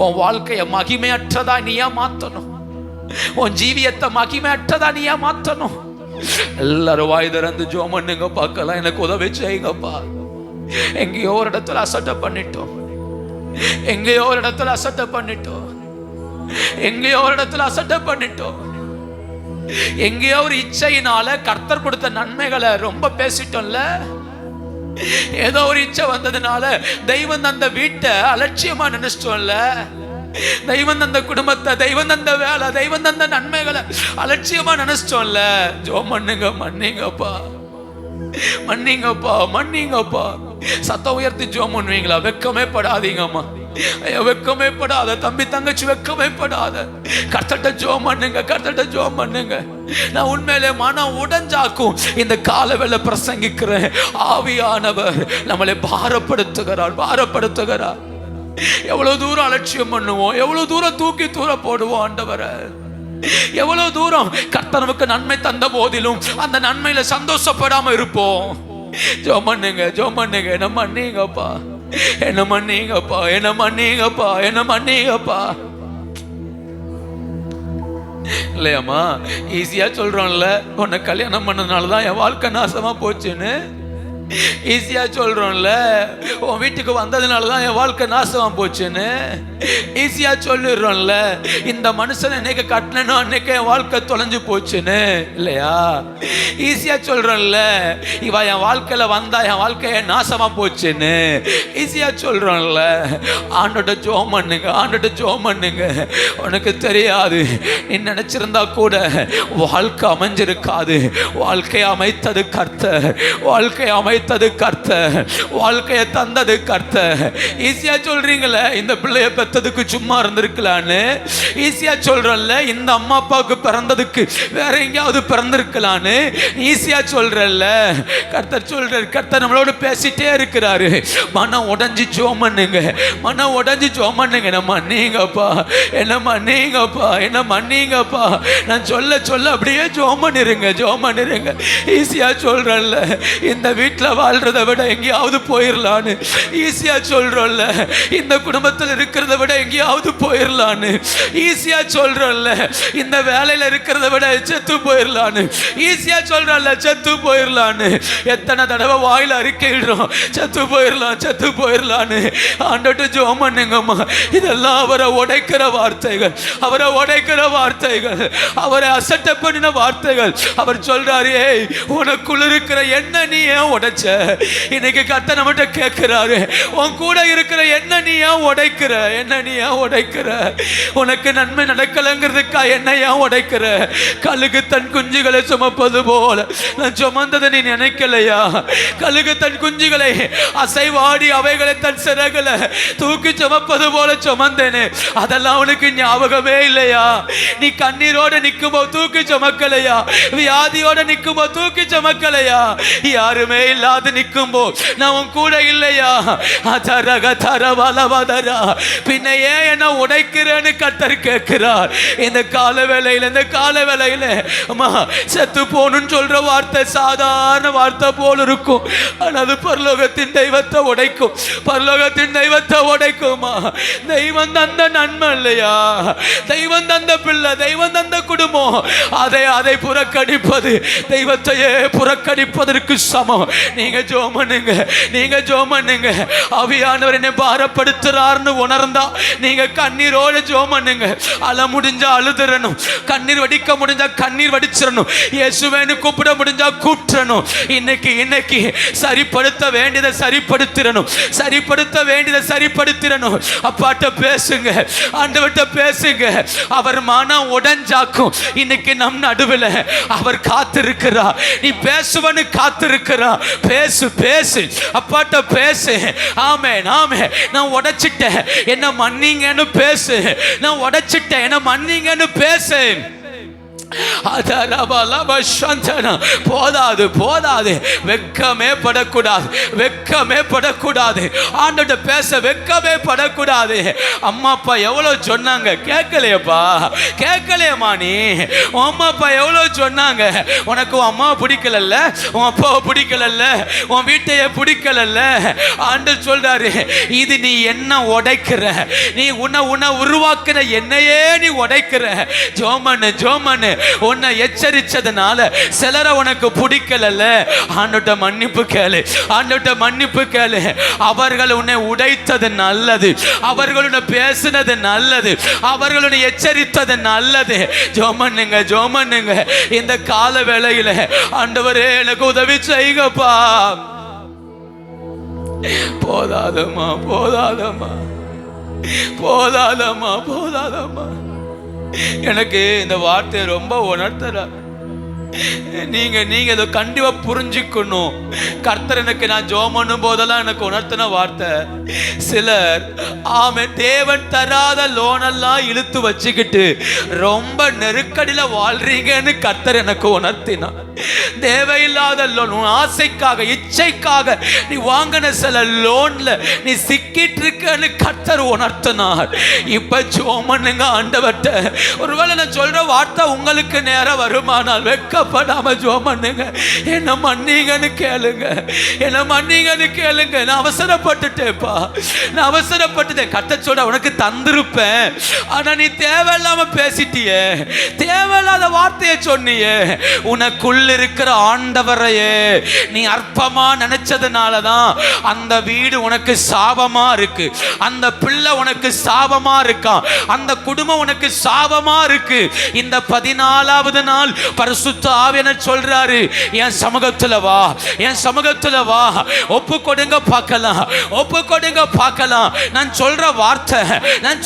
உன் வாழ்க்கைய மகிமையற்றதா நீயா மாத்தணும். உன் ஜீவியத்தை மகிமையற்றதா நீயா மாத்தணும். எல்லாரும் வாய் திறந்து ஜெபம் பண்ணுங்க பார்க்கலாம். எனக்கு உதவி செய்யுங்கப்பா. எங்கேயோ ஒரு இடத்துல அசட்டை பண்ணிட்டோம், எங்கேயோ ஒரு இடத்துல அசட்டை பண்ணிட்டோம், எங்கேயோ ஒரு இடத்துல அசட்டை பண்ணிட்டோம். எங்கேயோ ஒரு இச்சையினால கர்த்தர் கொடுத்த நன்மைகளை ரொம்ப பேசிட்டோம்ல. ஏதோ ஒரு இச்சை வந்ததுனால தெய்வம் தந்த வீட்டை அலட்சியமா நினைச்சிட்டோம்ல. தெய்வம் தந்த குடும்பத்தை, தெய்வம் தந்த வேலை, தெய்வம் தந்த நன்மைகளை அலட்சியமா நினைச்சிட்டோம்ல. ஜெபம் பண்ணுங்க, மன்னிங்கப்பா, மன்னிங்கப்பா, மன்னிங்கப்பா. சத்தம் உயர்த்தி ஜெபம் பண்ணுவீங்களா? வெக்கமே படாதீங்கம்மா, வெக்கமே படாத தம்பி தங்கச்சி, வெக்கமே படாத. கர்த்தர்ட்ட ஜெபம் பண்ணுங்க, கர்த்தர்ட்ட ஜெபம் பண்ணுங்க. நான் உண்மையிலே மனம் உடைஞ்சாக்கும் இந்த காலவேளை பிரசங்கிக்கிறேன். ஆவியானவர் நம்மளை பாரப்படுத்துகிறார், பாரப்படுத்துகிறார். எவ்வளவு தூரம் அலட்சியம் பண்ணுவோம், எவ்வளவு தூரம் தூக்கி தூர போடுவோம் ஆண்டவரை. எவ்வளவு தூரம் கர்த்தர் நமக்கு நன்மை தந்த போதிலும் அந்த நன்மையில சந்தோஷப்படாம இருப்போம். ஜெபம் பண்ணுங்க, ஜெபம் பண்ணுங்க. என்ன மன்னிங்கப்பா, என்ன மன்னிங்கப்பா, என்ன மன்னிங்கப்பா, என்ன மன்னிங்கப்பா. இல்லையாம்மா, ஈஸியா சொல்றோம்ல, உன்னை கல்யாணம் பண்ணதுனாலதான் என் வாழ்க்கை நாசமா போச்சுன்னு. ஈஸியா சொல்றோம்ல, உன் வீட்டுக்கு வந்ததுனாலதான் என் வாழ்க்கை நாசமா போச்சுன்னு. ஈஸியா சொல்லிடுறோம்ல, இந்த மனுஷன் என்னைக்கு கட்டணும் அன்னைக்கு என் வாழ்க்கை தொலைஞ்சு போச்சுன்னு. இல்லையா? ஈஸியா சொல்றோம்ல, இவ என் வாழ்க்கையில வந்தா என் வாழ்க்கைய நாசமா போச்சுன்னு. ஈஸியா சொல்றோம்ல. ஆண்டோட ஜெபம் பண்ணுங்க, ஆண்டோட ஜெபம் பண்ணுங்க. உனக்கு தெரியாது, நீ நினைச்சிருந்தா கூட வாழ்க்கை அமைஞ்சிருக்காது. வாழ்க்கையை அமைத்தது கர்த்தர், வாழ்க்கையை அமைத்தது கர்த்தர், வாழ்க்கையை தந்தது கர்த்தர். ஈஸியா சொல்றீங்களே, இந்த பிள்ளைய பெத்ததுக்கு சும்மா இருந்திருக்கலான்னு. ஈஸியா சொல்றல்ல, இந்த அம்மா அப்பாவுக்கு பிறந்ததுக்கு வேற எங்கேயாவது பிறந்திருக்கலான்னு. ஈஸியா சொல்றல்ல. கர்த்தர் சொல்றார், கர்த்தர் நம்மளோட பேசிட்டே இருக்கிறாரு. மனம் உடைஞ்சு ஜெபம் பண்ணுங்க, மனம் உடைஞ்சு ஜெபம் பண்ணுங்க. என்ன மன்னிங்கப்பா, என்ன மன்னிங்கப்பா, என்ன மன்னிங்கப்பா. நான் சொல்ல சொல்ல அப்படியே ஜெபம் பண்ணிருங்க, ஜெபம் பண்ணிருங்க. ஈஸியா சொல்றல்ல, இந்த வீட்டில் வாழ்றதை விட எங்கேயாவது போயிடலான்னு. ஈஸியா சொல்றோம்ல, இந்த குடும்பத்தில் இருக்கிறத விட எங்கேயாவது போயிடலான்னு. ஈஸியா சொல்றோம்ல, இந்த வேலையில இருக்கிறத விட செத்து போயிடலான்னு. ஈஸியா சொல்றோம்ல, செத்து போயிடலான்னு. எத்தனை தடவை வாயில அறிக்கையிடுறோம், செத்து போயிடலாம், செத்து போயிடலான்னு. ஆண்டோட்டு ஜெபம் பண்ணுங்கம்மா. இதெல்லாம் அவரை உடைக்கிற வார்த்தைகள், அவரை உடைக்கிற வார்த்தைகள், அவரை அசட்டை பண்ணின வார்த்தைகள். அவர் சொல்றாரு, ஏய், உனக்குள்ள இருக்கிற என்ன நீ ஏன் உடைச்ச? இன்னைக்கு கர்த்தர் நம்மகிட்ட கேட்கிறாரு, உன் கூட இருக்கிற என்ன நீ ஏன் உடைக்கிற? என்ன நீ ஏன் உடைக்கிற? உனக்கு நன்மை நடக்கலங்கிறதுக்கா என்ன ஏன் உடைக்கிற? கழுகு தன் குஞ்சுகளை சுமப்பது போல நான் சுமந்ததை நீ நினைக்கலையா? கழுகு தன் குஞ்சுகளை அசைவாடி அவைகளை தன் சிறகுல தூக்கி சுமப்பது போல சுமந்தேனே, அதெல்லாம் உனக்கு ஞாபகமே இல்லையா? நீ கண்ணீரோட நிக்கும்போது தூக்கி சுமக்கலையா? வியாதியோட நிக்கும்போது தூக்கி சுமக்கலையா? யாருமே இல்லாத நிக்கும்போ நான் உன் கூட இல்லையா? பின்ன ஏன் என்ன உடைக்கிறேன்னு கர்த்தர் கேட்கிறார். இந்த கால வேளையில, இந்த கால வேளையில அம்மா, செத்து போகணும்னு சொல்ற வார்த்தை சாதாரண வார்த்தை போல இருக்கும். ஆனா பரலோகத்தின் தெய்வத்தை உடைக்கும், பரலோகத்தின் தெய்வத்தை உடைக்குமா? தெய்வம் தந்த நன்மை இல்லையா? தெய்வம் தந்த பிள்ளை, தெய்வம் தந்த குடும்பம், அதை புறக்கணிப்பது தெய்வத்தையே புறக்கணிப்பதற்கு சமம். நீங்க ஜெபம் பண்ணுங்க, நீங்க ஜெபம் பண்ணுங்க. ஆவியானவர் என்னை பாரப்படுத்துறார்னு உணர்ந்தா நீங்க கண்ணீரோட ஜெபம் பண்ணுங்க. அழ முடிஞ்சா அழுதுறணும், கண்ணீர் வடிக்க முடிஞ்சா கண்ணீர் வடிச்சிடணும், இயேசுவேன்னு கூப்பிட முடிஞ்சா கூப்பிடணும். இன்னைக்கு சரிப்படுத்த வேண்டியதை சரிப்படுத்திடணும், சரிப்படுத்த வேண்டியதை சரிப்படுத்திடணும். அப்பாட்ட பேசுங்க, ஆண்டவர்கிட்ட பேசுங்க. அவர் மனம் உடைஞ்சாக்கும். இன்னைக்கு நம் நடுவில் அவர் காத்திருக்கிறார். நீ பேசுவன்னு காத்திருக்கிறார். பேசு, பேசு, அப்பாட்ட பேசு. ஆமென், ஆமென். நான் உடைச்சிட்டேன், என்ன மன்னிங்கன்னு பேசு. நான் உடைச்சிட்டேன், என்ன மன்னிங்கன்னு பேசு. போதாது போதாது, வெட்கமே படக்கூடாது, வெட்கமே படக்கூடாது, ஆண்டோட பேச வெட்கமே படக்கூடாது. அம்மா அப்பா எவ்வளோ சொன்னாங்க, கேட்கலையப்பா, கேட்கலையம்மா. நீ உன் அம்மா அப்பா எவ்வளோ சொன்னாங்க, உனக்கு உன் அம்மா பிடிக்கலல்ல, உன் அப்பாவை பிடிக்கலல்ல, உன் வீட்டையே பிடிக்கலல்ல. ஆண்டவர் சொல்றாரு, இது நீ என்ன உடைக்கிற, நீ உன்னை உருவாக்குற என்னையே நீ உடைக்கிற. ஜோமன்னு ஜோமன்னு உன்னை எச்சரிச்சதுனால சிலரை உனக்கு பிடிக்கலல்ல. ஆண்டவர்ட்ட மன்னிப்பு கேளு, ஆண்டவர்ட்ட மன்னிப்பு கேளு. அவர்கள் உன்னை உடைத்தது நல்லது, அவர்கள் உன்னை பேசினது நல்லது, அவர்கள் உன்னை எச்சரித்தது நல்லது. ஜோமன்னுங்க ஜோமன்னுங்க. இந்த கால வேளையில ஆண்டவரே எனக்கு உதவி செய்யுங்கப்பா. போதாதம்மா போதாதம்மா போதாதம்மா போதாதம்மா. எனக்கு இந்த வார்த்தையை ரொம்ப உணர்த்துறார். நீங்க இதை கண்டிப்பா புரிஞ்சுக்கணும். கர்த்தர் எனக்கு நான் ஜெபம் பண்ணும் போதெல்லாம் எனக்கு உணர்த்தின வார்த்தை, சிலர் ஆமே தேவன் தராத லோனெல்லாம் இழுத்து வச்சுக்கிட்டு ரொம்ப நெருக்கடியில வாழ்றீங்கன்னு கர்த்தர் எனக்கு உணர்த்தினார். தேவையில்லாத லோன், ஆசைக்காக இச்சைக்காக நீ வாங்கின சில லோன்ல நீ சிக்கிட்டு இருக்கன்னு கர்த்தர் உணர்த்தினார். இப்ப ஜெபம் பண்ணுங்க ஆண்டவர்ட்ட. ஒருவேளை நான் சொல்ற வார்த்தை உங்களுக்கு நேரம் வருமானால் வெட்கப்படாம ஜெபம் பண்ணுங்க. என்ன மன்னிங்கன்னு கேளுங்க, என்ன மன்னிங்கன்னு கேளுங்க. நான் அவசரப்பட்டுட்டேன்ப்பா, நான் அவசரப்பட்டுட்டேன். கர்த்தர் சொல்ற உனக்கு தந்திருப்பேன், ஆனா நீ தேவையில்லாம பேசிட்டியே, தேவையில்லாத வார்த்தையை சொன்னியே. உனக்குள்ள இருக்கிற ஆண்டவரையே நீ அற்பமா நினைச்சதுனாலதான் அந்த வீடு உனக்கு சாபமா இருக்கு, அந்த பிள்ளை உனக்கு சாபமா இருக்கான், அந்த குடும்பம் உனக்கு சாபமா இருக்கு. இந்த 14வது நாள் பரிசுத்த ஆவியானவர் சொல்றாரு, என் சமூகத்துல வா, என் சமூகத்துல வா, ஒப்பு கொடுங்க பார்க்கலாம், ஒப்பு கொடுங்க பார்க்கலாம். நான்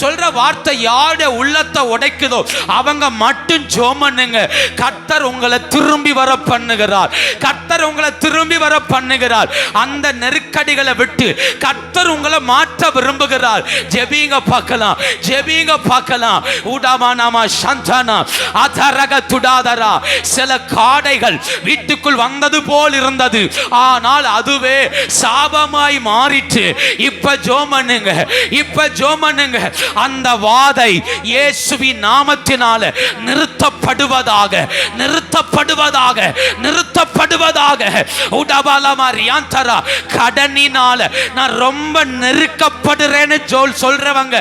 சொல்ற வார்த்தை யாருடைய உள்ளத்தை உடைக்குதோ அவங்க மட்டும் ஜெபம் பண்ணுங்க. கர்த்தர் உங்களை திரும்பி வர பண்ணுகிறார், கர்த்தர் உங்களை திரும்பி வர பண்ணுகிறார். அந்த நெருக்கடிகளை விட்டு கர்த்தர் உங்களை மாற்ற விரும்புகிறார். ஜெபிங்க பார்க்கலாம், ஜெபிங்க பார்க்கலாம். உடாமா நாமா சந்தானா அதரக துடாதரா. சில காடைகள் வீட்டுக்குள் வந்தது போல் இருந்தது, ஆனால் அதுவே சாபமாய் மாறிட்டு. இப்ப ஜெபம் பண்ணுங்க, இப்ப ஜெபம் பண்ணுங்க. அந்த வாதை இயேசுவின் நாமத்தினால நிறுத்தப்படுவதாக, நிறுத்தப்படுவதாக, நிறுத்தப்படுவதாக. உடபாலமா ரியாந்தரா. கடனினால நான் ரொம்ப நெருக்கப்படுறேன்னு சொல்றவங்க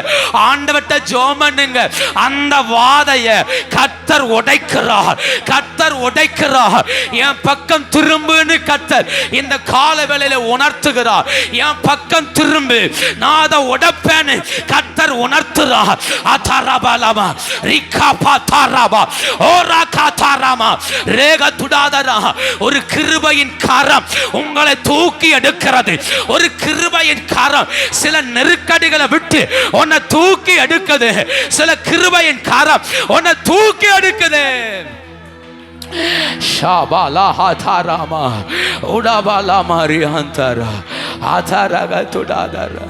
ஆண்டவர்ட்ட ஜெபம் பண்ணுங்க. அந்த வாதைய கர்த்தர் உடைக்கிறார், கர்த்தர் உடைக்கிறார். என் பக்கம் திரும்புன்னு கர்த்தர் இந்த கால வேளையில உணர்த்துகிறார். என் பக்கம் திரும்பு, நான் அதை உடைப்பேன்னு கர்த்தர் உணர்த்துகிறார். அதரபலமா ரிகாபாதாரபா ஓராகாதாரமா ரேகதுடாதரா. ஒரு கிருபையின் கரம் உங்களை தூக்கி எடுக்கிறது, ஒரு கிருபையின் கரம் சில நெருக்கடிகளை விட்டு உன்னை தூக்கி எடுக்குது, சில கிருபையின் கரம் உன்னை தூக்கி எடுக்குது. ஷாபாலா ஹாதாராமா உடாபாலா மாரியாந்தரா ஆதாரக துடாதரா.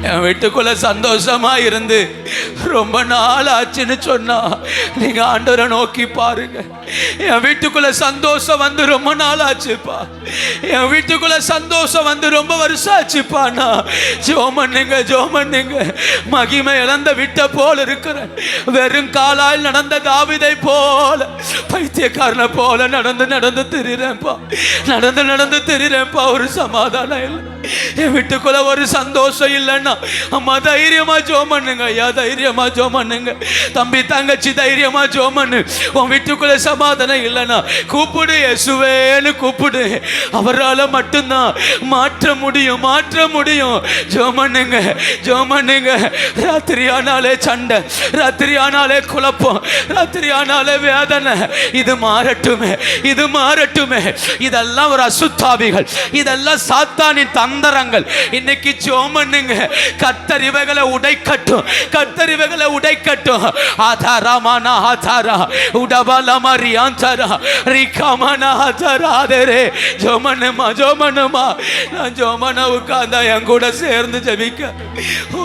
என் வீட்டுக்குள்ள சந்தோஷமா இருந்து ரொம்ப நாள் ஆச்சுன்னு சொன்னா நீங்க ஆண்டவரை நோக்கி பாருங்க. என் வீட்டுக்குள்ள சந்தோஷம் வந்து ரொம்ப நாள் ஆச்சுப்பா, என் வீட்டுக்குள்ள சந்தோஷம் வந்து ரொம்ப வருஷம் ஆச்சுப்பா. நான் ஜெபம் பண்ணுங்க, ஜெபம் பண்ணுங்க. மகிமை இழந்த விட்ட போல இருக்கிறேன், வெறும் காலால் நடந்த தாவீதை போல, பைத்தியக்காரனை போல நடந்து நடந்து திரிறேன்ப்பா, நடந்து நடந்து திரிறேன்ப்பா. ஒரு சமாதானம் இல்லை, என் வீட்டுக்குள்ள ஒரு சந்தோஷம் இல்லைன்னா அம்மா தைரியமா ஜெபம் பண்ணுங்க, ஐயா தைரியமா ஜெபம் பண்ணுங்க. தம்பி தங்கச்சி தைரியமா ஜெபம் பண்ணு. உன் வீட்டுக்குள்ள சமாதானம் இல்லைன்னா கூப்பிடு, இயேசுவேன்னு கூப்பிடு. அவரால் மட்டும்தான் மாற்ற முடியும், மாற்ற முடியும். ஜெபம் பண்ணுங்க, ஜெபம் பண்ணுங்க. ராத்திரி ஆனாலே சண்டை, ராத்திரி ஆனாலே குழப்பம், ராத்திரி ஆனாலே வேதனை. இது மாறட்டுமே, இது மாறட்டுமே. இதெல்லாம் ஒரு அசுத்தாவிகள், இதெல்லாம் சாத்தானின் தந்திரங்கள் இன்னைக்கு ஜெபம் பண்ணுங்க. கர்த்தர் இவைகளை உடைக்கட்டும், கர்த்தர் இவைகளை உடைக்கட்டும். ஆதாரமான ஆதாரா உடபலமரி ஆந்தாரா ரிகமன ஆதாராதரே ஜெபமனுமா ஜெபமனுமா. நான் ஜெபமன உட்கார்ந்தா என் கூட சேர்ந்து ஜெபிக்க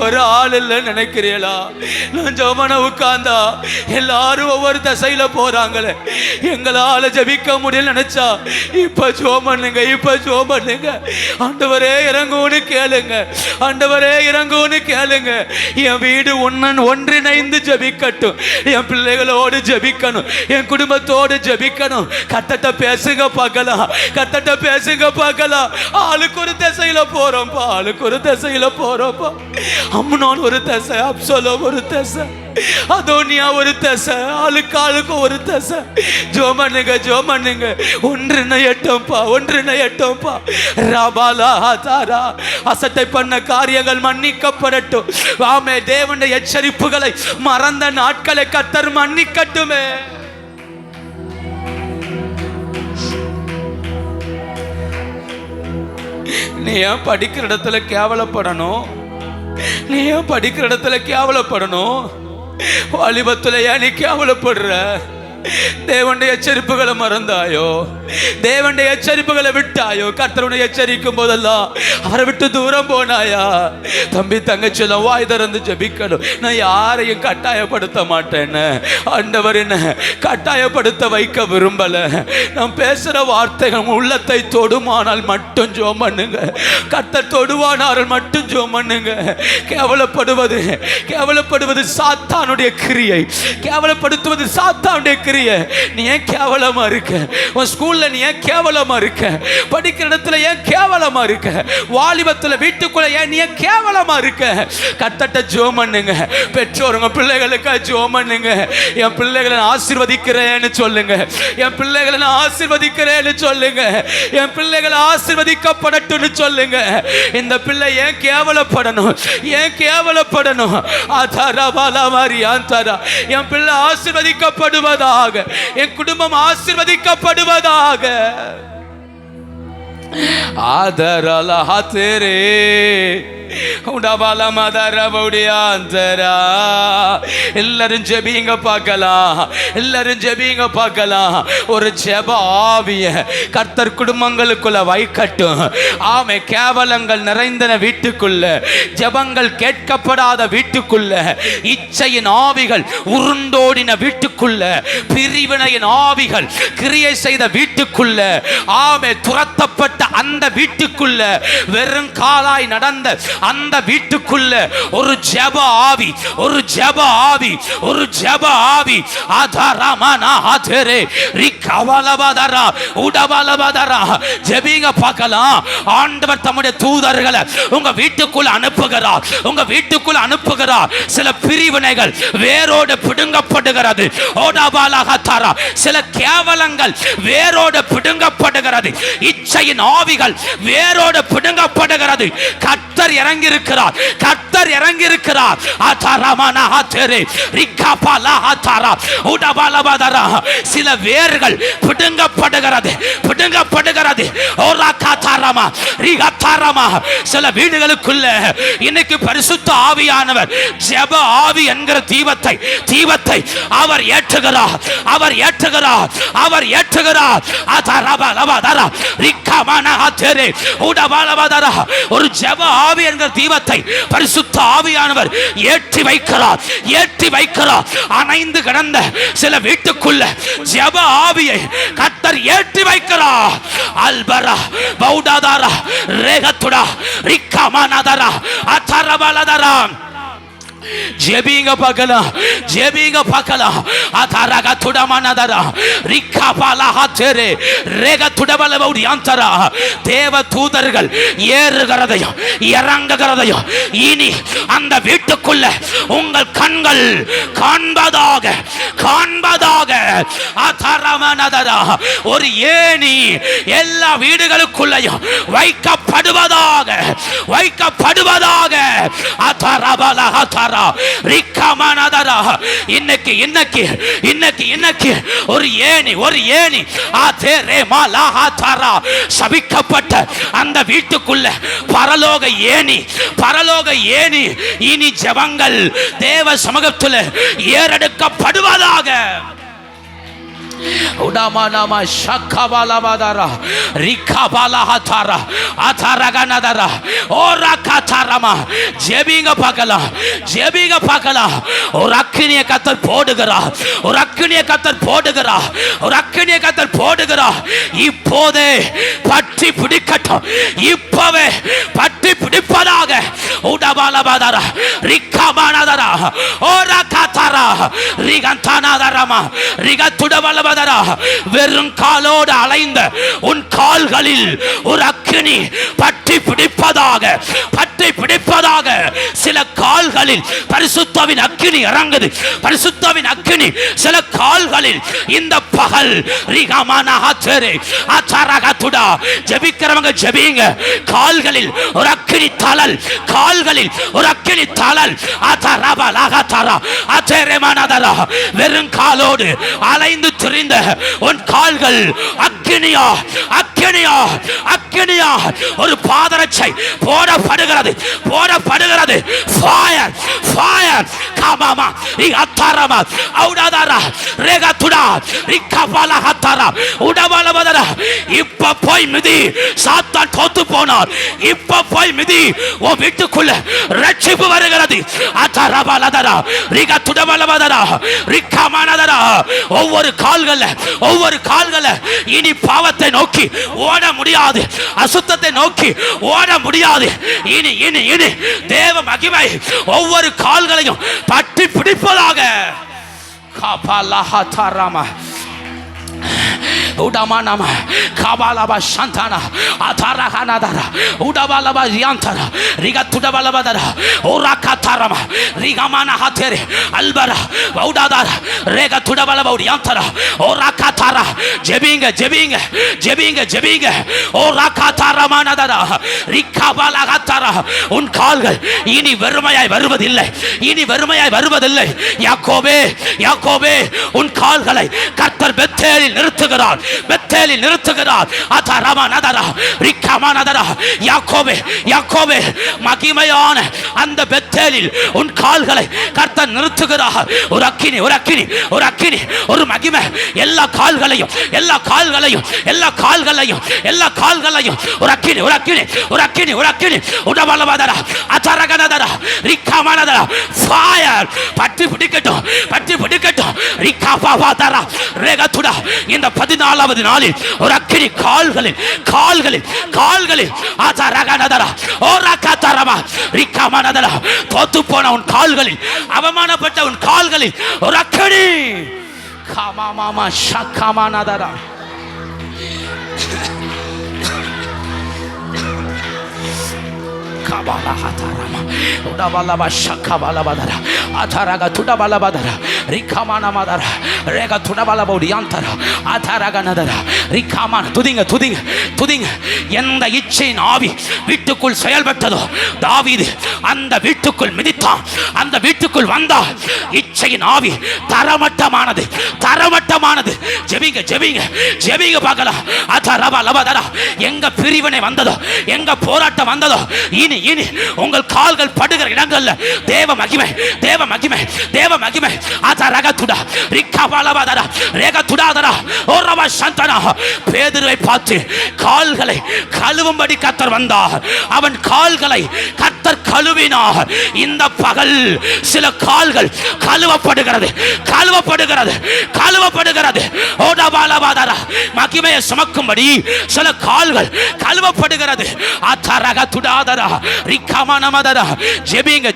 ஒரு ஆள் இல்லைன்னு நினைக்கிறீங்களா? நான் ஜெபமன உட்கார்ந்தா எல்லாரும் ஒவ்வொரு திசையில போறாங்களே, எங்களால ஜெபிக்க முடியல நினைச்சா இப்ப ஜெபம் பண்ணுங்க, இப்ப ஜெபம் பண்ணுங்க. ஆண்டவரே இறங்குன்னு கேளுங்க, ஆண்டவரே இறங்குன்னு கேளுங்க. என் வீடு ஒன்றிணைந்து ஜெபிக்கட்டும், என் பிள்ளைகளோடு ஜெபிக்கணும், என் குடும்பத்தோடு ஜெபிக்கணும். கர்த்தர்ட்ட பேசுங்க பார்க்கலாம், கர்த்தர்ட்ட பேசுங்க பார்க்கலாம். ஆளுக்கு ஒரு திசையில போறோம்ப்பா, ஆளுக்கு ஒரு திசையில போறோம்ப்பா. அம்னோன் ஒரு திசை, அப்சலோம் ஒரு திசை, அதோனியா ஒரு திசை, ஆளுக்கு ஒரு திசை. ஜெபம் பண்ணுங்க, ஜெபம் பண்ணுங்க. ஒன்றிணையட்டும்பா, ஒன்றிணையட்டும்பா. ரபாலா ஹதாரா அசட்டை பண்ண காரியங்கள் மன்னிக்கப்படட்டும். ஆமே, தேவனுடைய எச்சரிப்புகளை மறந்த நாட்களை கர்த்தர் மன்னிக்கட்டுமே. நீ ஏன் படிக்கிற இடத்துல கேவலப்படணும்? நீ ஏன் படிக்கிற இடத்துல கேவலப்படணும்? வாலிபத்துல ஏன் நீ கேவலப்படுற? தேவனுடைய எச்சரிப்புகளை மறந்தாயோ? தேவனுடைய எச்சரிப்புகளை விட்டாயோ? கர்த்தருடைய எச்சரிக்கும் போதெல்லாம் அவரை விட்டு தூரம் போனாயா? தம்பி தங்கச்சியெல்லாம் வாய் திறந்து ஜெபிக்கணும். நான் யாரையும் கட்டாயப்படுத்த மாட்டேன்னு ஆண்டவர் என்ன கட்டாயப்படுத்த வைக்க விரும்பல. நான் பேசுற வார்த்தைகள் உள்ளத்தை தொடுமானால் மட்டும் ஜெபம் பண்ணுங்க. கர்த்தர் தொடுவானால் மட்டும் ஜெபம் பண்ணுங்க. கேவலப்படுவது கேவலப்படுவது சாத்தானுடைய கிரியை, கேவலப்படுத்துவது சாத்தானுடைய கிரியை. நீ ஏன் கேவலமா இருக்க? உன் ஸ்கூல்ல நீ ஏன் கேவலமா இருக்க? படிக்கிற இடத்துல ஏன் கேவலமா இருக்க? வாலிபத்துல வீட்டுக்குள்ள ஏன் நீ கேவலமா இருக்க? கர்த்தர்ட்ட ஜெபம் பண்ணுங்க. பெற்றோருங்க பிள்ளைகளுக்கு ஜெபம் பண்ணுங்க. என் பிள்ளைகளை நான் ஆசீர்வதிக்கிறேன்னு சொல்லுங்க, என் பிள்ளைகளை நான் ஆசீர்வதிக்கிறேன்னு சொல்லுங்க, என் பிள்ளைகளை ஆசீர்வதிக்கப்படட்டும்னு சொல்லுங்க. இந்த பிள்ளை ஏன் கேவலப்படணும்? ஏன் கேவலப்படணும்? ஆதாரபாலா மாதிரி ஆந்தாரா என் பிள்ளை ஆசீர்வதிக்கப்படுவதாக, என் குடும்பம் ஆசீர்வதிக்கப்படுவதாக. ஆதரலா ஹாதரே உடபால மதரபுடியாந்தரா. எல்லாரும் ஜெபிங்க பார்க்கலாம், எல்லாரும் ஜெபிங்க பார்க்கலாம். ஒரு ஜெப ஆவிய கர்த்தர் குடும்பங்களுக்குள்ள வைக்கட்டும். ஆமே, கேவலங்கள் நிறைந்தன வீட்டுக்குள்ள, ஜெபங்கள் கேட்கப்படாத வீட்டுக்குள்ள, இச்சையின் ஆவிகள் உருண்டோடின வீட்டுக்குள்ள, பிரிவினையின் ஆவிகள் கிரியை செய்த வீட்டுக்குள்ள, ஆமே, துரத்தப்பட்ட அந்த வீட்டுக்குள்ள, வெறும் காலாய் நடந்த அந்த வீட்டுக்குள்ள ஒரு ஜெப ஆவி, ஒரு ஜெப ஆவி, ஒரு ஜெப ஆவி. ஆதாரமானா ஆதரே ரிகவலபதரா உடவலபதரா. ஜெபிங்க பார்க்கலாம். ஆண்டவர் தம்முடைய தூதர்களை உங்க வீட்டுக்குள்ள அனுப்புகிறார், உங்க வீட்டுக்குள்ள அனுப்புகிறார். சில பிரிவினைகள் வேரோடு பிடுங்கப்படுகிறது. ஓடபாலகதாரா சில கேவலங்கள் வேரோடு பிடுங்கப்படுகிறது. இச்சையின் ஆவிகள் வேரோடு பிடுங்கப்படுகிறது. கர்த்தர் இறங்கி இருக்கிறார், கர்த்தர் இறங்கி இருக்கிறார். ஆதாரமான ஆதரே ரிகபாலா ஆதாரா உடபாலபதரா. சில வேர்கள் பிடுங்கப்படுகிறது, பிடுங்கப்படுகிறது. ஓரா காதாரமா ரிகதாரமா. சில வீடுகளுக்குள்ள இன்னைக்கு பரிசுத்த ஆவியானவர் ஜெப ஆவி என்கிற தீபத்தை தீபத்தை அவர் ஏற்றுகிறார், அவர் ஏற்றுகிறார், அவர் ஏற்றுகிறார். ஆதாரபாலபதரா ரிகமானா ஆதரே உடபாலபதரா. ஒரு ஜெப ஆவி என்கிற தீபத்தை பரிசுத்த ஆவியானவர் ஏற்றி வைக்கிறார், ஏற்றி வைக்கிறார். அணைந்து கிடந்த சில வீட்டுக்குள்ள ஜெப ஆவியை கர்த்தர் ஏற்றி வைக்கிறார். அல்பரா பௌடாதாரா ரேகத்துடா ரிக்கமானதரா அத்தரபலதரா. ஜெபிங்க பார்க்கலாம், ஜெபிங்க பார்க்கலாம். ஆதாரக துடமனதரா ரிக்கபாலா ஹதரே ரேக துடபலபௌடி ஆந்தரா. தேவ தூதர்கள் ஏறுகிறதையும் இறங்குகிறதையும் இனி அந்த வீட்டுக்குள்ள உங்கள் கண்கள் காண்பதாக, காண்பதாக. ஆதாரமனதரா ஒரு ஏணி எல்லா வீடுகளுக்குள்ளேயும் வைக்கப்படுவதாக, வைக்கப்படுவதாக. ஆதாரபலா ஹதரா தாரா ரிக்கமானதரா. இன்னைக்கு இன்னைக்கு இன்னைக்கு இன்னைக்கு ஒரு ஏணி ஆதேரே மாலாஹா தாரா சபிக்கப்பட்ட அந்த வீட்டுக்குள்ள பரலோக ஏணி இனி ஜெபங்கள் தேவ சமூகத்தில் ஏறெடுக்கப்படுவதாக. உடமானாமா ஷக்கபாலபாதரா ரிக்கபாலஹாதாரா ஆதாரகனதரா ஓரகதாரமா. ஜெபிங்க பார்க்கலாம். ஒரு அக்கினியை கர்த்தர் போடுகிறார். இப்போதே பற்றி பிடிக்கட்டும். இப்பவே பற்றி பிடிப்பதாக. உடபாலபாதரா ரிக்கமானதரா ஓரகதாரா ரிகந்தானதரமா ரிகத்துடபால வெறும் காலோடு அலைந்த உன் கால்களில் ஒரு அக்கினி பற்றி பிடிப்பதாக. சில கால்களில் பரிசுத்தாவின் அக்கினி இறங்குது. பரிசுத்தாவின் அக்கினி சில கால்களில் இந்த பகல் ஜெபிக்கிறவங்க ஜெபிங்க. கால்களில் ஒரு அக்கினி தழல். வெறும் காலோடு அலைந்து திரிந்த உன் கால்கள் அக்கினியா ஒரு பாதரட்சை போடப்படுகிறது. ஃபயர் காமாமா இஅத்தரமா அவுடாதாரா ரேகதுடா ரிக்கபாலஹதரா உடபாலபதரா. இப்ப போய் மிதி. சாத்தான் தோத்து போனார். இப்ப போய் மிதி. ஓ வீட்டுக்குள்ள ரட்சிப்பு வருகிறது. அதரபாலதரா ரிகதுடபாலபதரா ரிக்கமானதரா. ஒவ்வொரு கால்கள இனி பாவத்தை நோக்கி ஓட முடியாது. அசுத்தத்தை நோக்கி ஓட முடியாது. இனி தேவ மகிமை ஒவ்வொரு கால்களையும் பற்றி பிடிப்பதாக. காபாலஹதரமா உடமானமா காபாலபா சந்தானா அதரகனதரா உடபாலபா யந்தரா ரிகதுடபாலபதரா ஓரகதரமா ரிகமானஹதரே அல்பரா உடதாரா ரேகதுடபாலபா யந்தரா ஓரகதரா. ஜெபிங்க ஓரகதரமானதரா ரிக்கபாலஹதரா. உன் கால்கள் இனி வெறுமையாய் வருவதில்லை. யாக்கோபே உன் கால்களை கர்த்தர் பெத்தேலில் நிறுத்துகிறார். யாக்கோபே மகிமையான அந்த பெத்தேலில் உன் கால்களை கர்த்தர் நிறுத்துகிறார். ஒரு அக்கினி ஒரு மகிமை எல்லா கால்களையும் ஒரு அக்கினி உடபலவதரா அதரகனதரா ரிக்கமானதரா. ஃபயர் பற்றி பிடிக்கட்டும். ரிக்கபாவதரா ரேகதுடா. இந்த 14வது நாளில் ஒரு அக்கினி கால்களில் அதரகனதரா ஓரகதரமா ரிக்கமானதரா. தோத்து போன உன் கால்களில், அவமானப்பட்ட உன் கால்களில் ஒரு அக்கினி காமாமாமா ஷக்கமானதரா. kabalahtarama udabalaba shakabalabadara ataraga tudabalabadara rikamanamada rega tudabalaba udiyantara ataraganadara rikamana துதிங்க எந்த இச்சையின் ஆவி வீட்டுக்குள் செயல்பட்டதோ தாவீது அந்த வீட்டுக்குள் மிதித்தான். அந்த வீட்டுக்குள் வந்தா இச்சையின் ஆவி தரமட்டமானது. ஜெபிங்க பார்க்கலாம். அதரபலபதரா. எங்க பிரிவினை வந்ததோ, எங்க போராட்டம் வந்ததோ, இனி உங்கள் கால்கள் படுகிற இடங்கள்ல தேவ மகிமை அதரகதுடா ரிக்கபலபதரா ரேகதுடாதரா ஓரவ சந்தனா. பேதுருவை பார்த்து கால்களை கழுவும்படி கர்த்தர் வந்தார். அவன் கால்களை கர்த்தர் கழுவினார். இந்த பகல் சில கால்கள் கழுவப்படுகிறது. ஓடபாலபாதரா. மகிமையை சுமக்கும்படி சில கால்கள் கழுவப்படுகிறது. அதரகதுடாதரா ரிக்கமனமதரா. ஜெபிங்க.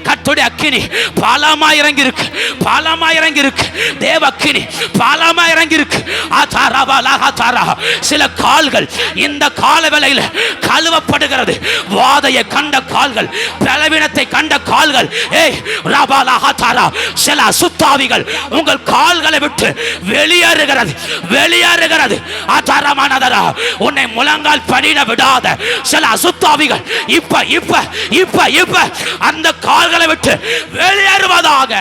கர்த்தருடைய அக்கினி பாலமாய் இறங்கி இருக்கு. தேவ அக்கினி பாலமாய் இறங்கி இருக்கு. சில கால்கள் இந்த கால வேளையில் கழுவப்படுகிறது. வாதையை கண்ட கால்கள், பலவீனத்தை கண்ட கால்கள், சில அசுத்தாவிகள் உங்கள் கால்களை விட்டு வெளியேறுகிறது. உன்னை முழங்கால் படிட விடாத சில அசுத்தாவிகள் இப்ப இப்ப இப்ப இப்ப அந்த கால்களை விட்டு வெளியேறுவதாக.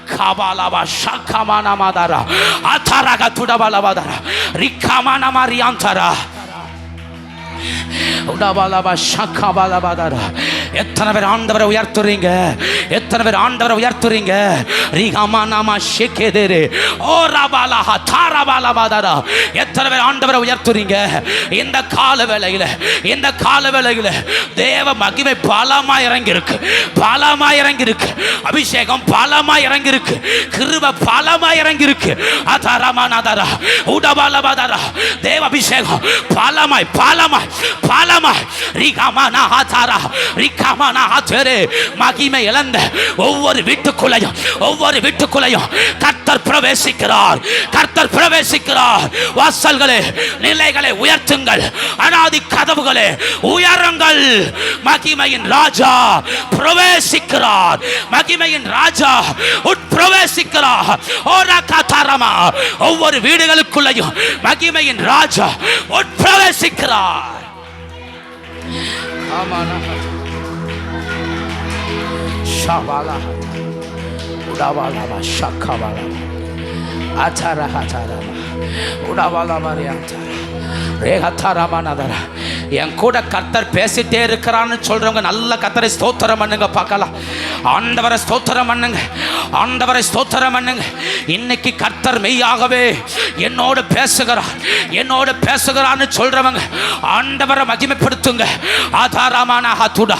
Kabalaba shakamana madara ataraga tudabala madara rikamana mariantara உடபாலபா ஷக்கபாலபாதரா. எத்தனை பேர் ஆண்டவரை உயர்த்துறீங்க? எத்தனை பேர் ஆண்டவரை உயர்த்துறீங்க? ரிகமானாமா ஷெகெதெரே ஓரபாலஹா தாரபாலபாதரா. எத்தனை பேர் ஆண்டவரை உயர்த்துறீங்க? இந்த கால வேளையில இந்த கால வேளையில தேவ மகிமை பலமா இறங்கி இருக்கு, பலமா இறங்கி இருக்கு. அபிஷேகம் பலமா இறங்கி இருக்கு, கிருபை பலமா இறங்கி இருக்கு. அதரமானதரா உடபாலபாதரா. தேவ அபிஷேகம் பலமாய் பலமாய் பலமாய் ரிகமானா ஹாதாரா ரிகமானா ஹாதரே. மகிமை இழந்த ஒவ்வொரு வீட்டுக்குள்ளையும் ஒவ்வொரு வீட்டுக்குள்ளையும் கர்த்தர் பிரவேசிக்கிறார், கர்த்தர் பிரவேசிக்கிறார். வாசல்களே நிலைகளை உயர்த்துங்கள், அநாதி கதவுகளே உயருங்கள். மகிமையின் ராஜா பிரவேசிக்கிறார், மகிமையின் ராஜா உட்பிரவேசிக்கிறார். ஓரகாதாரமா ஒவ்வொரு வீடுகளுக்குள்ளையும் மகிமையின் ராஜா உட்பிரவேசிக்கிறார். Shabala Udabala Shakabala Atara Hatara Udabala Marianta Rehatara Manadara. என் கூட கர்த்தர் பேசிட்டே இருக்கிறான்னு சொல்றவங்க நல்ல கர்த்தரை ஸ்தோத்திரம் பண்ணுங்க பார்க்கலாம். ஆண்டவரை ஸ்தோத்திரம் பண்ணுங்க, ஆண்டவரை ஸ்தோத்திரம் பண்ணுங்க. இன்னைக்கு கர்த்தர் மெய்யாகவே என்னோடு பேசுகிறார், என்னோடு பேசுகிறான்னு சொல்றவங்க ஆண்டவரை மகிமைப்படுத்துங்க. ஆதாரமான ஹதுடா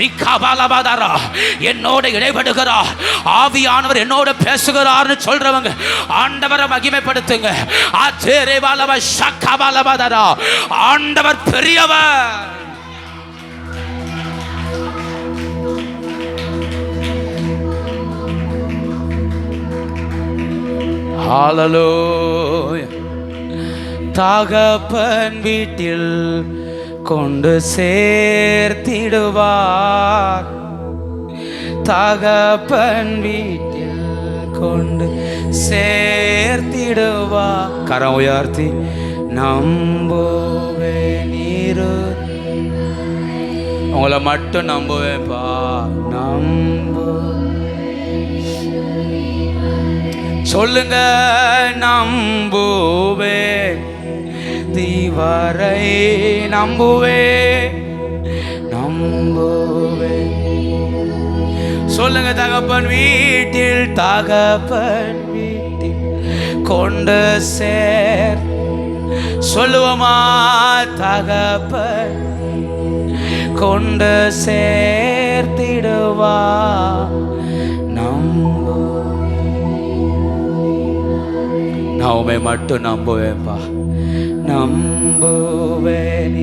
ரிகபாலபாதரா. என்னோடு இடைபடுகிறார் ஆவியானவர், என்னோடு பேசுகிறார்னு சொல்றவங்க ஆண்டவரை மகிமைப்படுத்துங்க. ஆதேரேபாலபா ஷக்கபாலபாதரா. ஆண்டவர் பெரியவர். ஹல்லேலூயா. தகப்பன் வீட்டில் கொண்டு சேர்த்திடுவார், தகப்பன் வீட்டில் கொண்டு சேர்த்திடுவார். கரம் உயர்த்தி நம்புவேன், உங்களை மட்டும் நம்புவேன்பா. நம்பு சொல்லுங்க. நம்புவேன் தீவரை நம்புவேன், நம்புவேன். சொல்லுங்க. தகப்பன் வீட்டில், தகப்பன் வீட்டில் கொண்டு சேர். சொல்லுவோமா? தகப்பன் கொண்டு சேர்த்திடுவா. நம்பு நான் உமை மட்டும் நம்புவேன்பா. நம்புவேன்.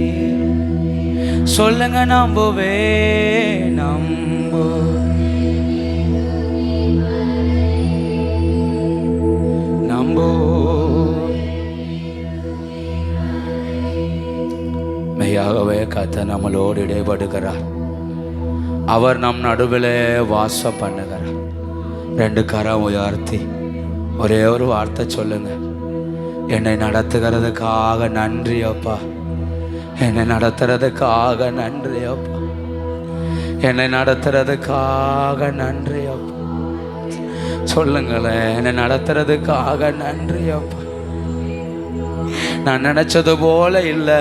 சொல்லுங்க. நம்புவே நம்பு நம்பு. மெய்யாகவே கர்த்தர் நம்மளோடு இடைபடுகிறார். அவர் நம் நடுவில் வாசம் பண்ணுகிறார். ரெண்டு கரம் உயர்த்தி ஒரே ஒரு வார்த்தை சொல்லுங்க. என்னை நடத்துகிறதுக்காக நன்றி அப்பா, என்னை நடத்துறதுக்காக நன்றி அப்பா, என்னை நடத்துறதுக்காக நன்றி அப்பா. சொல்லுங்களேன். என்னை நடத்துறதுக்காக நன்றி அப்பா. நான் நினைச்சது போல இல்லை,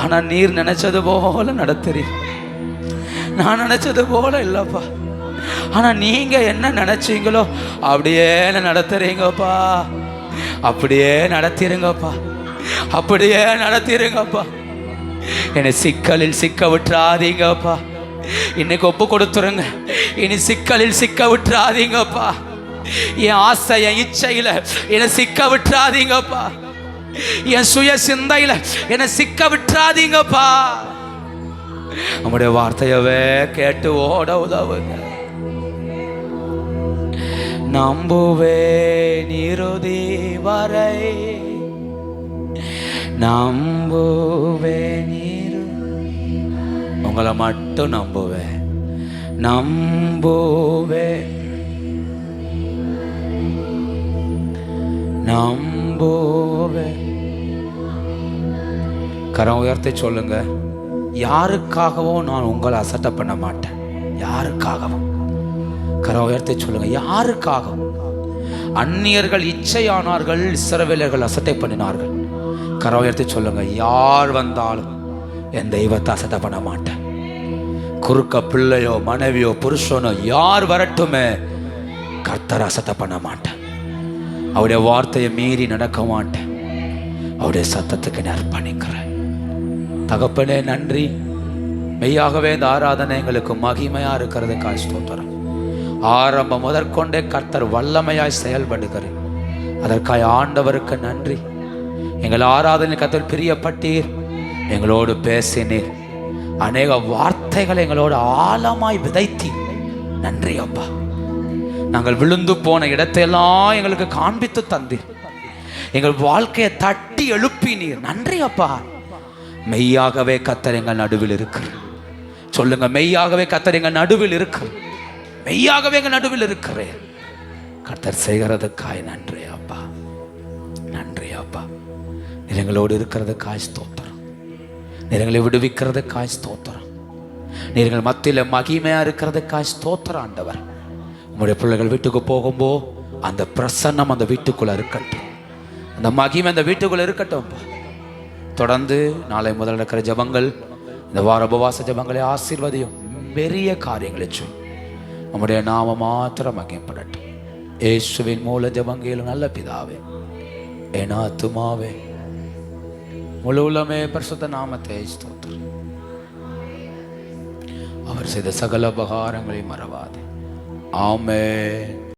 ஆனா நீர் நினைச்சது போல நடத்துறீங்க. நான் நினைச்சது போல இல்லப்பா, ஆனா நீங்க என்ன நினைச்சீங்களோ அப்படியே நடத்துறீங்கப்பா. அப்படியே நடத்திருங்கப்பா, அப்படியே நடத்திருங்கப்பா. என்னை சிக்கலில் சிக்க விட்டுறாதீங்கப்பா. இன்னைக்கு ஒப்பு கொடுத்துருங்க. இனி சிக்கலில் சிக்க விட்டுறாதீங்கப்பா. என் ஆசை, என் இச்சையில என்னை சிக்க விட்டுறாதீங்கப்பா. என் சுய சிந்தையில என்னை சிக்க விட்டுறாதீங்கப்பா. நம்முடைய வார்த்தையவே கேட்டு ஓட உதவுங்க. நம்புவேன் இறுதி வரை, நம்புவேன். உங்களை மட்டும் நம்புவேன், நம்புவேன், நம்புவேன். கரம் உயர்த்தி சொல்லுங்க, யாருக்காகவும் நான் உங்களை அசட்டை பண்ண மாட்டேன். யாருக்காகவும் கரம் உயர்த்தி சொல்லுங்க, யாருக்காகவும். அந்நியர்கள் இச்சையானார்கள், இஸ்ரவேலர்கள் அசட்டை பண்ணினார்கள். கரம் உயர்த்தி சொல்லுங்க, யார் வந்தாலும் என் தெய்வத்தை அசட்டை பண்ண மாட்டேன். குறுக்க பிள்ளையோ மனைவியோ புருஷனோ யார் வரட்டுமே, கர்த்தரை அசட்டை பண்ண மாட்டேன். அவருடைய வார்த்தையை மீறி நடக்க மாட்டேன். அவருடைய சத்தத்துக்கு நான் அர்ப்பணிக்கிறேன். தகப்பனே நன்றி. மெய்யாகவே இந்த ஆராதனை எங்களுக்கு மகிமையா இருக்கிறதுக்காய் ஸ்தோத்திரம். ஆரம்பம் முதற்கொண்டே கர்த்தர் வல்லமையாய் செயல்படுகிறேன். அதற்காய் ஆண்டவருக்கு நன்றி. எங்கள் ஆராதனை கர்த்தர் பிரியப்பட்டீர், எங்களோடு பேசினீர், அநேக வார்த்தைகளை எங்களோடு ஆழமாய் விதைத்தீர். நன்றி அப்பா. நாங்கள் விழுந்து போன இடத்தையெல்லாம் எங்களுக்கு காண்பித்து தந்தீர். எங்கள் வாழ்க்கையை தட்டி எழுப்பினீர். நன்றி அப்பா. மெய்யாகவே கர்த்தர் எங்கள் நடுவில் இருக்கிறார். சொல்லுங்க, மெய்யாகவே கர்த்தர் எங்கள் நடுவில் இருக்கிறார். மெய்யாகவே எங்கள் நடுவில் இருக்கிறேன். கர்த்தர் செய்கிறதுக்காய் நன்றி அப்பா. நன்றி அப்பா. நீர் எங்களோடு இருக்கிறதுக்காய் ஸ்தோத்திரம். நீர் எங்களை விடுவிக்கிறதுக்காய் ஸ்தோத்திரம். நீர் எங்கள் மத்தியில் மகிமையா இருக்கிறதுக்காய் ஸ்தோத்திரம் ஆண்டவர். உங்களுடைய பிள்ளைகள் வீட்டுக்கு போகும்போ அந்த பிரசன்னம் அந்த வீட்டுக்குள்ள இருக்கட்டும். அந்த மகிமை அந்த வீட்டுக்குள்ள இருக்கட்டும். தொடர்ந்து நாளை முதல் நடக்கிற ஜபங்கள், இந்த வார உபவாச ஜபங்களை ஆசீர்வதியும். பெரிய காரியங்களை சொல். நம்முடைய நாம மாத்திரம் மகிமைப்படட்டும். இயேசுவின் மூல ஜபங்களும் நல்ல பிதாவே, என் ஆத்துமாவே முழு உள்ளமே பரிசுத்த நாமத்தை ஸ்தோத்திரம். அவர் செய்த சகல உபகாரங்களை மறவாதே. ஆமென்.